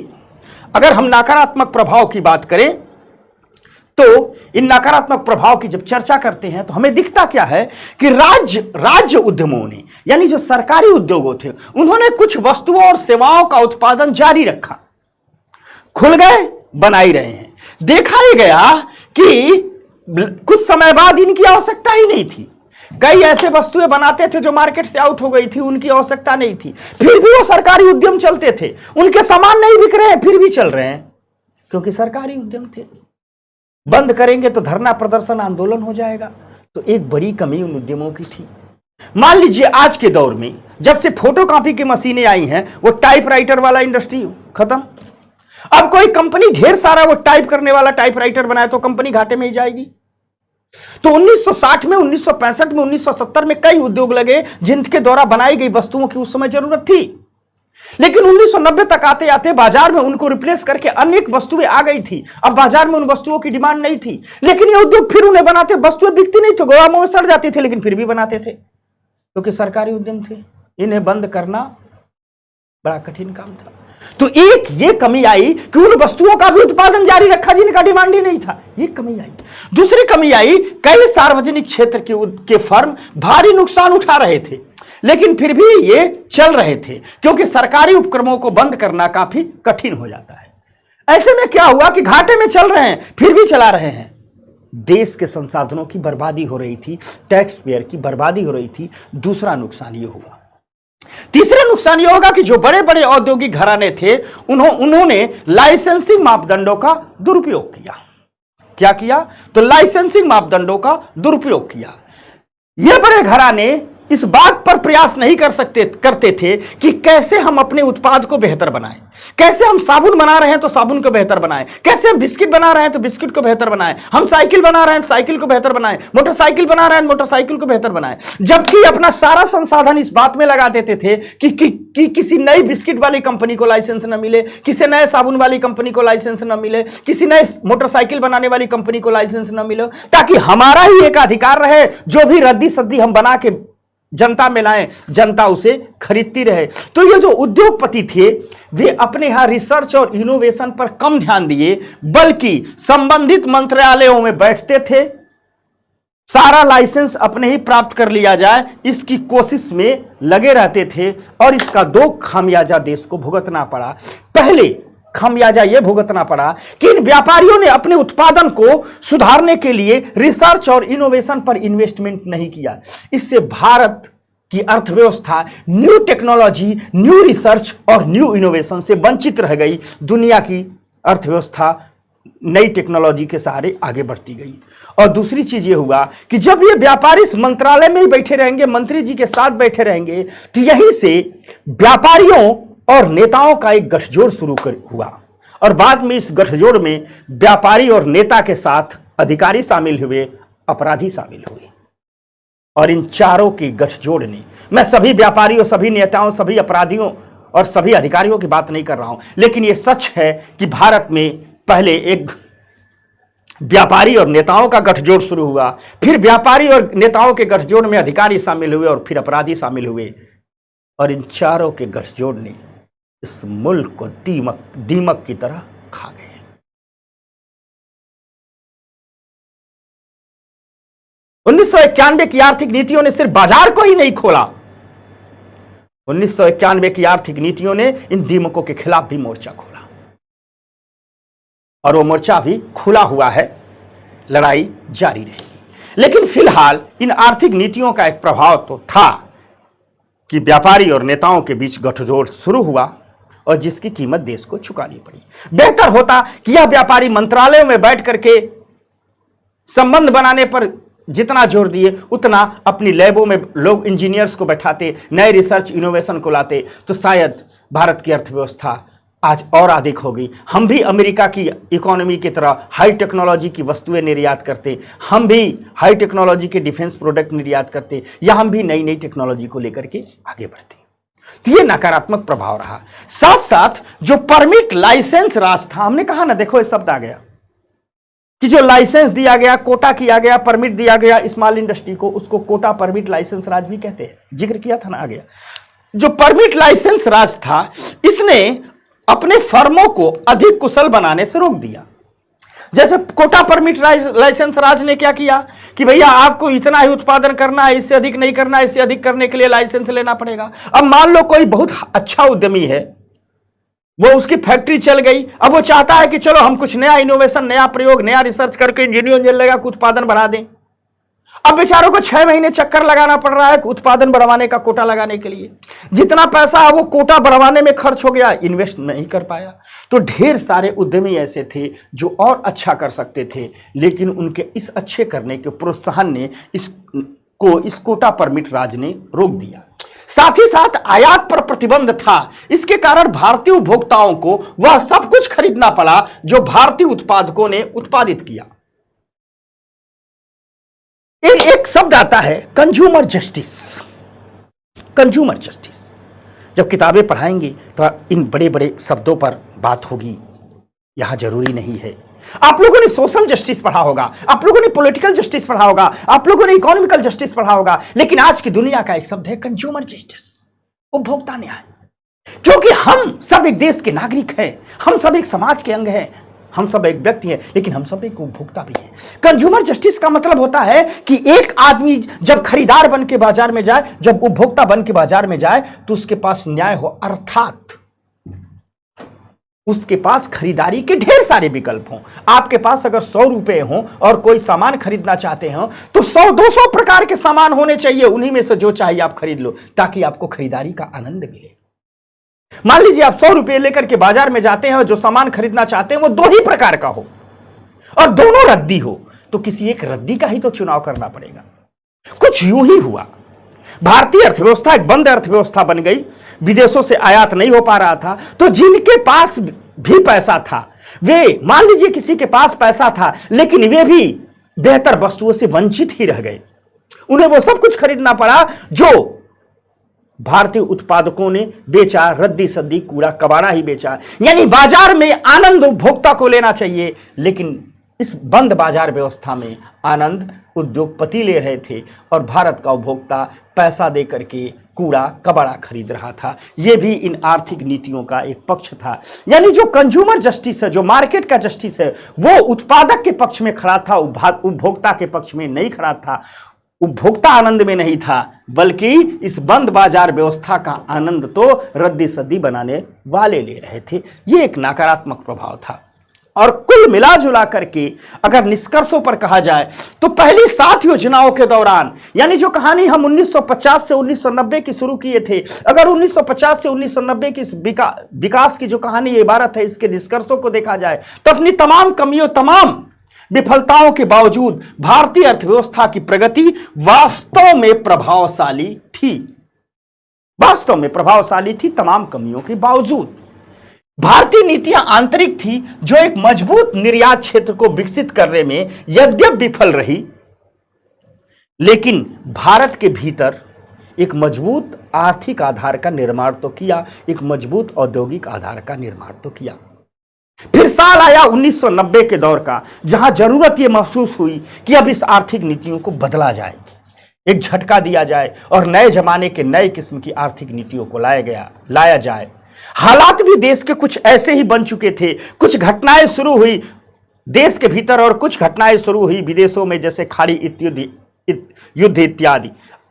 अगर हम नकारात्मक प्रभाव की बात करें तो इन नकारात्मक प्रभाव की जब चर्चा करते हैं तो हमें दिखता क्या है कि राज्य उद्यमों ने, यानी जो सरकारी उद्योगों थे, उन्होंने कुछ वस्तुओं और सेवाओं का उत्पादन जारी रखा, खुल गए, बना ही रहे हैं। देखा ही गया कि कुछ समय बाद इनकी आवश्यकता ही नहीं थी। कई ऐसे वस्तुएं बनाते थे जो मार्केट से आउट हो गई थी, उनकी आवश्यकता नहीं थी, फिर भी वो सरकारी उद्यम चलते थे। उनके सामान नहीं बिक रहे हैं, फिर भी चल रहे हैं, क्योंकि सरकारी उद्यम थे। बंद करेंगे तो धरना प्रदर्शन आंदोलन हो जाएगा। तो एक बड़ी कमी उन उद्यमों की थी। मान लीजिए आज के दौर में जब से फोटोकॉपी की मशीनें आई हैं, वो टाइपराइटर वाला इंडस्ट्री खत्म। अब कोई कंपनी ढेर सारा वो टाइप करने वाला टाइपराइटर बनाए तो कंपनी घाटे में ही जाएगी। तो 1960 में, 1965 में, 1970 में कई उद्योग लगे जिनके द्वारा बनाई गई वस्तुओं की उस समय जरूरत थी, लेकिन 1990 तक आते आते बाजार में उनको रिप्लेस करके अनेक वस्तुएं आ गई थी। अब बाजार में उन वस्तुओं की डिमांड नहीं थी, लेकिन ये उद्योग फिर उन्हें बनाते, वस्तुएं बिकती नहीं थी, गोदामों में सड़ जाती थी, लेकिन फिर भी बनाते थे क्योंकि सरकारी उद्यम थे। इन्हें बंद करना बड़ा कठिन काम था। तो एक ये कमी आई कि उन वस्तुओं का भी उत्पादन जारी रखा जिनका डिमांड ही नहीं था, ये कमी आई। दूसरी कमी आई, कई सार्वजनिक क्षेत्र के फर्म भारी नुकसान उठा रहे थे, लेकिन फिर भी ये चल रहे थे क्योंकि सरकारी उपक्रमों को बंद करना काफी कठिन हो जाता है। ऐसे में क्या हुआ कि घाटे में चल रहे हैं फिर भी चला रहे हैं। देश के संसाधनों की बर्बादी हो रही थी, टैक्स पेयर की बर्बादी हो रही थी। दूसरा नुकसान ये हुआ। तीसरा नुकसान यह होगा कि जो बड़े बड़े औद्योगिक घराने थे उन्होंने लाइसेंसिंग मापदंडों का दुरुपयोग किया। क्या किया? तो लाइसेंसिंग मापदंडों का दुरुपयोग किया। यह बड़े घराने इस बात पर प्रयास नहीं करते थे कि कैसे हम अपने उत्पाद को बेहतर बनाएं, कैसे हम साबुन बना रहे हैं तो साबुन को बेहतर बनाएं, कैसे हम बिस्किट बना रहे हैं तो बिस्किट को बेहतर बनाएं, हम साइकिल बना रहे हैं तो साइकिल को बेहतर बनाएं, मोटरसाइकिल बना रहे हैं मोटरसाइकिल को बेहतर बनाएं। जबकि अपना सारा संसाधन इस बात में लगा देते थे कि किसी नई बिस्किट वाली कंपनी को लाइसेंस न मिले, किसी नए साबुन वाली कंपनी को लाइसेंस न मिले, किसी नए मोटरसाइकिल बनाने वाली कंपनी को लाइसेंस न मिले, ताकि हमारा ही एक अधिकार रहे, जो भी रद्दी सद्दी हम बना के जनता में लाएं, जनता उसे खरीदती रहे। तो ये जो उद्योगपति थे वे अपने यहां रिसर्च और इनोवेशन पर कम ध्यान दिए, बल्कि संबंधित मंत्रालयों में बैठते थे, सारा लाइसेंस अपने ही प्राप्त कर लिया जाए इसकी कोशिश में लगे रहते थे। और इसका दो खामियाजा देश को भुगतना पड़ा। पहले खामियाजा यह भुगतना पड़ा कि इन व्यापारियों ने अपने उत्पादन को सुधारने के लिए रिसर्च और इनोवेशन पर इन्वेस्टमेंट नहीं किया। इससे भारत की अर्थव्यवस्था न्यू टेक्नोलॉजी, न्यू रिसर्च और न्यू इनोवेशन से वंचित रह गई। दुनिया की अर्थव्यवस्था नई टेक्नोलॉजी के सहारे आगे बढ़ती गई। और दूसरी चीज ये हुआ कि जब ये व्यापारी इस मंत्रालय में ही बैठे रहेंगे, मंत्री जी के साथ बैठे रहेंगे, तो यहीं से व्यापारियों और नेताओं का एक गठजोड़ शुरू हुआ। और बाद में इस गठजोड़ में व्यापारी और नेता के साथ अधिकारी शामिल हुए, अपराधी शामिल हुए। और इन चारों के गठजोड़ ने, मैं सभी व्यापारियों, सभी नेताओं, सभी अपराधियों और सभी अधिकारियों की बात नहीं कर रहा हूं, लेकिन यह सच है कि भारत में पहले एक व्यापारी और नेताओं का गठजोड़ शुरू हुआ, फिर व्यापारी और नेताओं के गठजोड़ में अधिकारी शामिल हुए और फिर अपराधी शामिल हुए। और इन चारों के गठजोड़ ने इस मुल्क को दीमक की तरह खा गए। उन्नीस सौ 91 की आर्थिक नीतियों ने सिर्फ बाजार को ही नहीं खोला, 1991 की आर्थिक नीतियों ने इन दीमकों के खिलाफ भी मोर्चा खोला। और वो मोर्चा भी खुला हुआ है, लड़ाई जारी रहेगी। लेकिन फिलहाल इन आर्थिक नीतियों का एक प्रभाव तो था कि व्यापारी और नेताओं के बीच गठजोड़ शुरू हुआ और जिसकी कीमत देश को चुकानी पड़ी। बेहतर होता कि यह व्यापारी मंत्रालयों में बैठ करके संबंध बनाने पर जितना जोर दिए उतना अपनी लैबों में लोग इंजीनियर्स को बैठाते, नए रिसर्च इनोवेशन को लाते, तो शायद भारत की अर्थव्यवस्था आज और अधिक होगी। हम भी अमेरिका की इकोनॉमी की तरह हाई टेक्नोलॉजी की वस्तुएं निर्यात करते, हम भी हाई टेक्नोलॉजी के डिफेंस प्रोडक्ट निर्यात करते, या हम भी नई नई टेक्नोलॉजी को लेकर के आगे बढ़ते। तो ये नकारात्मक प्रभाव रहा। साथ साथ जो परमिट लाइसेंस राज था, हमने कहा ना, देखो ये शब्द आ गया कि जो लाइसेंस दिया गया, कोटा किया गया, परमिट दिया गया स्मॉल इंडस्ट्री को, उसको कोटा परमिट लाइसेंस राज भी कहते हैं। जिक्र किया था ना, आ गया। जो परमिट लाइसेंस राज था, इसने अपने फर्मों को अधिक कुशल बनाने से रोक दिया। जैसे कोटा परमिट लाइसेंस राज ने क्या किया कि भैया आपको इतना ही उत्पादन करना है, इससे अधिक नहीं करना है, इससे अधिक करने के लिए लाइसेंस लेना पड़ेगा। अब मान लो कोई बहुत अच्छा उद्यमी है, वो उसकी फैक्ट्री चल गई, अब वो चाहता है कि चलो हम कुछ नया इनोवेशन, नया प्रयोग, नया रिसर्च करके इंजीनियर लगा कि उत्पादन बढ़ा दें। अब बेचारों को 6 महीने चक्कर लगाना पड़ रहा है उत्पादन बढ़वाने का, कोटा लगाने के लिए। जितना पैसा वो कोटा बढ़वाने में खर्च हो गया, इन्वेस्ट नहीं कर पाया। तो ढेर सारे उद्यमी ऐसे थे जो और अच्छा कर सकते थे, लेकिन उनके इस अच्छे करने के प्रोत्साहन ने इस कोटा परमिट राज ने रोक दिया। साथ ही साथ आयात पर प्रतिबंध था। इसके कारण भारतीय उपभोक्ताओं को वह सब कुछ खरीदना पड़ा जो भारतीय उत्पादकों ने उत्पादित किया। एक शब्द आता है कंज्यूमर जस्टिस। कंज्यूमर जस्टिस जब किताबें पढ़ाएंगे तो इन बड़े बड़े शब्दों पर बात होगी, यहां जरूरी नहीं है। आप लोगों ने सोशल जस्टिस पढ़ा होगा, आप लोगों ने पॉलिटिकल जस्टिस पढ़ा होगा, आप लोगों ने इकोनॉमिकल जस्टिस पढ़ा होगा, लेकिन आज की दुनिया का एक शब्द है कंज्यूमर जस्टिस, उपभोक्ता न्याय। क्योंकि हम सब एक देश के नागरिक हैं, हम सब एक समाज के अंग हैं, हम सब एक व्यक्ति हैं, लेकिन हम सब एक उपभोक्ता भी हैं। कंज्यूमर जस्टिस का मतलब होता है कि एक आदमी जब खरीदार बन के बाजार में जाए, जब उपभोक्ता बन के बाजार में जाए, तो उसके पास न्याय हो, अर्थात उसके पास खरीदारी के ढेर सारे विकल्प हों। आपके पास अगर 100 रुपए हों और कोई सामान खरीदना चाहते हो तो 100-200 प्रकार के सामान होने चाहिए, उन्हीं में से जो चाहिए आप खरीद लो, ताकि आपको खरीदारी का आनंद मिले। मान लीजिए आप 100 रुपए लेकर के बाजार में जाते हैं और जो सामान खरीदना चाहते हैं वो 2 ही प्रकार का हो और दोनों रद्दी हो, तो किसी एक रद्दी का ही तो चुनाव करना पड़ेगा। कुछ यूं ही हुआ, भारतीय अर्थव्यवस्था एक बंद अर्थव्यवस्था बन गई, विदेशों से आयात नहीं हो पा रहा था, तो जिनके पास भी पैसा था, वे मान लीजिए किसी के पास पैसा था लेकिन वे भी बेहतर वस्तुओं से वंचित ही रह गए। उन्हें वो सब कुछ खरीदना पड़ा जो भारतीय उत्पादकों ने बेचा, रद्दी सद्दी कूड़ा कबाड़ा ही बेचा। यानी बाजार में आनंद उपभोक्ता को लेना चाहिए, लेकिन इस बंद बाजार व्यवस्था में आनंद उद्योगपति ले रहे थे और भारत का उपभोक्ता पैसा दे करके कूड़ा कबाड़ा खरीद रहा था। यह भी इन आर्थिक नीतियों का एक पक्ष था। यानी जो कंज्यूमर जस्टिस है, जो मार्केट का जस्टिस है, वो उत्पादक के पक्ष में खड़ा था, उपभोक्ता के पक्ष में नहीं खड़ा था। उपभोक्ता आनंद में नहीं था, बल्कि इस बंद बाजार व्यवस्था का आनंद तो रद्दी सद्दी बनाने वाले ले रहे थे। यह एक नकारात्मक प्रभाव था। और कुल मिला जुला करके अगर निष्कर्षों पर कहा जाए तो पहली 7 योजनाओं के दौरान, यानी जो कहानी हम 1950 से 1990 की शुरू किए थे, अगर 1950 से 1990 की विकास की जो कहानी इबारत है, इसके निष्कर्षों को देखा जाए तो अपनी तमाम कमियों, तमाम विफलताओं के बावजूद भारतीय अर्थव्यवस्था की प्रगति वास्तव में प्रभावशाली थी। वास्तव में प्रभावशाली थी तमाम कमियों के बावजूद। भारतीय नीतियां आंतरिक थी जो एक मजबूत निर्यात क्षेत्र को विकसित करने में यद्यप विफल रही, लेकिन भारत के भीतर एक मजबूत आर्थिक आधार का निर्माण तो किया, एक मजबूत औद्योगिक आधार का निर्माण तो किया। फिर साल आया 1990 के दौर का, जहां जरूरत यह महसूस हुई कि अब इस आर्थिक नीतियों को बदला जाए, एक झटका दिया जाए और नए जमाने के नए किस्म की आर्थिक नीतियों को लाया जाए। हालात भी देश के कुछ ऐसे ही बन चुके थे। कुछ घटनाएं शुरू हुई देश के भीतर और कुछ घटनाएं शुरू हुई विदेशों में, जैसे खाड़ी युद्ध इत्यादि।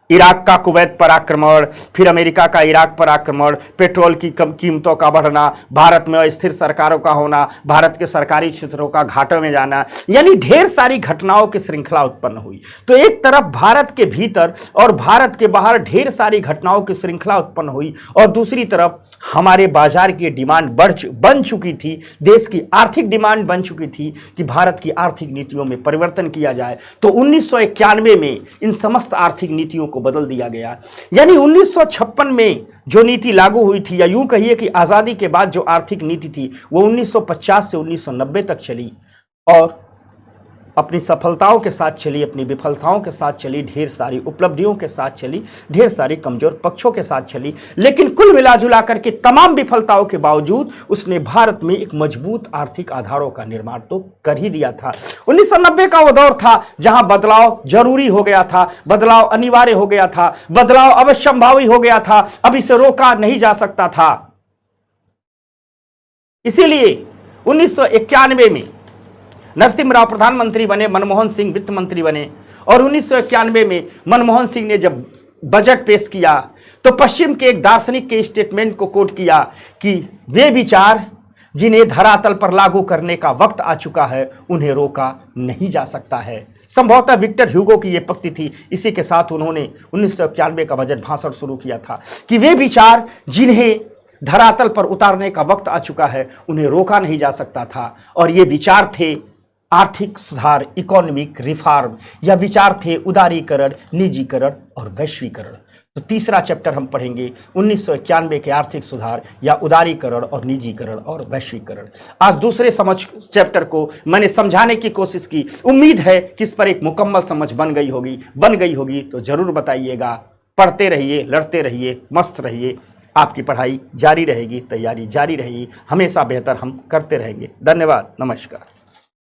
इराक का कुवैत पर आक्रमण, फिर अमेरिका का इराक पर आक्रमण, पेट्रोल की कीमतों का बढ़ना, भारत में अस्थिर सरकारों का होना, भारत के सरकारी क्षेत्रों का घाटों में जाना, यानी ढेर सारी घटनाओं की श्रृंखला उत्पन्न हुई। तो एक तरफ भारत के भीतर और भारत के बाहर ढेर सारी घटनाओं की श्रृंखला उत्पन्न हुई और दूसरी तरफ हमारे बाजार की डिमांड बन चुकी थी, देश की आर्थिक डिमांड बन चुकी थी कि भारत की आर्थिक नीतियों में परिवर्तन किया जाए। तो 1991 में इन समस्त आर्थिक नीतियों को बदल दिया गया। यानी 1956 में जो नीति लागू हुई थी, या यूं कहिए कि आजादी के बाद जो आर्थिक नीति थी, वो 1950 से 1990 तक चली और अपनी सफलताओं के साथ चली, अपनी विफलताओं के साथ चली, ढेर सारी उपलब्धियों के साथ चली, ढेर सारी कमजोर पक्षों के साथ चली, लेकिन कुल मिला जुला करके तमाम विफलताओं के बावजूद उसने भारत में एक मजबूत आर्थिक आधारों का निर्माण तो कर ही दिया था। 1990 का वो दौर था जहां बदलाव जरूरी हो गया था, बदलाव अनिवार्य हो गया था, बदलाव अवश्यंभावी हो गया था, अब इसे रोका नहीं जा सकता था। इसीलिए 1991 में नरसिम्हा राव प्रधानमंत्री बने, मनमोहन सिंह वित्त मंत्री बने और 1991 में मनमोहन सिंह ने जब बजट पेश किया तो पश्चिम के एक दार्शनिक के स्टेटमेंट को कोट किया कि वे विचार जिन्हें धरातल पर लागू करने का वक्त आ चुका है, उन्हें रोका नहीं जा सकता है। संभवतः विक्टर ह्यूगो की यह पंक्ति थी। इसी के साथ उन्होंने 1991 का बजट भाषण शुरू किया था कि वे विचार जिन्हें धरातल पर उतारने का वक्त आ चुका है, उन्हें रोका नहीं जा सकता था। और ये विचार थे आर्थिक सुधार, इकोनॉमिक रिफॉर्म, या विचार थे उदारीकरण, निजीकरण और वैश्वीकरण। तो तीसरा चैप्टर हम पढ़ेंगे 1991 के आर्थिक सुधार या उदारीकरण और निजीकरण और वैश्वीकरण। आज दूसरे समझ चैप्टर को मैंने समझाने की कोशिश की, उम्मीद है कि इस पर एक मुकम्मल समझ बन गई होगी तो जरूर बताइएगा। पढ़ते रहिए, लड़ते रहिए, मस्त रहिए, आपकी पढ़ाई जारी रहेगी, तैयारी जारी रहेगी, हमेशा बेहतर हम करते रहेंगे। धन्यवाद, नमस्कार।